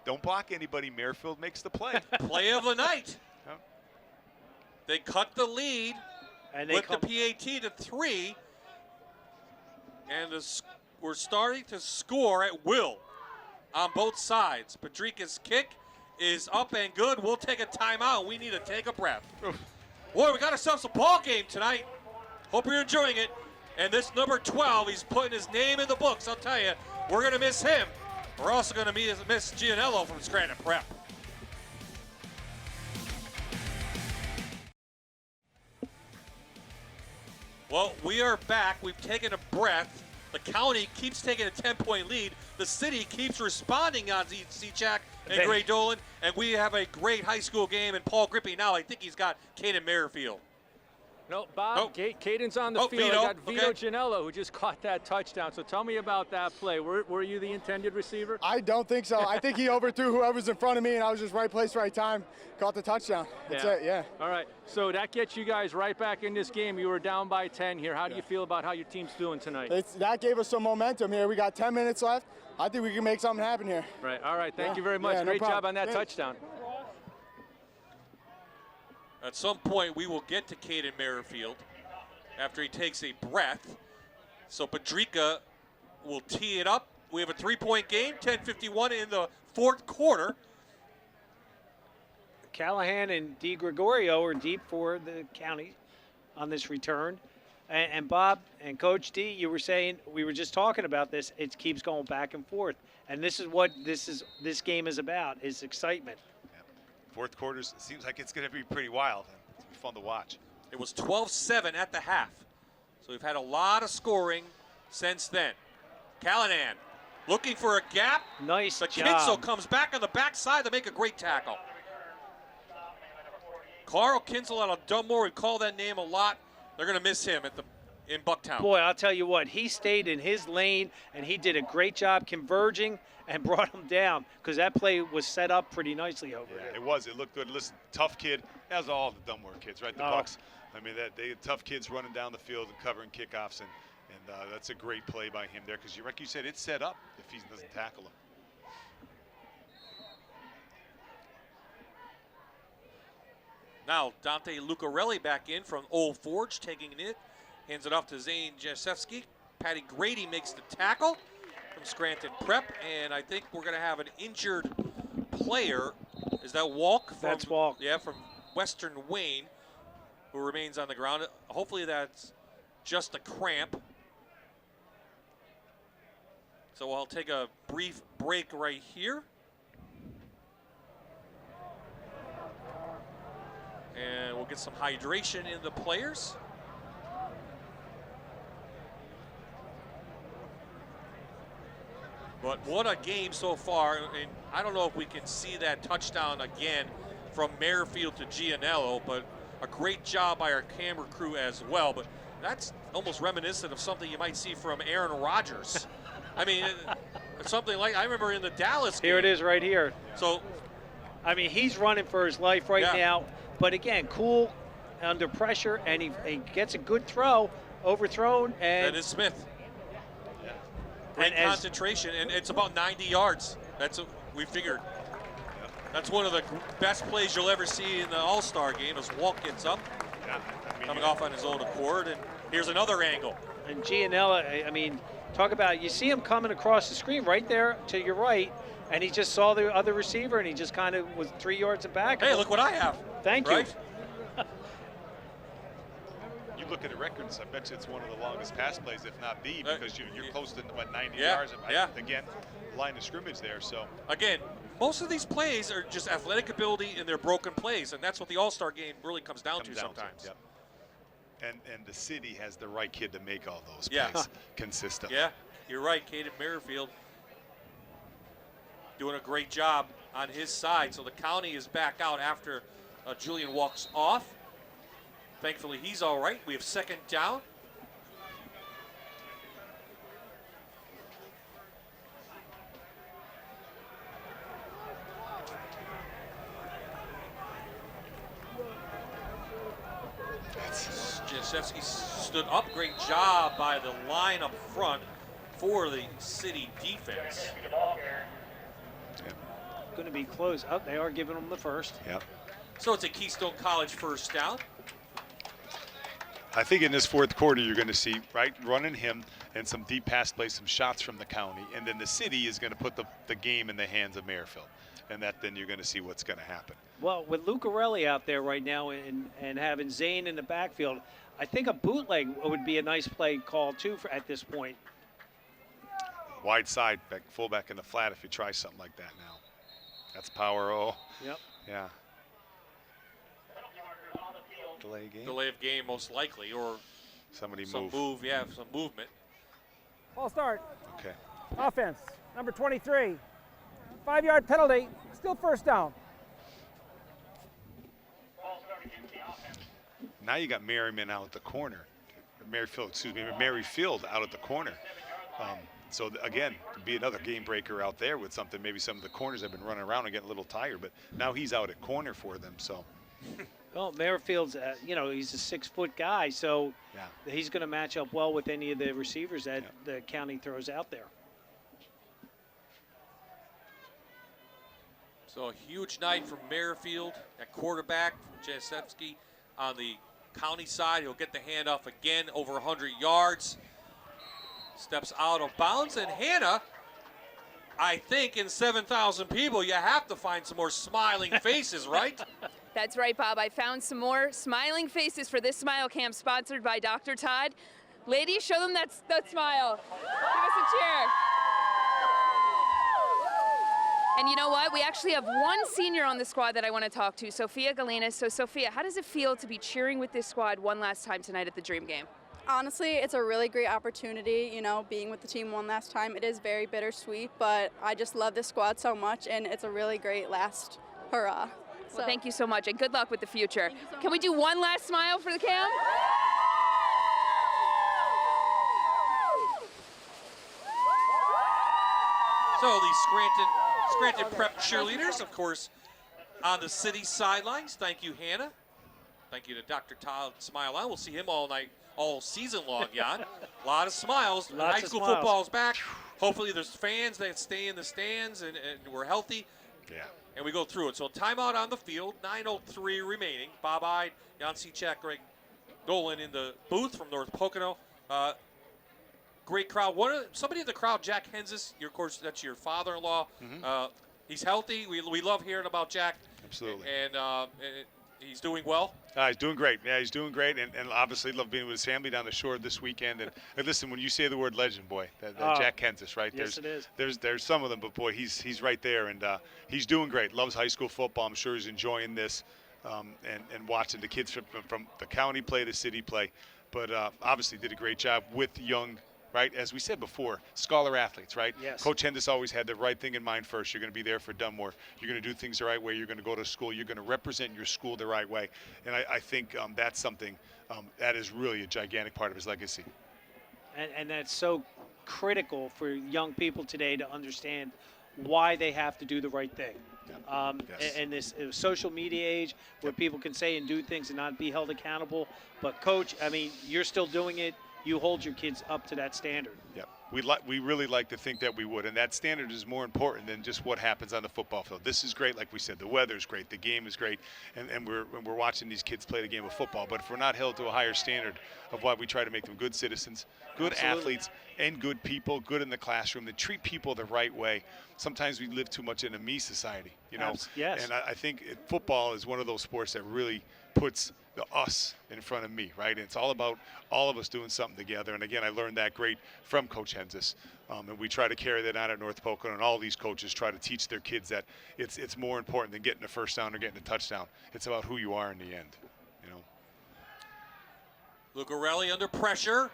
don't block anybody. Merrifield makes the play. Play of the night. Yep. They cut the lead and with the PAT to 3. And we're starting to score at will on both sides. Padrika's kick is up and good. We'll take a timeout. We need to take a breath. Boy, we got ourselves a ball game tonight. Hope you're enjoying it. And this number 12, he's putting his name in the books. I'll tell you, we're going to miss him. We're also going to miss Gianello from Scranton Prep. Well, we are back. We've taken a breath. The county keeps taking a 10-point lead. The city keeps responding on Seachak and Gray Dolan, and we have a great high school game. And Paul Grippy now, I think he's got Caden Merrifield. No, Bob, Caden's on the field. Vito. I got Vito Gianello, who just caught that touchdown. So tell me about that play. Were you the intended receiver? I don't think so. I think he overthrew whoever's in front of me, and I was just right place, right time. Caught the touchdown. That's it, yeah. All right, so that gets you guys right back in this game. You were down by 10 here. How do you feel about how your team's doing tonight? That gave us some momentum here. We got 10 minutes left. I think we can make something happen here. Right, all right. Thank you very much. Yeah, Great no job on that Thanks. touchdown. At some point, we will get to Caden Merrifield after he takes a breath. So Padrika will tee it up. We have a 3-point game, 10:51 in the fourth quarter. Callahan and Di Gregorio are deep for the county on this return. And Bob and Coach D, you were saying, we were just talking about this, it keeps going back and forth. And this is what this game is about, is excitement. Fourth quarter seems like it's going to be pretty wild. It's going to be fun to watch. It was 12-7 at the half. So we've had a lot of scoring since then. Callahan looking for a gap. Nice The job. Kinsel comes back on the backside to make a great tackle. Carl Kinsel out of Dunmore, we call that name a lot. They're going to miss him in Bucktown. Boy, I'll tell you what, he stayed in his lane, and he did a great job converging and brought him down, because that play was set up pretty nicely over there. It was. It looked good. Listen, tough kid. As all the Dunmore kids, right? The Bucks. I mean, they tough kids running down the field and covering kickoffs, and that's a great play by him there, because like you said, it's set up if he doesn't tackle him. Now Dante Lucarelli back in from Old Forge, taking it, hands it off to Zane Jasewski. Patty Grady makes the tackle from Scranton Prep, and I think we're going to have an injured player. Is that Walk? That's Walk. Yeah, from Western Wayne, who remains on the ground. Hopefully that's just a cramp. So I'll take a brief break right here. And we'll get some hydration in the players. But what a game so far. And I don't know if we can see that touchdown again from Merrifield to Gianello, but a great job by our camera crew as well. But that's almost reminiscent of something you might see from Aaron Rodgers. I mean, something like, I remember in the Dallas game. Here it is right here. So, I mean, he's running for his life right now. But again, cool under pressure, and he gets a good throw, overthrown. And that is Smith. Great concentration, and it's about 90 yards. That's what we figured. That's one of the best plays you'll ever see in the All-Star game as Walk gets up, coming off on his own accord. And here's another angle. And Gianella, I mean, talk about, you see him coming across the screen right there to your right, and he just saw the other receiver, and he just kind of was 3 yards back. Hey, look what I have. Thank right? you. look at the records, I bet you it's one of the longest pass plays, if not the, because you're close to, what, 90 Yeah, yards? yeah. Again, line of scrimmage there, so. Again, most of these plays are just athletic ability and they're broken plays, and that's what the All-Star game really comes down to sometimes. Yep. And the city has the right kid to make all those Yeah. plays consistently. Yeah, you're right. Caden Merrifield doing a great job on his side. So the county is back out after Julian walks off. Thankfully, he's all right. We have second down. Jaszewski stood up. Great job by the line up front for the city defense. Going to be close. Oh, they are giving them the first. Yep. So it's a Keystone College first down. I think in this fourth quarter, you're going to see, right, running him and some deep pass plays, some shots from the county, and then the city is going to put the game in the hands of Merrifield, and then you're going to see what's going to happen. Well, with Lucarelli out there right now and having Zane in the backfield, I think a bootleg would be a nice play call too at this point. Wide side, fullback in the flat if you try something like that now. That's power O. Yep. Yeah. Delay game. Delay of game most likely, or somebody some move. Yeah, some movement. Ball start. Okay. Offense, number 23. 5-yard penalty, still first down. Now you got Merriman out at the corner. Merrifield out at the corner. So again, could be another game breaker out there with something. Maybe some of the corners have been running around and getting a little tired, but now he's out at corner for them. So. Well, Merrifield's, he's a 6-foot guy, so he's going to match up well with any of the receivers that the county throws out there. So a huge night from Merrifield at quarterback, from Jaszewski on the county side. He'll get the handoff again, over 100 yards. Steps out of bounds, and Hannah, I think in 7,000 people, you have to find some more smiling faces, right? That's right, Bob. I found some more smiling faces for this Smile Camp sponsored by Dr. Todd. Ladies, show them that smile. Give us a cheer. And you know what? We actually have one senior on the squad that I want to talk to, Sophia Galinas. So, Sophia, how does it feel to be cheering with this squad one last time tonight at the Dream Game? Honestly, it's a really great opportunity, being with the team one last time. It is very bittersweet, but I just love this squad so much, and it's a really great last hurrah. Well, thank you so much, and good luck with the future. Can we do one last smile for the cam? So the Scranton Prep cheerleaders, of course, on the city sidelines. Thank you, Hannah. Thank you to Dr. Todd Smile On. We'll see him all season long, Jan. A lot of smiles. Lots High school of smiles. football's back. Hopefully there's fans that stay in the stands and we're healthy. Yeah. And we go through it. So timeout on the field, 9:03 remaining. Bob Ide, Jan Cechek, Greg Dolan in the booth from North Pocono. Great crowd. Somebody in the crowd, Jack Henzis, of course, that's your father-in-law. He's healthy. We love hearing about Jack. Absolutely. And he's doing well. He's doing great. Yeah, he's doing great, and obviously love being with his family down the shore this weekend. And listen, when you say the word legend, boy, that Jack Henzis, right? Yes, it is. There's some of them, but boy, he's right there, and he's doing great. Loves high school football. I'm sure he's enjoying this, and watching the kids from the county play, the city play. But obviously did a great job with young. Right, as we said before, scholar athletes, right? Yes. Coach Hendis always had the right thing in mind first. You're going to be there for Dunmore. You're going to do things the right way. You're going to go to school. You're going to represent your school the right way. And I think that's something that is really a gigantic part of his legacy. And that's so critical for young people today to understand why they have to do the right thing. In this social media age where people can say and do things and not be held accountable. But, Coach, I mean, you're still doing it. You hold your kids up to that standard. Yep. We really like to think that we would, and that standard is more important than just what happens on the football field. This is great, like we said. The weather's great, the game is great, and we're watching these kids play the game of football. But if we're not held to a higher standard of why we try to make them good citizens, good athletes, and good people, good in the classroom, that treat people the right way. Sometimes we live too much in a me society. you know. Yes. And I think football is one of those sports that really puts the us in front of me, right? And it's all about all of us doing something together. And again, I learned that great from Coach Henzis. And we try to carry that out at North Pocono, and all these coaches try to teach their kids that it's more important than getting a first down or getting a touchdown. It's about who you are in the end, you know. Lucarelli under pressure.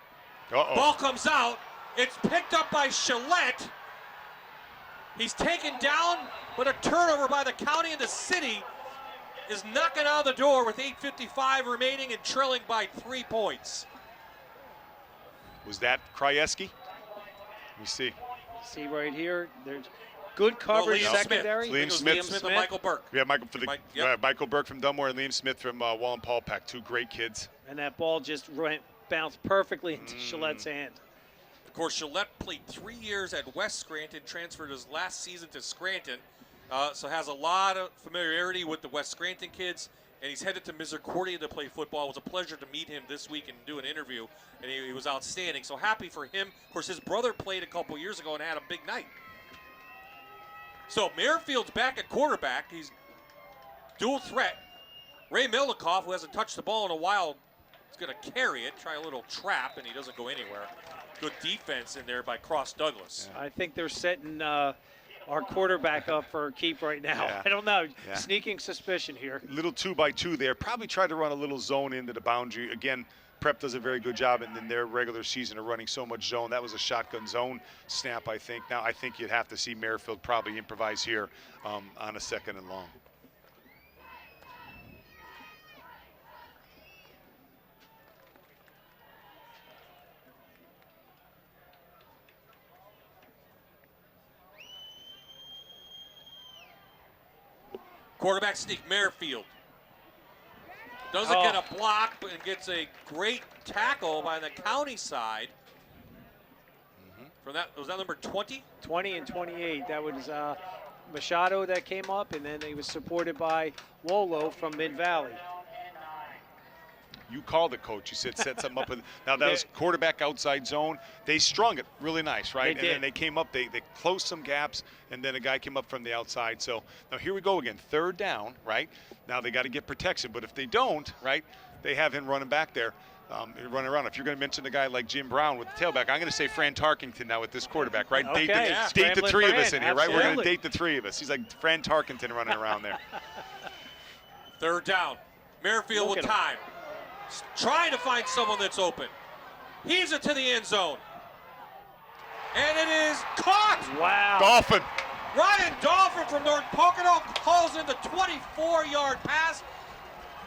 Uh-oh. Ball comes out. It's picked up by Gillette. He's taken down, but a turnover by the county, and the city is knocking out the door with 8:55 remaining and trailing by 3 points. Was that Krajewski? Let me see. See right here, there's good coverage secondary. Liam Smith and Michael Burke. Yeah, Michael Burke from Dunmore and Liam Smith from Wallenpaupack, 2 great kids. And that ball just bounced perfectly into Gillette's hand. Of course, Gillette played 3 years at West Scranton, transferred his last season to Scranton, so has a lot of familiarity with the West Scranton kids, and he's headed to Misericordia to play football. It was a pleasure to meet him this week and do an interview, and he was outstanding. So happy for him. Of course, his brother played a couple years ago and had a big night. So Merrifield's back at quarterback. He's dual threat. Ray Milnikoff, who hasn't touched the ball in a while, is going to carry it, try a little trap, and he doesn't go anywhere. Good defense in there by Cross Douglas. I think they're setting our quarterback up for a keep right now. Yeah. I don't know. Yeah. Sneaking suspicion here. Little 2-by-2 there. Probably tried to run a little zone into the boundary. Again, Prep does a very good job in their regular season of running so much zone. That was a shotgun zone snap, I think. Now I think you'd have to see Merrifield probably improvise here on a 2nd and long. Quarterback sneak, Merrifield. Doesn't get a block, but gets a great tackle by the county side. From that, was that number 20? 20 and 28. That was Machado that came up, and then he was supported by Wolo from Mid-Valley. You called it, Coach. You said set something up. Now that was quarterback outside zone. They strung it really nice, right? They did. Then they came up. They closed some gaps, and then a guy came up from the outside. So now here we go again. 3rd down, right? Now they got to get protection. But if they don't, right, they have him running back there, running around. If you're going to mention a guy like Jim Brown with the tailback, I'm going to say Fran Tarkington now with this quarterback, right? Okay. Date the 3 of us in here, right? We're going to Absolutely. date the 3 of us. He's like Fran Tarkington running around there. 3rd down. Merrifield with time. Trying to find someone that's open. Heaves it to the end zone. And it is caught! Wow. Dolphin. Ryan Dolphin from North Pocono calls in the 24-yard pass.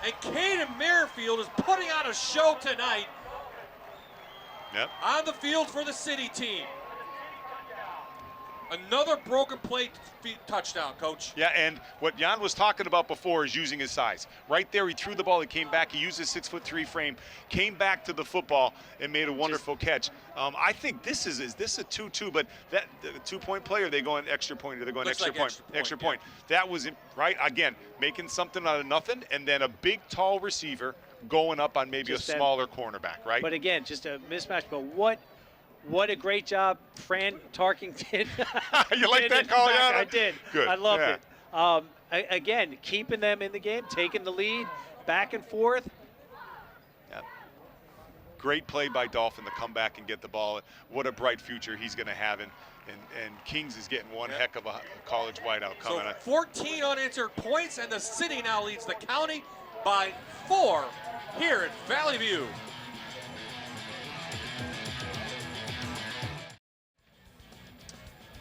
And Caden Merrifield is putting on a show tonight. Yep. On the field for the city team. Another broken play touchdown, Coach. Yeah, and what Jan was talking about before is using his size. Right there, he threw the ball, he came back, he used his 6'3" frame, came back to the football and made a wonderful catch. I think this is a 2-2, but that the 2-point play, or they going extra point, or they're going extra point. Extra point. That was right again, making something out of nothing, and then a big, tall receiver going up on maybe Just a smaller cornerback, right? But again, just a mismatch. But what a great job Fran Tarkington. You like that call, Jan? I did. Good. I loved it. Again, keeping them in the game, taking the lead, back and forth. Yeah. Great play by Dolphin to come back and get the ball. What a bright future he's going to have. And Kings is getting one heck of a college wideout coming. So 14 unanswered points, and the city now leads the county by 4 here at Valley View.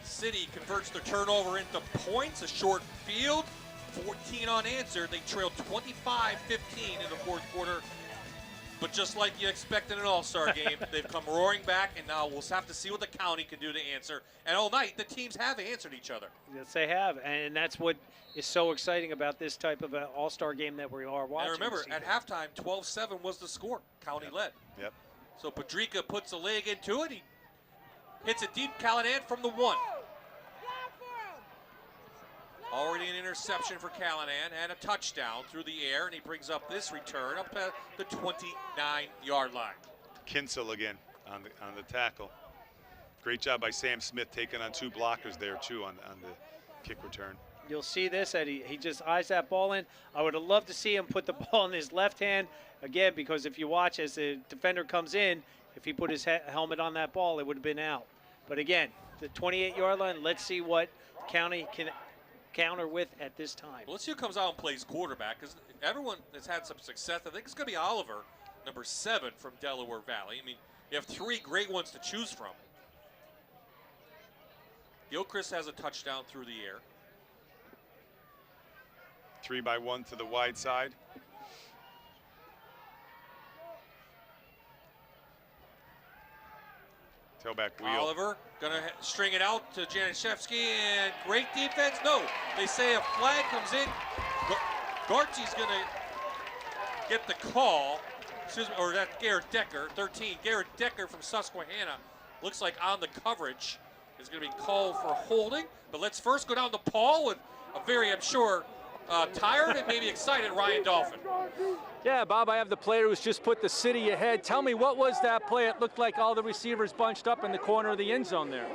City converts the turnover into points, a short field, 14 unanswered. They trailed 25-15 in the 4th quarter. But just like you expect in an all-star game, they've come roaring back, and now we'll have to see what the county can do to answer. And all night, the teams have answered each other. Yes, they have, and that's what is so exciting about this type of an all-star game that we are watching. And remember, at halftime, 12-7 was the score. County led. Yep. So Padrika puts a leg into it. He hits it deep, Callahan from the 1. Already an interception for Callahan and a touchdown through the air, and he brings up this return up at the 29-yard line. Kinsel again on the tackle. Great job by Sam Smith taking on 2 blockers there too on the kick return. You'll see this, that he just eyes that ball in. I would have loved to see him put the ball in his left hand, again, because if you watch as the defender comes in, if he put his helmet on that ball, it would have been out. But again, the 28-yard line, let's see what County can counter with at this time. Well, let's see who comes out and plays quarterback, because everyone has had some success. I think it's going to be Oliver, number 7 from Delaware Valley. I mean, you have 3 great ones to choose from. Gilchrist has a touchdown through the air. 3-by-1 to the wide side. Tailback wheel. Oliver gonna string it out to Januszewski, and great defense. No, they say a flag comes in. Gartzy's gonna get the call. Excuse me, or that's Garrett Decker, 13. Garrett Decker from Susquehanna. Looks like on the coverage is gonna be called for holding. But let's first go down to Paul with a very, I'm sure, tired and maybe excited Ryan Dolphin. Yeah, Bob, I have the player who's just put the city ahead. Tell me, what was that play? It looked like all the receivers bunched up in the corner of the end zone there.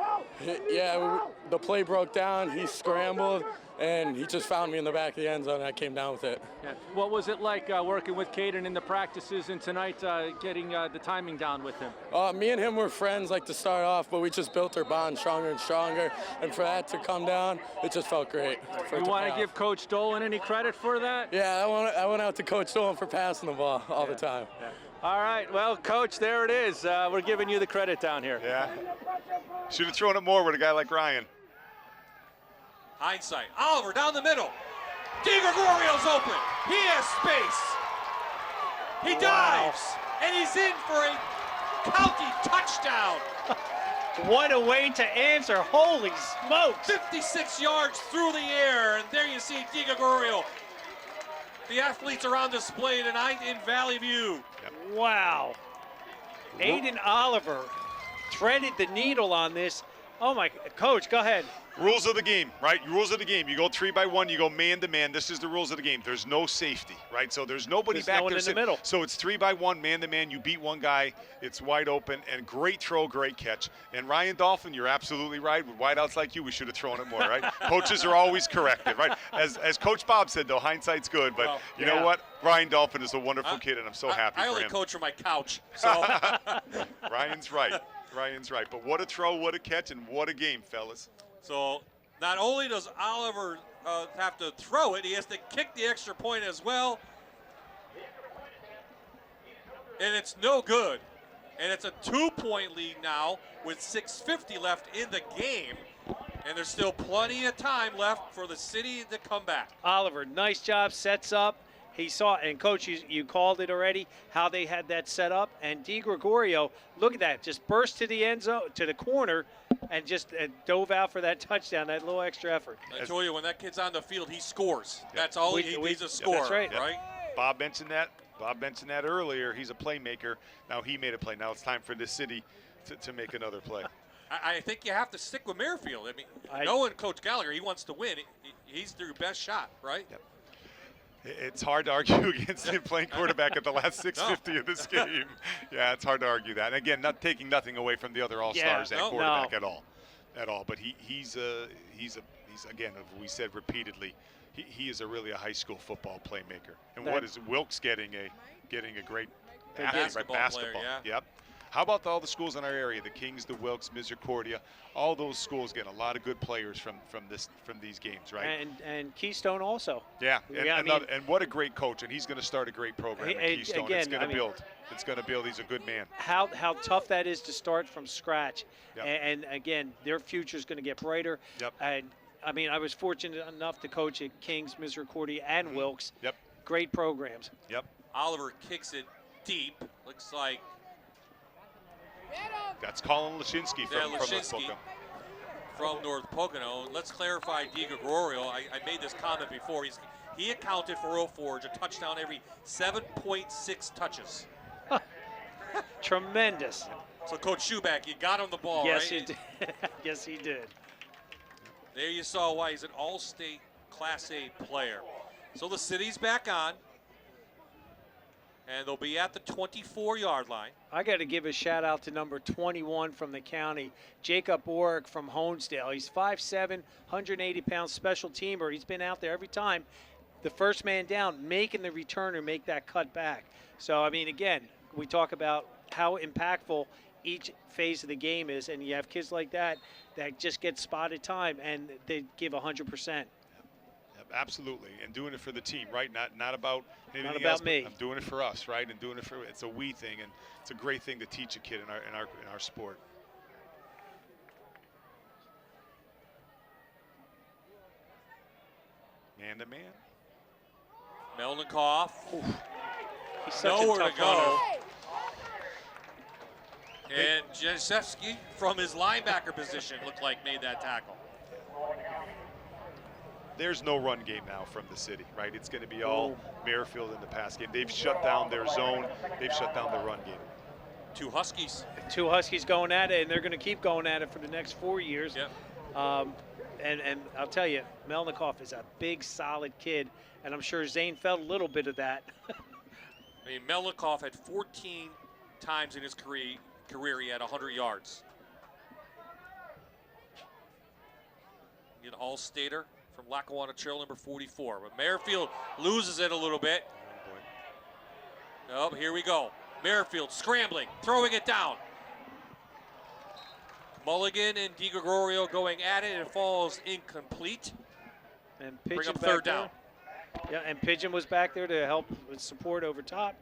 Yeah, the play broke down. He scrambled, and he just found me in the back of the end zone, and I came down with it. Yeah. What was it like working with Caden in the practices and tonight getting the timing down with him? Me and him were friends like to start off, but we just built our bond stronger and stronger. And for that to come down, it just felt great. You want to give Coach Dolan any credit for that? Yeah, I went out to Coach Dolan for passing the ball all the time. Yeah. All right, well, Coach, there it is. We're giving you the credit down here. Yeah. Should have thrown it more with a guy like Ryan. Hindsight. Oliver down the middle. DiGrigorio's open. He has space. He dives, and he's in for a county touchdown. What a way to answer. Holy smokes. 56 yards through the air, and there you see DiGregorio. The athletes are on display tonight in Valley View. Wow. Aiden Oliver threaded the needle on this. Oh, my. Coach, go ahead. Rules of the game, right? Rules of the game. You go 3-by-1, you go man-to-man. This is the rules of the game. There's no safety, right? So there's nobody back no one there in the middle. So it's 3-by-1, man-to-man. You beat one guy. It's wide open, and great throw, great catch. And Ryan Dolphin, you're absolutely right. With wideouts like you, we should have thrown it more, right? Coaches are always corrected, right? As Coach Bob said, though, hindsight's good. But well, you know what? Ryan Dolphin is a wonderful kid, and I'm so happy I for only him. coach from my couch, so. Ryan's right. Ryan's right. But what a throw, what a catch, and what a game, fellas. So not only does Oliver have to throw it, he has to kick the extra point as well. And it's no good. And it's a 2-point lead now with 6:50 left in the game. And there's still plenty of time left for the city to come back. Oliver, nice job, sets up. He saw, and Coach, you called it already, how they had that set up. And DiGregorio, look at that, just burst to the end zone, to the corner, and just dove out for that touchdown, that little extra effort. I told you, when that kid's on the field, he scores. That's all he needs, a score, that's right. right? Bob mentioned that earlier. He's a playmaker. Now he made a play. Now it's time for this city to make another play. I think you have to stick with Merrifield. I mean, knowing Coach Gallagher, he wants to win. He's their best shot, right? Yep. It's hard to argue against him playing quarterback at the last 6:50 of this game. Yeah, it's hard to argue that. And again, not taking nothing away from the other all-stars at quarterback at all. But he's again, we said repeatedly, he is really a high school football playmaker. And what is Wilkes getting a great basketball player, yeah. Yep. How about all the schools in our area? The Kings, the Wilkes, Misericordia, all those schools get a lot of good players from these games, right? And Keystone also. Yeah, and what a great coach, and he's going to start a great program at Keystone. Again, it's going to build. It's going to build. He's a good man. How tough that is to start from scratch. Yep. And again, their future is going to get brighter. Yep. And I mean, I was fortunate enough to coach at Kings, Misericordia, and Wilkes. Yep. Great programs. Yep. Oliver kicks it deep. Looks like. That's Colin Lashinsky from North Pocono. From North Pocono. Let's clarify DiGregorio. I made this comment before. He accounted for Eau Forge a touchdown every 7.6 touches. Tremendous. So Coach Schuback, you got him the ball, yes, right? He did. Yes, he did. There you saw why he's an all-state Class A player. So the city's back on. And they'll be at the 24-yard line. I got to give a shout out to number 21 from the county, Jacob Orrick from Honesdale. He's 5'7", 180-pound special teamer. He's been out there every time. The first man down, making the returner make that cut back. So, I mean, again, we talk about how impactful each phase of the game is, and you have kids like that just get spotted time, and they give 100%. Absolutely, and doing it for the team, right? Not about anything Not about else. me. I'm doing it for us, right? And doing it for it's a we thing, and it's a great thing to teach a kid in our sport. Man to man. Melnikoff. He's such a nowhere tough to go. runner. And Janicevsky from his linebacker position looked like made that tackle. There's no run game now from the city, right? It's going to be all Merrifield in the pass game. They've shut down their zone. They've shut down the run game. Two Huskies. Two Huskies going at it, and they're going to keep going at it for the next 4 years. Yep. And I'll tell you, Melnikoff is a big, solid kid, and I'm sure Zane felt a little bit of that. I mean, Melnikoff had 14 times in his career he had 100 yards. An all-stater from Lackawanna Trail, number 44. But Merrifield loses it a little bit. Oh, here we go. Merrifield scrambling, throwing it down. Mulligan and DiGregorio going at it. It falls incomplete. And bring Pigeon up third back down. there. Yeah, and Pigeon was back there to help with support over top.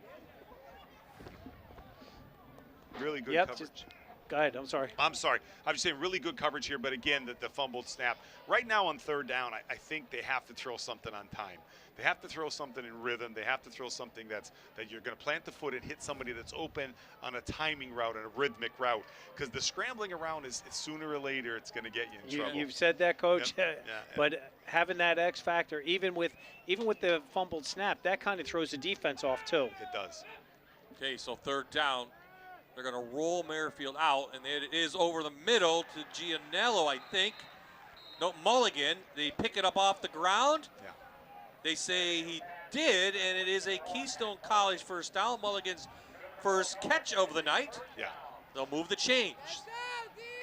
Really good Yep, coverage. Go ahead, I'm sorry. I'm sorry. I'm just saying really good coverage here, but again, the fumbled snap. Right now on third down, I think they have to throw something on time. They have to throw something in rhythm. They have to throw something that you're going to plant the foot and hit somebody that's open on a timing route, on a rhythmic route. Because the scrambling around is sooner or later it's going to get you in trouble. You've said that, Coach. Yep. But having that X factor, even with the fumbled snap, that kind of throws the defense off too. It does. Okay, so third down. They're going to roll Merrifield out, and it is over the middle to Gianello, I think. No, Mulligan. They pick it up off the ground. Yeah. They say he did, and it is a Keystone College first down. Mulligan's first catch of the night. Yeah. They'll move the change.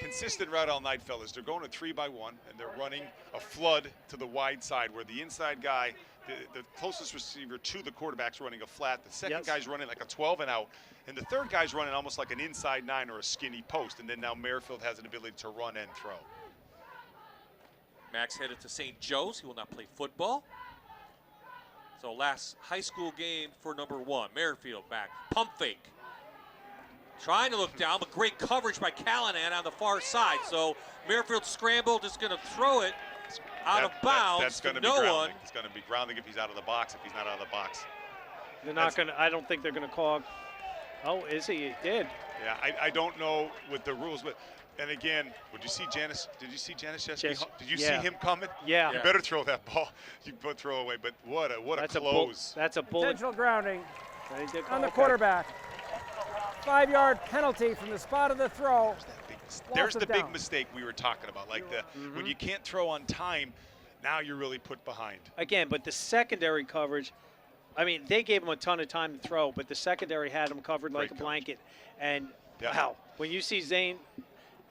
Consistent route all night, fellas. They're going a 3-by-1, and they're running a flood to the wide side where the inside guy, the closest receiver to the quarterback's running a flat. The second guy's running like a 12 and out. And the third guy's running almost like an inside 9 or a skinny post. And then now Merrifield has an ability to run and throw. Max headed to St. Joe's. He will not play football. So last high school game for number 1. Merrifield back. Pump fake. Trying to look down, but great coverage by Callahan on the far side. So Merrifield scrambled, just going to throw it out of bounds. That's going to be grounding. It's going to be grounding if he's out of the box. If he's not out of the box, They're not going to. I don't think they're going to call. Oh, is he? He did. Yeah, I don't know with the rules, but and again, did you see Janicevsky? Did you see him coming? Yeah. You better throw that ball. You better throw away. But what a close. That's a bullet. Intentional grounding on the Okay. quarterback. 5-yard penalty from the spot of the throw. There's Lost the it big down. mistake we were talking about. Like when you can't throw on time, now you're really put behind. Again, but the secondary coverage, I mean, they gave him a ton of time to throw, but the secondary had him covered like a blanket. And wow, when you see Zane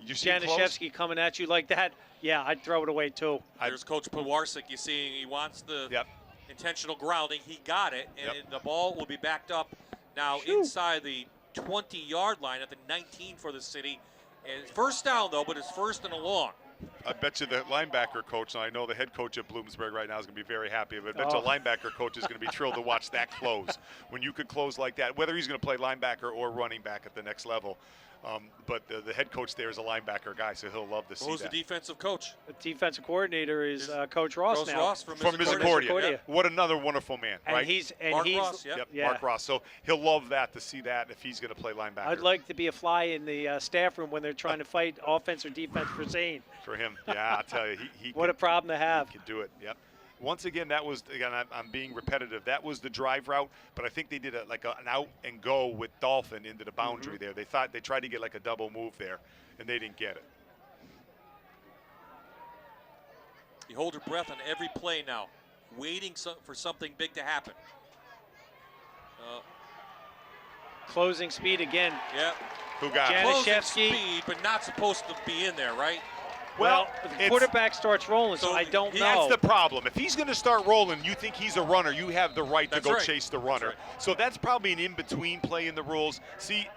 Janicevsky coming at you like that, yeah, I'd throw it away too. There's Coach Pawarczyk. You see, he wants the intentional grounding. He got it, and the ball will be backed up now inside the 20-yard line at the 19 for the city. And first down, though, but it's first and a long. I bet you the linebacker coach, and I know the head coach at Bloomsburg right now is going to be very happy. But I bet you the linebacker coach is going to be thrilled to watch that close. When you could close like that, whether he's going to play linebacker or running back at the next level. But the head coach there is a linebacker guy, so he'll love to see Who's that. the defensive coach? The defensive coordinator is Coach Ross now. Ross from Misericordia. Yep. What another wonderful man, And right? he's Mark Ross, Mark Ross. So he'll love that to see that if he's going to play linebacker. I'd like to be a fly in the staff room when they're trying to fight offense or defense for Zane. For him, yeah, I'll tell you, he What a problem to have. He can do it. Yep. Once again, that was, again, I'm being repetitive. That was the drive route, but I think they did an out and go with Dolphin into the boundary there. They tried to get like a double move there, and they didn't get it. You hold your breath on every play now, waiting for something big to happen. Closing speed again. Yep. Who got it? Closing Janaszewski. speed, but not supposed to be in there, right? Well, the quarterback starts rolling, so I don't know. That's the problem. If he's going to start rolling, you think he's a runner, you have the right to That's go right. chase the runner. That's So that's probably an in-between play in the rules. See,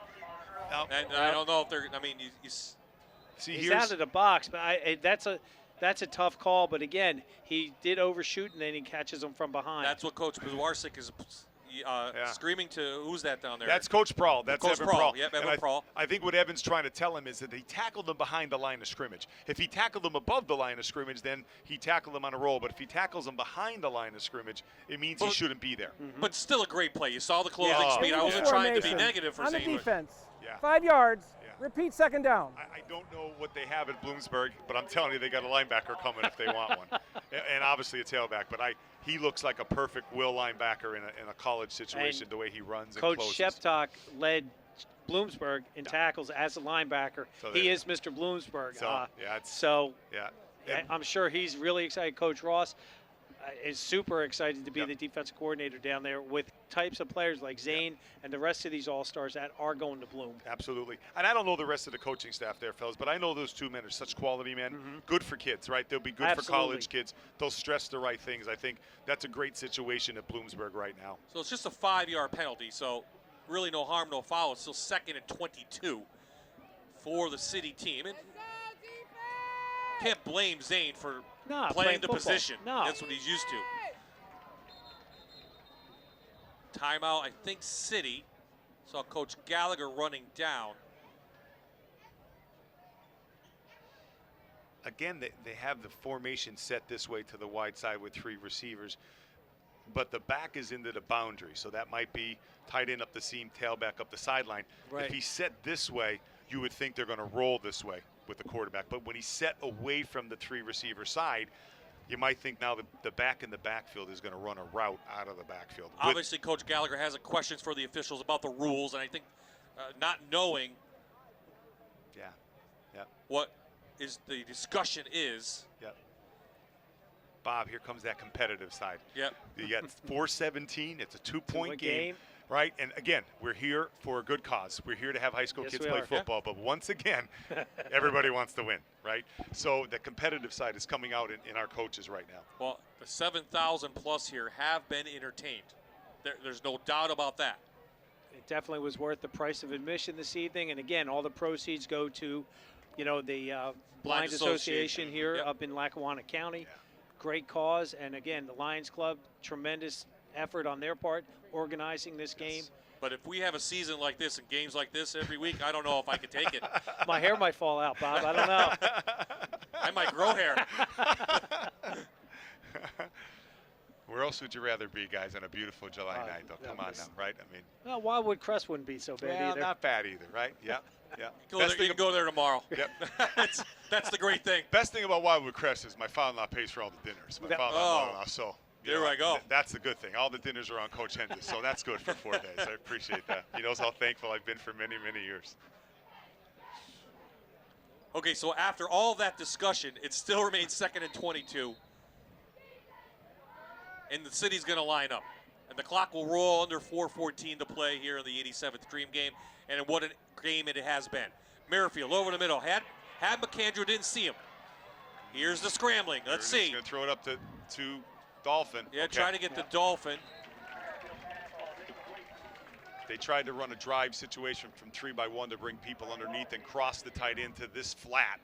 And I don't know if they're. I mean, see, he's out of the box, but that's a tough call. But again, he did overshoot, and then he catches him from behind. that's what Coach Pewarczyk is screaming to. Who's that down there? That's Coach Prawl. That's Coach Evan Prawl. Prawl. Yep, And Evan Prawl. I think what Evan's trying to tell him is that he tackled him behind the line of scrimmage. If he tackled him above the line of scrimmage, then he tackled him on a roll. But if he tackles him behind the line of scrimmage, it means he shouldn't be there. But still a great play. You saw the closing Yeah. speed. I wasn't trying to be negative for On the Zane. defense. Yeah. 5 yards. Repeat second down. I don't know what they have at Bloomsburg, but I'm telling you, they got a linebacker coming if they want one, and obviously a tailback. But he looks like a perfect will linebacker in a college situation, And the way he runs and Coach closes. Sheptock led Bloomsburg in tackles as a linebacker. So He there- is Mr. Bloomsburg. So, yeah, it's- so yeah. I'm sure he's really excited. Coach Ross is super excited to be the defensive coordinator down there with types of players like Zane and the rest of these all-stars that are going to Bloom. Absolutely. And I don't know the rest of the coaching staff there, fellas, but I know those two men are such quality men. Good for kids, right? They'll be good for college kids. They'll stress the right things. I think that's a great situation at Bloomsburg right now. So it's just a 5-yard penalty. So really no harm, no foul. It's still 2nd and 22 for the city team. And can't blame Zane for playing the football. position. No. That's what he's used to. Timeout, I think City. Saw Coach Gallagher running down. Again, they have the formation set this way to the wide side with 3 receivers, but the back is into the boundary, so that might be tight end up the seam, tailback up the sideline. Right. If he's set this way, you would think they're going to roll this way with the quarterback, but when he's set away from the 3 receiver side, you might think now the back in the backfield is going to run a route out of the backfield. Obviously, Coach Gallagher has questions for the officials about the rules, and I think not knowing what is the discussion is. Yep. Bob, here comes that competitive side. Yep. You got 4-17. It's a 2-point game. game. Right, and again, we're here for a good cause. We're here to have high school Yes, kids we play are. football, but once again, everybody wants to win, right? So the competitive side is coming out in our coaches right now. Well, the 7,000 plus here have been entertained. There's no doubt about that. It definitely was worth the price of admission this evening. And again, all the proceeds go to, the Blind Association here up in Lackawanna County. Great cause. And again, the Lions Club, tremendous effort on their part organizing this game. But if we have a season like this and games like this every week, I don't know if I could take it. My hair might fall out, Bob. I don't know. I might grow hair. Where else would you rather be, guys, on a beautiful July night, though? Come on now, right? I mean, Well, Wildwood Crest wouldn't be so bad either. not bad either, right? Yeah, yeah. You can go there tomorrow. Yep. That's the great thing. Best thing about Wildwood Crest is my father-in-law pays for all the dinners. My father-in-law, so there I go. That's the good thing. All the dinners are on Coach Henges, so that's good for 4 days. I appreciate that. He knows how thankful I've been for many, many years. Okay, so after all that discussion, it still remains 2nd and 22. And the city's going to line up. And the clock will roll under 4:14 to play here in the 87th Dream game. And what a game it has been. Merrifield over the middle. Had McAndrew, didn't see him. Here's the scrambling. Let's see. He's going to throw it up to Dolphin. Yeah, Okay. try to get the Dolphin. They tried to run a drive situation from 3-by-1 to bring people underneath and cross the tight end to this flat.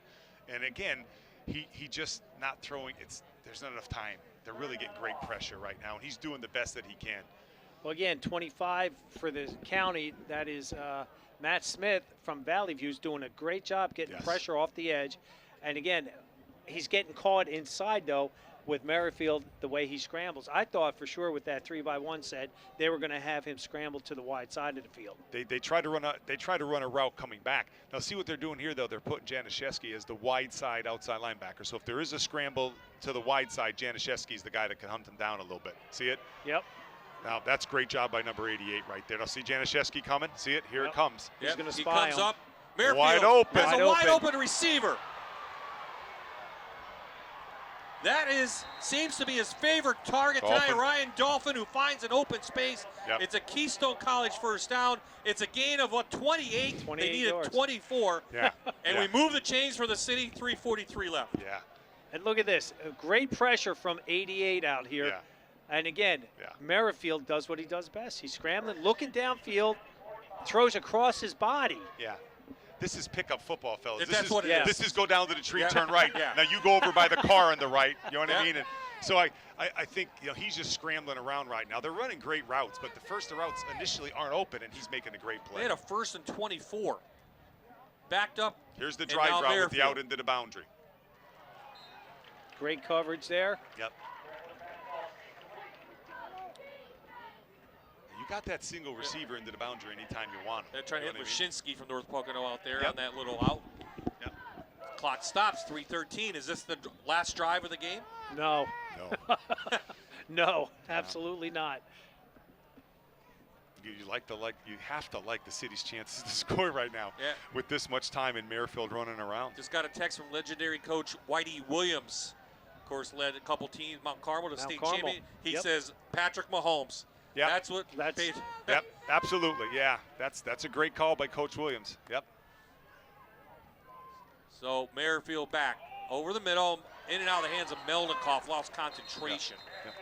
And again, he just not throwing. There's not enough time. They're really getting great pressure right now, and he's doing the best that he can. Well, again, 25 for the county. That is Matt Smith from Valley View's doing a great job getting pressure off the edge. And again, he's getting caught inside, though, with Merrifield, the way he scrambles. I thought for sure with that 3-by-1 set, they were going to have him scramble to the wide side of the field. They try to run a route coming back. Now see what they're doing here, though. They're putting Janaszewski as the wide side outside linebacker. So if there is a scramble to the wide side, Janaszewski is the guy that can hunt him down a little bit. See it? Yep. Now that's great job by number 88 right there. Now see Janaszewski coming. See it? Here it comes. Yep. He's He spy comes him. up. Merrifield Wide open. has a wide open receiver. That seems to be his favorite target tonight, Ryan Dolphin, who finds an open space. Yep. It's a Keystone College first down. It's a gain of, 28? They needed yards. 24. Yeah. And we move the chains for the city, 3:43 left. Yeah. And look at this. Great pressure from 88 out here. Yeah. And again, Merrifield does what he does best. He's scrambling, looking downfield, throws across his body. Yeah. This is pickup football, fellas. That's what it is. This is go down to the tree, turn right. Yeah. Now you go over by the car on the right. You know what I mean? And so I think he's just scrambling around right now. They're running great routes, but the first routes initially aren't open, and he's making a great play. They had a 1st and 24. Backed up. Here's the drive route with the out into the boundary. Great coverage there. Yep. You got that single receiver into the boundary anytime you want him. They're trying to hit Wyszynski from North Pocono out there Yep. on that little out. Yep. Clock stops, 3:13. Is this the last drive of the game? No. No. No, absolutely not. You have to like the city's chances to score right now. Yeah. With this much time in Merrifield running around. Just got a text from legendary coach Whitey Williams. Of course, led a couple teams, Mount Carmel to state champion. He says Patrick Mahomes. Yeah. That's what. Yep, absolutely. Yeah, that's a great call by Coach Williams. Yep. So Merrifield back over the middle, in and out of the hands of Melnikoff, lost concentration. Yep.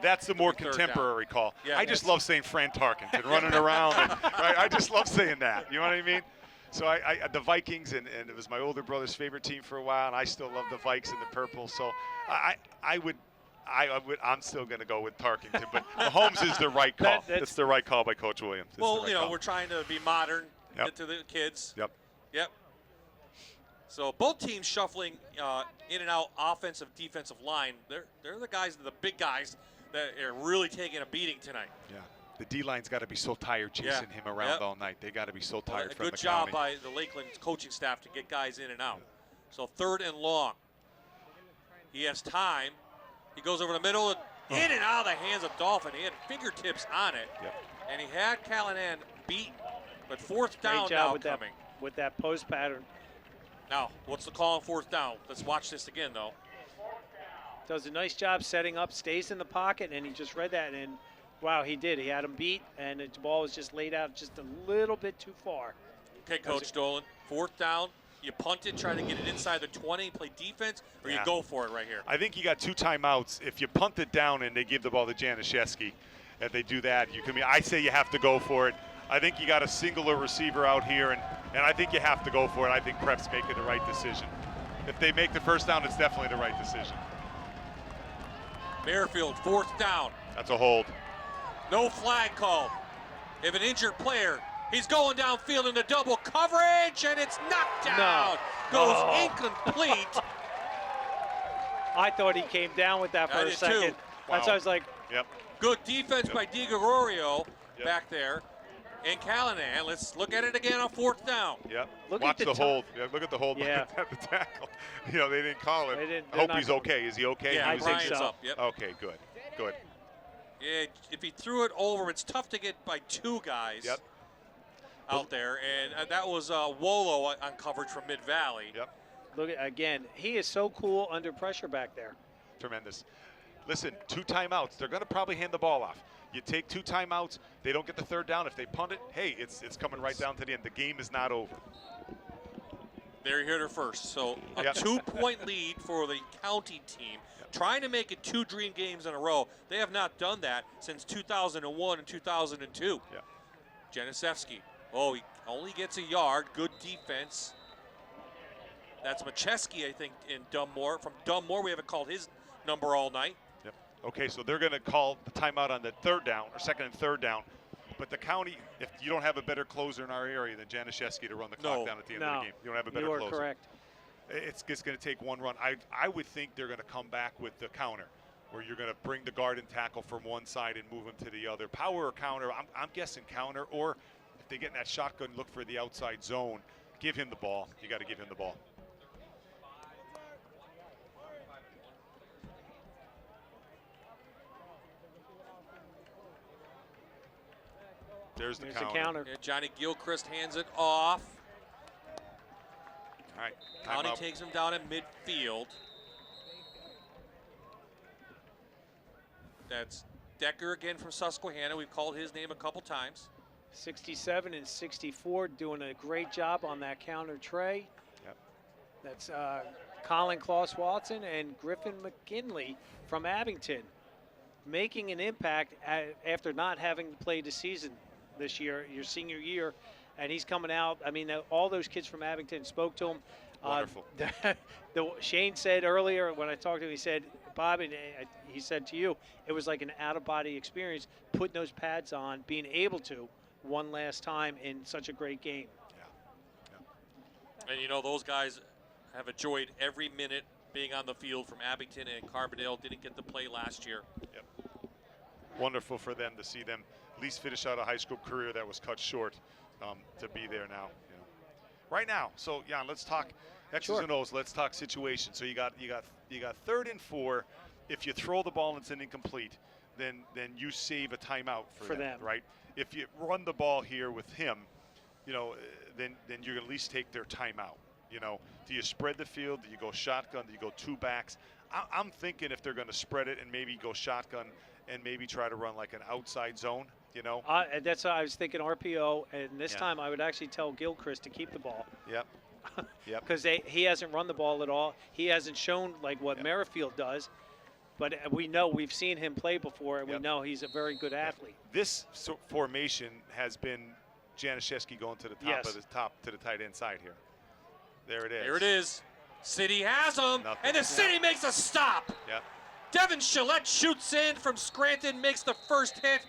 That's the more Third contemporary call. Yeah, I just love saying Fran Tarkenton running around. Right? I just love saying that. You know what I mean? So I the Vikings, and it was my older brother's favorite team for a while, and I still love the Vikes and the purple. So I'm still going to go with Tarkenton, but Mahomes is the right call. That's the right call by Coach Williams. It's Well, the right call. we're trying to be modern, Yep. get to the kids. Yep. Yep. So both teams shuffling in and out offensive, defensive line. They're the guys, the big guys that are really taking a beating tonight. Yeah. The D-line's got to be so tired chasing him around all night. They got to be so tired from Good the job county. by the Lakeland coaching staff to get guys in and out. So 3rd and long. He has time. He goes over the middle, in and out of the hands of Dolphin. He had fingertips on it, and he had Callahan beaten. But 4th down Great job now with coming. with that post pattern. Now, what's the call on 4th down? Let's watch this again, though. Does a nice job setting up, stays in the pocket, and he just read that, and wow, he did. He had him beat, and the ball was just laid out just a little bit too far. Okay, Coach Dolan, 4th down. You punt it, try to get it inside the 20, play defense, or you go for it right here? I think you got 2 timeouts. If you punt it down and they give the ball to Januszewski, if they do that, I say you have to go for it. I think you got a singular receiver out here, and I think you have to go for it. I think Prep's making the right decision. If they make the 1st down, it's definitely the right decision. Merrifield, 4th down. That's a hold. No flag called. If an injured player, he's going downfield into double coverage, and it's knocked down. Goes incomplete. I thought he came down with that for a second. Too. That's why I was like, Good defense by DiGregorio back there. And Callahan, let's look at it again on 4th down. Yep. Look Watch at the the hold. Yeah, look at the hold Yeah. at the tackle. They didn't call it. They're I hope not he's calling okay. Is he okay? Yeah, He was Brian's injured? up. Yep. Okay, good. Good. Yeah, if he threw it over, it's tough to get by 2 guys out there. And that was Wolo on coverage from Mid-Valley. Yep. look at again. He is so cool under pressure back there. Tremendous. Listen, 2 timeouts. They're going to probably hand the ball off. You take 2 timeouts. They don't get the 3rd down. If they punt it, hey, it's coming right down to the end. The game is not over. They're here first. So a 2-point lead for the county team. Trying to make it 2 dream games in a row. They have not done that since 2001 and 2002. Januszewski. Oh, he only gets a yard. Good defense. That's Macheski, I think, in Dunmore. From Dunmore, we haven't called his number all night. Yep. Okay, so they're going to call the timeout on the 3rd down, or 2nd and 3rd down. But the county, if you don't have a better closer in our area than Januszewski to run the clock down at the end of the game, you don't have a better closer. You are correct. It's just going to take 1 run. I would think they're going to come back with the counter, where you're going to bring the guard and tackle from one side and move him to the other. Power or counter, I'm guessing counter, or if they get in that shotgun, look for the outside zone. Give him the ball. You got to give him the ball. There's the counter. Yeah, Johnny Gilchrist hands it off. All right. County takes him down at midfield. That's Decker again from Susquehanna. We've called his name a couple times. 67 and 64 doing a great job on that counter tray. Yep. That's Colin Klaus-Watson and Griffin McKinley from Abington, making an impact after not having played a season this year, your senior year, and he's coming out. I mean, all those kids from Abington spoke to him. Wonderful. Shane said earlier when I talked to him, he said, Bob, and he said to you, it was like an out-of-body experience putting those pads on, being able to one last time in such a great game. And, you know, those guys have enjoyed every minute being on the field from Abington and Carbondale. Didn't get to play last year. Yep. Wonderful for them to see them at least finish out a high school career that was cut short, to be there now. You know. Right now, so Jan, let's talk X's and O's. Let's talk situation. So you got 3rd and 4. If you throw the ball and it's an incomplete, then you save a timeout for them, right? If you run the ball here with him, you know, then you're gonna at least take their timeout. You know, do you spread the field? Do you go shotgun? Do you go 2 backs? I'm thinking if they're going to spread it and maybe go shotgun and maybe try to run like an outside zone, you know? That's what I was thinking, RPO, and this time I would actually tell Gilchrist to keep the ball. Yep. Yep. Because he hasn't run the ball at all. He hasn't shown like what Merrifield does, but we've seen him play before, and we know he's a very good athlete. This formation has been Januszewski going to the top to the tight end side here. There it is. Here it is. City has him, and the City makes a stop. Yep. Devin Shillette shoots in from Scranton, makes the first hit,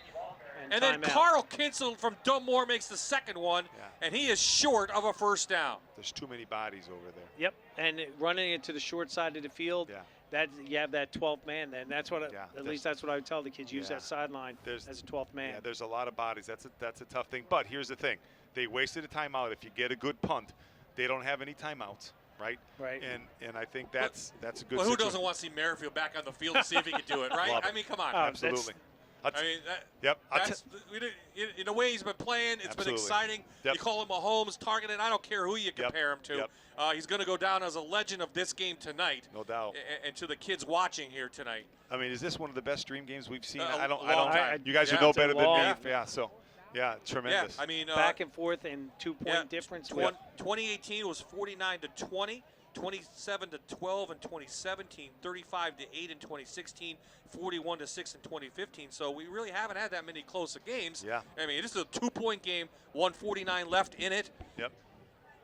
and then Carl Kinsel from Dunmore makes the second one, and he is short of a first down. There's too many bodies over there. Yep, and running it to the short side of the field, that you have that 12th man then. That's what at least that's what I would tell the kids. Use that sideline as a 12th man. Yeah, there's a lot of bodies. That's a tough thing. But here's the thing. They wasted a timeout. If you get a good punt, they don't have any timeouts. Right. And I think that's a good. Well, who doesn't want to see Merrifield back on the field and see if he can do it, right? I mean, come on. Absolutely. In a way, he's been playing. It's been exciting. You call him Mahomes, targeted. I don't care who you compare him to. He's going to go down as a legend of this game tonight. No doubt. And to the kids watching here tonight. I mean, is this one of the best dream games we've seen? I don't. You guys would know better than me. Yeah. So. Yeah, tremendous. Yeah, I mean, back and forth and 2-point difference. 2018 was 49-20, 27-12 in 2017, 35-8 in 2016, 41-6 in 2015. So we really haven't had that many close games. Yeah. I mean, this is a 2-point game, 149 left in it. Yep.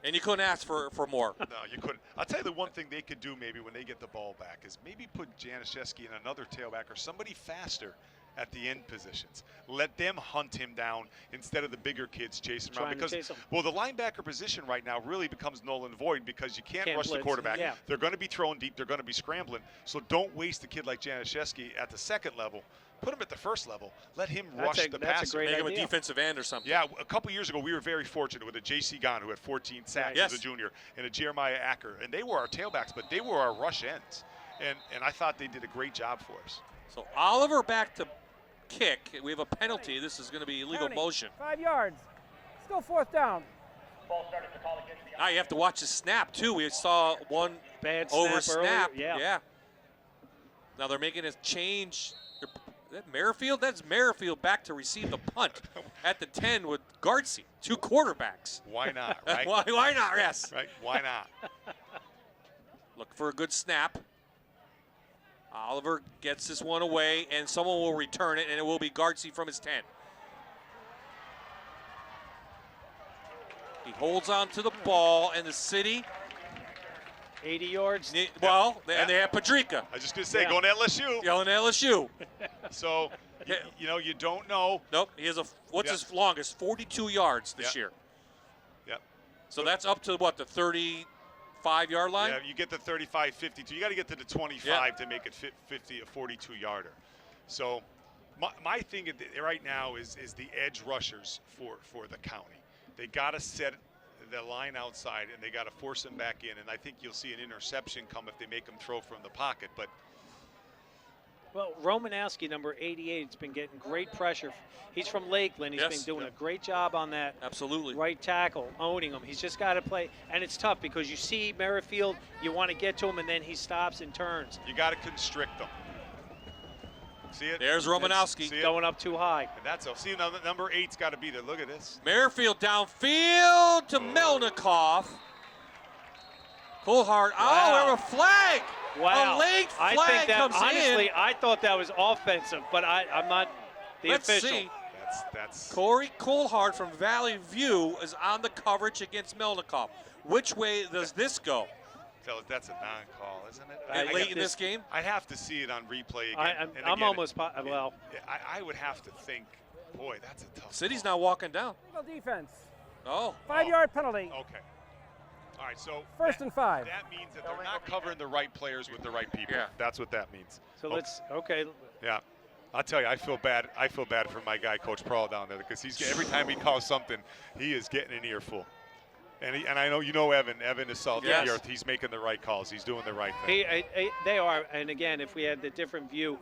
And you couldn't ask for more. No, you couldn't. I'll tell you the one thing they could do maybe when they get the ball back is maybe put Januszewski in another tailback or somebody faster at the end positions. Let them hunt him down instead of the bigger kids chasing around. Because, well, the linebacker position right now really becomes null and void because you can't rush the quarterback. Yeah. They're going to be throwing deep. They're going to be scrambling. So don't waste a kid like Januszewski at the second level. Put him at the first level. Let him rush the passer. Make him a defensive end or something. Yeah, a couple years ago, we were very fortunate with a J.C. Gahn who had 14 sacks as a junior and a Jeremiah Acker. And they were our tailbacks, but they were our rush ends. And I thought they did a great job for us. So Oliver back to kick. We have a penalty. This is going to be illegal motion. 5 yards. Still 4th down. Now you have to watch the snap, too. We saw one bad over snap. Yeah. Now they're making a change. That Merrifield? That's Merrifield back to receive the punt at the 10 with Gartsy. 2 quarterbacks. Why not, right? Why not, yes. Right, why not? Look for a good snap. Oliver gets this one away, and someone will return it, and it will be Gartsy from his 10. He holds on to the ball, and the City. 80 yards. Well, and they have Padrika. I was just going to say, going to LSU. Going to LSU. So, you don't know. Nope. He has what's his longest? 42 yards this year. Yep. So that's up to, what, the 35-yard line? Yeah, you get the 35, 52. You got to get to the 25 to make it 50, a 42-yarder. So my thing right now is the edge rushers for the county. They got to set the line outside, and they got to force them back in. And I think you'll see an interception come if they make them throw from the pocket. But well, Romanowski, number 88, has been getting great pressure. He's from Lakeland. He's been doing a great job on that. Absolutely. Right tackle, owning him. He's just got to play. And it's tough because you see Merrifield, you want to get to him, and then he stops and turns. You got to constrict them. See it? There's Romanowski. See it? Going up too high. And that's see now number 8's got to be there. Look at this. Merrifield downfield to Melnikoff. Coulthard. Oh, we have a flag. Wow. A late I flag think that, comes honestly, in. I thought that was offensive, but I'm not the Let's official. see. That's Corey Coulthard from Valley View is on the coverage against Melnikoff. Which way does this go? That's a non-call, isn't it? Late in this game? I have to see it on replay again. I'm almost well. I would have to think, boy, that's a tough City's call. now walking down. Illegal defense. Oh. 5-yard penalty. Okay. All right, so First and 5. That means that they're not covering the right players with the right people. Yeah. That's what that means. So okay. Yeah. I'll tell you, I feel bad. I feel bad for my guy, Coach Prawl, down there, because every time he calls something, he is getting an earful. And I know you know Evan. Evan is salty. Yes. He's making the right calls. He's doing the right thing. They are, and again, if we had the different view,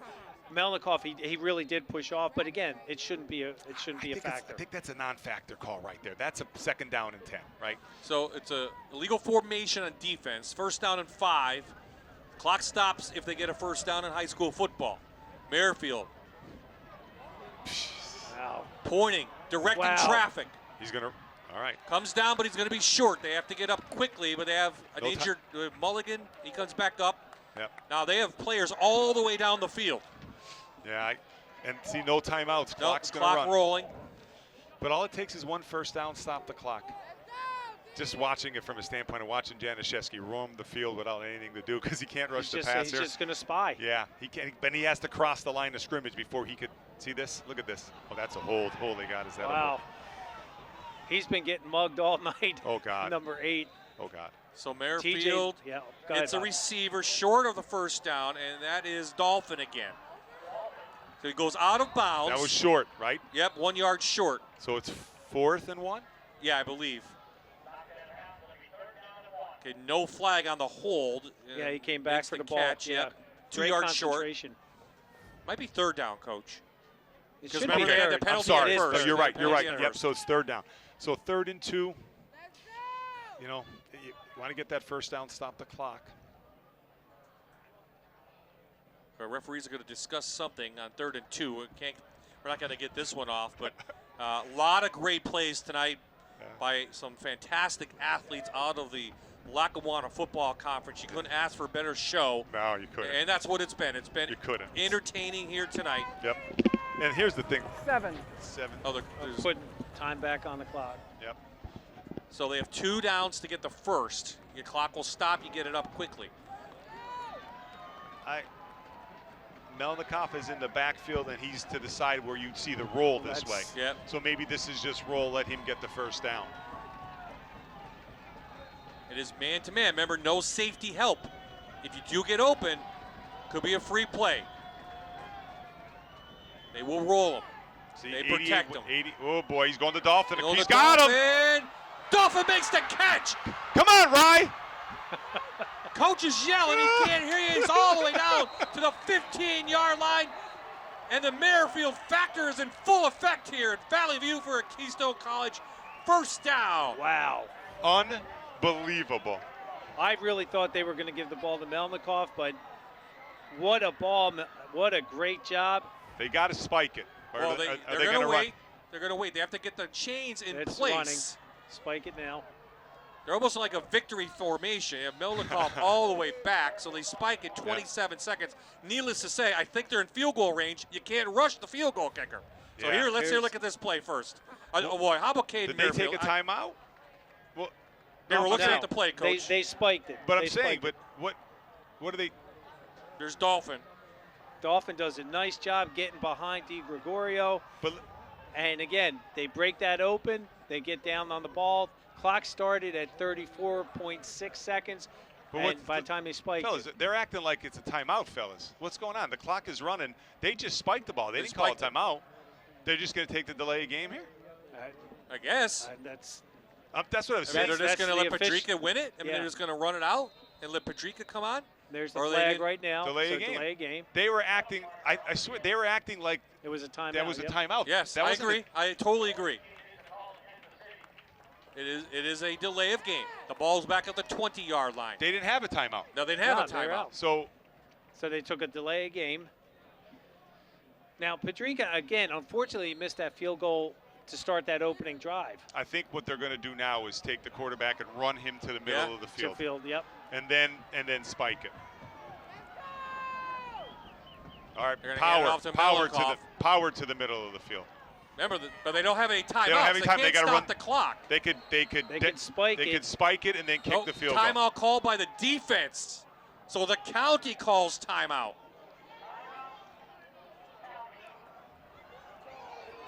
Melnikoff, he really did push off, but again, it shouldn't be a factor. I think that's a non-factor call right there. That's a 2nd down and 10, right? So it's a illegal formation on defense. 1st down and 5. Clock stops if they get a 1st down in high school football. Merrifield. Wow. Pointing, directing traffic. He's going to, all right. Comes down, but he's going to be short. They have to get up quickly, but they have an injured Mulligan. He comes back up. Yep. Now they have players all the way down the field. Yeah, and see, no timeouts. Clock's going to clock run. rolling. But all it takes is 1 1st down, stop the clock. Just watching it from a standpoint of watching Januszewski roam the field without anything to do because he can't rush the passer. He's just going to spy. Yeah, he can't. But he has to cross the line of scrimmage before he could see this. Look at this. Oh, that's a hold. Holy God, is that a hold? He's been getting mugged all night. Oh, God. Number 8. Oh, God. So Merrifield, it's a receiver short of the 1st down, and that is Dolphin again. So he goes out of bounds. That was short, right? Yep, 1 yard short. So it's 4th and 1? Yeah, I believe. Okay, no flag on the hold. Yeah, he came back for the ball. Catch, Yeah. yep. 2 yards short. Might be 3rd down, Coach. Because remember, they had the penalty I'm sorry. at first. No, you're right. You're right. Yep. Yep. So it's 3rd down. So 3rd and 2. You know, you want to get that 1st down, stop the clock. Our referees are going to discuss something on 3rd and 2. We're not going to get this one off, but a lot of great plays tonight by some fantastic athletes out of the Lackawanna Football Conference. You couldn't ask for a better show. No, you couldn't. And that's what it's been. It's been entertaining here tonight. Yep. And here's the thing. 7. Oh, putting time back on the clock. Yep. So they have 2 downs to get the 1st. Your clock will stop. You get it up quickly. Melnikoff is in the backfield, and he's to the side where you'd see the roll this way. Yep. So maybe this is just roll, let him get the 1st down. It is man-to-man. Remember, no safety help. If you do get open, could be a free play. They will roll him. See, they protect him. Oh, boy, he's going to Dolphin. He's got him. Dolphin makes the catch. Come on, Rye. Coach is yelling. He can't hear you. He's all the way down to the 15-yard line. And the Merrifield factor is in full effect here at Valley View for a Keystone College 1st down. Wow. Unbelievable. I really thought they were going to give the ball to Melnikoff, but what a ball. What a great job. They got to spike it. Well, they're going to wait. They're going to wait. They have to get the chains in place. Running. Spike it now. They're almost like a victory formation. You have Melnikoff all the way back, so they spike in 27 seconds. Needless to say, I think they're in field goal range. You can't rush the field goal kicker. So let's look at this play first. Oh boy, how about Caden Did Merrifield? they take a timeout? Well, they were looking at the play, Coach. They spiked it. But I'm saying, but what do they? There's Dolphin. Dolphin does a nice job getting behind DiGregorio. And again, they break that open. They get down on the ball. Clock started at 34.6 seconds. And by the time they spike fellas, they're acting like it's a timeout, fellas. What's going on? The clock is running. They just spiked the ball. They didn't call it timeout. They're just going to take the delay of game here? I guess. That's what I was saying. They're just going to let Padrika win it? I mean, they're just going to run it out and let Padrika come on? There's the flag right now. Delay a game. They were acting, I swear, they were acting like it was a timeout. That was a timeout. Yes, I agree. I totally agree. It is a delay of game. The ball's back at the 20-yard line. They didn't have a timeout. No, they didn't have a timeout. So they took a delay of game. Now, Padrika, again, unfortunately, missed that field goal to start that opening drive. I think what they're going to do now is take the quarterback and run him to the middle of the field. To field, yep. And then spike it. All right, They're gonna hand it off to Melikoff. power to the middle of the field. Remember, but they don't have any timeouts. They don't have any time. They They can't got to stop run the clock. They could spike it. They could spike it and then kick the field goal. Timeout called by the defense. So the county calls timeout.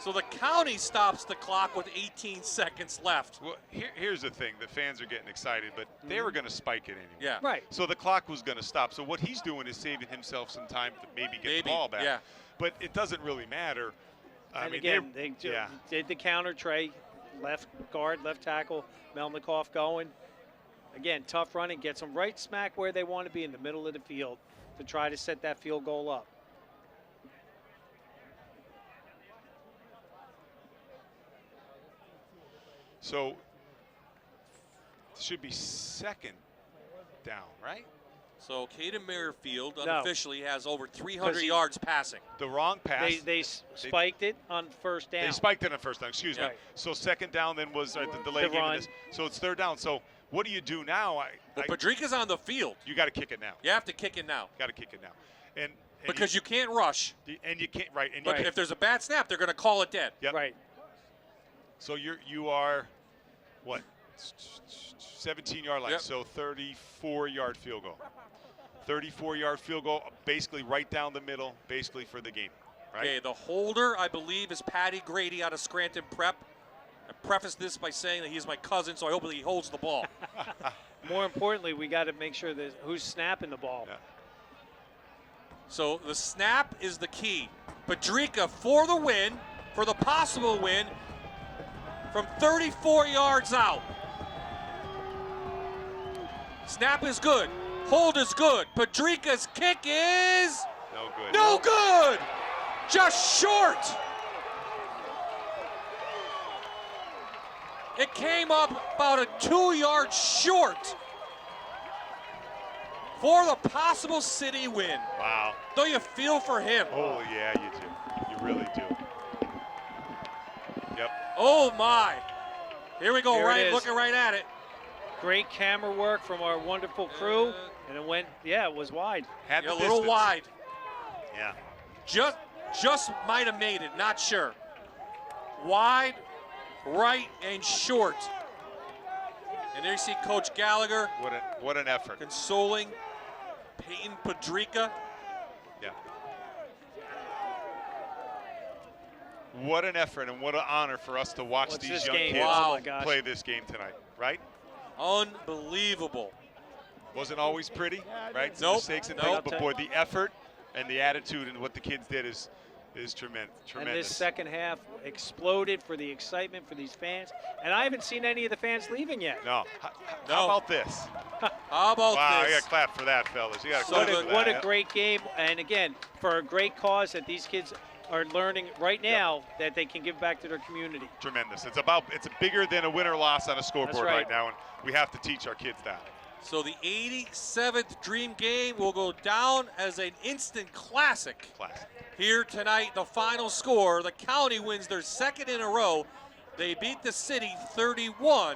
So the county stops the clock with 18 seconds left. Well, here's the thing. The fans are getting excited, but they were going to spike it anyway. Yeah. Right. So the clock was going to stop. So what he's doing is saving himself some time to maybe get the ball back. Yeah. But it doesn't really matter. And again, they did the counter. Trey, left guard, left tackle, Melnikoff going. Again, tough running, gets them right smack where they want to be in the middle of the field to try to set that field goal up. So it should be second down, right? So Caden Merrifield No. unofficially has over 300 'Cause he- yards passing. The wrong pass. They spiked it on first down. They spiked it on first down, excuse me. Right. So second down then was the delay The game. run. So it's third down. So what do you do now? Well, Padrika's on the field. You got to kick it now. You have to kick it now. Got to kick it now. And Because you can't rush. And you can't, right. And But if there's a bad snap, they're going to call it dead. Yep. Right. So you are, what, 17-yard line. Yep. So 34-yard field goal. 34-yard field goal, basically right down the middle, basically for the game. Right? Okay, the holder, I believe, is Patty Grady out of Scranton Prep. I preface this by saying that he's my cousin, so I hope that he holds the ball. More importantly, we got to make sure that who's snapping the ball. Yeah. So the snap is the key. Padrika for the win, for the possible win, from 34 yards out. Snap is good. Hold is good. Padrika's kick is no good. No good. Just short. It came up about a 2 yard short for the possible city win. Wow. Don't you feel for him? Oh, yeah, you do. You really do. Yep. Oh, my. Here we go, Here it right, is. looking right at it. Great camera work from our wonderful crew, and it went, it was wide. Had a little wide. Yeah. Just might have made it, not sure. Wide, right, and short. And there you see Coach Gallagher. What an effort. Consoling Peyton Padrika. Yeah. What an effort and what an honor for us to watch What's these this young game? kids Oh my gosh. play this game tonight, right? Unbelievable. Wasn't always pretty, right? Some Nope. mistakes and Nope. things, but boy, the effort and the attitude and what the kids did is tremendous. And this second half exploded for the excitement for these fans. And I haven't seen any of the fans leaving yet. No. How about this? How about wow, this? you got to clap for that, fellas. You got to What clap for a, what that. a great game. And again, for a great cause that these kids are learning right now that they can give back to their community. Tremendous. It's bigger than a win or loss on a scoreboard right. right now, and we have to teach our kids that. So the 87th Dream Game will go down as an instant classic. Here tonight, the final score, the county wins their second in a row. They beat the city 31-29.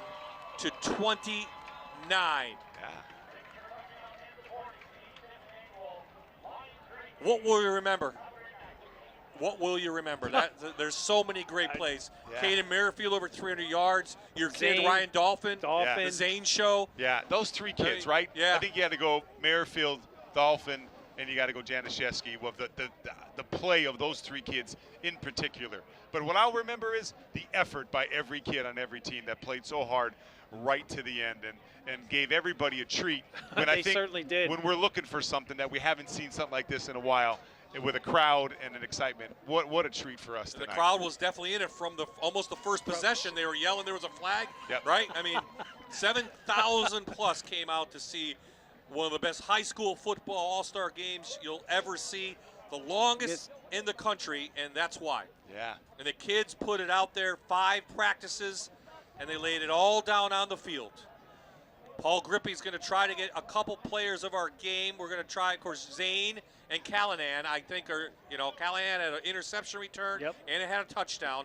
What will you remember? What will you remember? There's so many great plays. Yeah. Caden Merrifield over 300 yards. Your kid Zane, Ryan Dolphin. Dolphin. The Zane Show. Yeah, those three kids, right? Yeah. I think you had to go Merrifield, Dolphin, and you got to go Januszewski with the play of those three kids in particular. But what I'll remember is the effort by every kid on every team that played so hard right to the end and gave everybody a treat. When I They think certainly did. When we're looking for something that we haven't seen something like this in a while, with a crowd and an excitement, what a treat for us The tonight. crowd was definitely in it from almost the first possession. They were yelling. There was a flag, right? I mean, 7,000 plus came out to see one of the best high school football all-star games you'll ever see. The longest in the country, and that's why. Yeah. And the kids put it out there, 5 practices, and they laid it all down on the field. Paul Grippy's going to try to get a couple players of our game. We're going to try, of course, Zane and Callahan, I think, Callahan had an interception return and it had a touchdown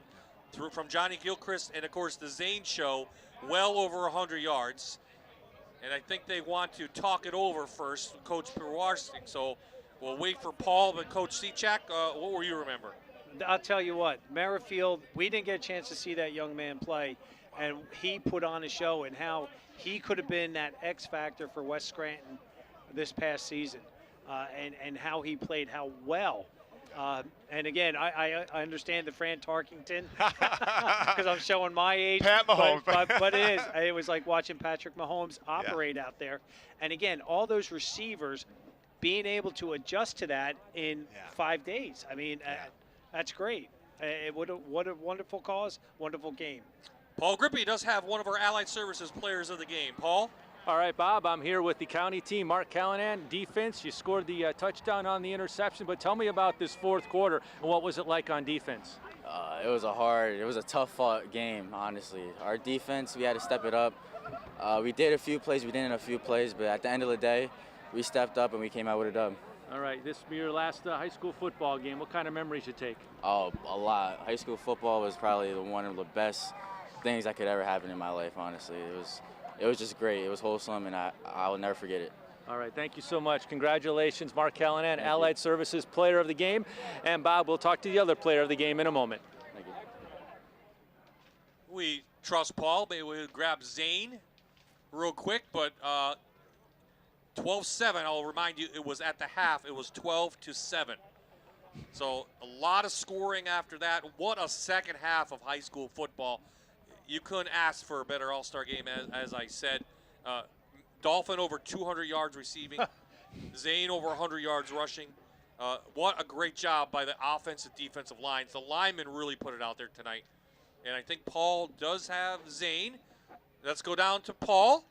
from Johnny Gilchrist. And, of course, the Zane show, well over 100 yards. And I think they want to talk it over first with Coach Pewarski. So we'll wait for Paul, but Coach Sechak, what will you remember? I'll tell you what, Merrifield, we didn't get a chance to see that young man play, and he put on a show and how he could have been that X factor for West Scranton this past season, and how he played, how well. And again, I understand the Fran Tarkington because I'm showing my age. Pat Mahomes. But it was like watching Patrick Mahomes operate out there. And again, all those receivers being able to adjust to that in 5 days. I mean, that's great. What a wonderful cause, wonderful game. Paul Grippy does have one of our Allied Services players of the game. Paul? All right, Bob, I'm here with the county team. Mark Callahan, defense. You scored the touchdown on the interception, but tell me about this fourth quarter and what was it like on defense? It was a tough fought game, honestly. Our defense, we had to step it up. We did a few plays, we didn't a few plays, but at the end of the day, we stepped up and we came out with a dub. All right, this will be your last high school football game. What kind of memories you take? Oh, a lot. High school football was probably one of the best things that could ever happen in my life, honestly. It was just great. It was wholesome, and I will never forget it. All right, thank you so much. Congratulations, Mark Callahan, Allied Services Player of the Game. And Bob, we'll talk to the other player of the game in a moment. Thank you. We trust Paul. Maybe we'll grab Zane real quick, but 12-7, I'll remind you, it was at the half. It was 12-7. So a lot of scoring after that. What a second half of high school football. You couldn't ask for a better all-star game, as I said. Dolphin over 200 yards receiving. Zane over 100 yards rushing. What a great job by the offensive defensive lines. The linemen really put it out there tonight. And I think Paul does have Zane. Let's go down to Paul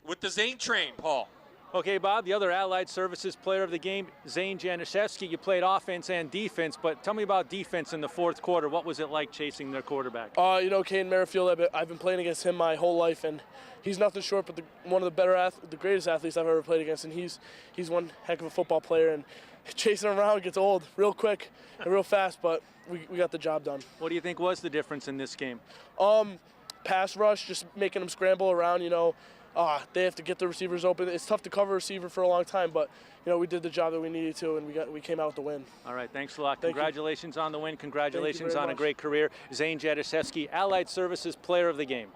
with the Zane train. Paul. Okay, Bob, the other Allied Services Player of the Game, Zane Januszewski. You played offense and defense, but tell me about defense in the fourth quarter. What was it like chasing their quarterback? Kane Merrifield, I've been playing against him my whole life, and he's nothing short but one of the greatest athletes I've ever played against, and he's one heck of a football player, and chasing him around gets old real quick and real fast, but we got the job done. What do you think was the difference in this game? Pass rush, just making them scramble around, they have to get the receivers open. It's tough to cover a receiver for a long time, but we did the job that we needed to, and we came out with the win. All right, thanks a lot. Congratulations on the win. Congratulations very on a much. great career. Zane Januszewski, Allied Services Player of the Game.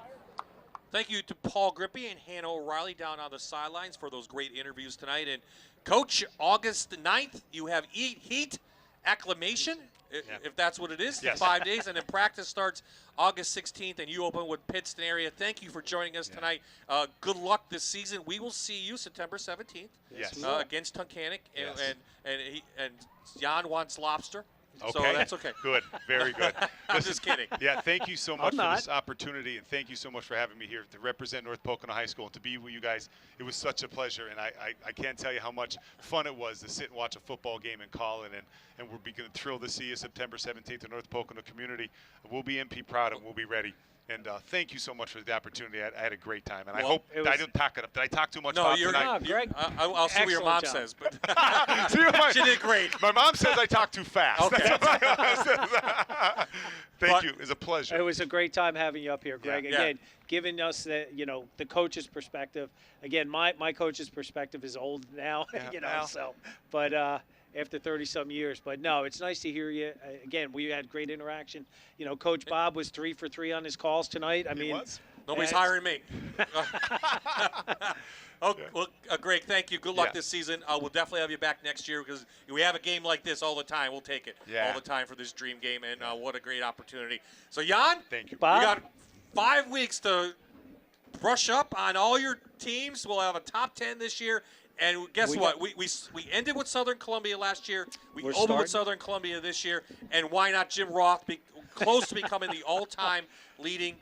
Thank you to Paul Grippy and Hannah O'Reilly down on the sidelines for those great interviews tonight. And Coach, August 9th, you have Heat Acclamation, if that's what it is, Yes. 5 days. And then practice starts August 16th, and you open with Pittston area. Thank you for joining us tonight. Good luck this season. We will see you September 17th against Tunkhannock. And Jan wants lobster. Okay. So that's okay. Good. Very good. I'm just kidding. Yeah, thank you so much for this opportunity, and thank you so much for having me here to represent North Pocono High School and to be with you guys. It was such a pleasure, and I can't tell you how much fun it was to sit and watch a football game in Collin, and we're thrilled to see you September 17th in North Pocono community. We'll be MP proud and we'll be ready. And thank you so much for the opportunity. I had a great time, and I hope I didn't pack it up. Did I talk too much about tonight? Greg. I'll see what your mom says. But she did great. My mom says I talk too fast. Okay. That's what my mom says. Thank you. It was a pleasure. It was a great time having you up here, Greg. Yeah. Again, giving us the coach's perspective. Again, my coach's perspective is old now, but after 30-some years. But no, it's nice to hear you. Again, we had great interaction. Coach Bob was 3 for 3 on his calls tonight. I mean, nobody's hiring me. Greg, thank you. Good luck this season. We'll definitely have you back next year because we have a game like this all the time. We'll take it all the time for this dream game, and what a great opportunity. So, Jan, thank you. Bob? You got 5 weeks to brush up on all your teams. We'll have a top 10 this year. And guess what? We ended with Southern Columbia last year. We opened with Southern Columbia this year. And why not Jim Roth, close to becoming the all-time leading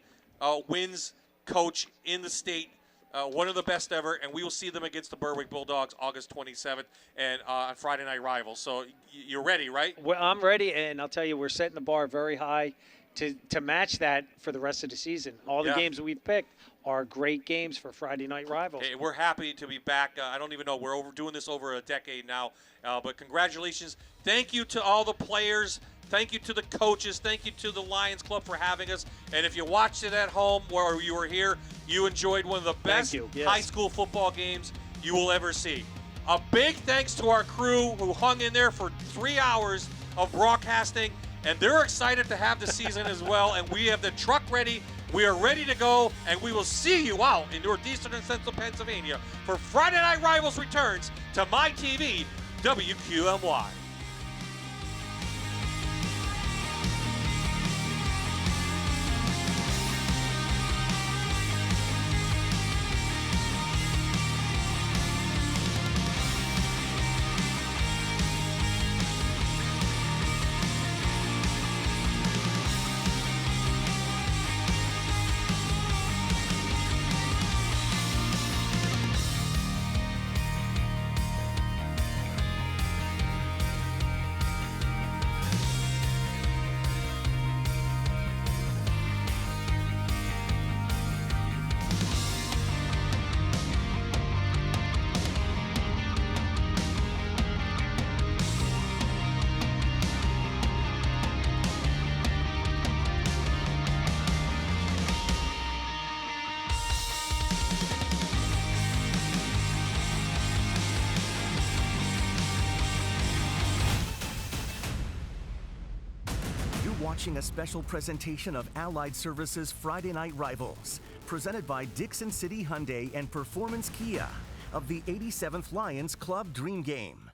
wins coach in the state, one of the best ever. And we will see them against the Berwick Bulldogs August 27th and on Friday Night Rivals. So you're ready, right? Well, I'm ready, and I'll tell you, we're setting the bar very high to match that for the rest of the season. All the games that we've picked are great games for Friday night rivals. Hey, we're happy to be back. I don't even know. We're doing this over a decade now. But congratulations. Thank you to all the players. Thank you to the coaches. Thank you to the Lions Club for having us. And if you watched it at home or you were here, you enjoyed one of the best high school football games you will ever see. A big thanks to our crew who hung in there for 3 hours of broadcasting. And they're excited to have the season as well. And we have the truck ready. We are ready to go. And we will see you out in Northeastern and Central Pennsylvania for Friday Night Rivals returns to MyTV WQMY. Watching a special presentation of Allied Services Friday Night Rivals, presented by Dixon City Hyundai and Performance Kia of the 87th Lions Club Dream Game.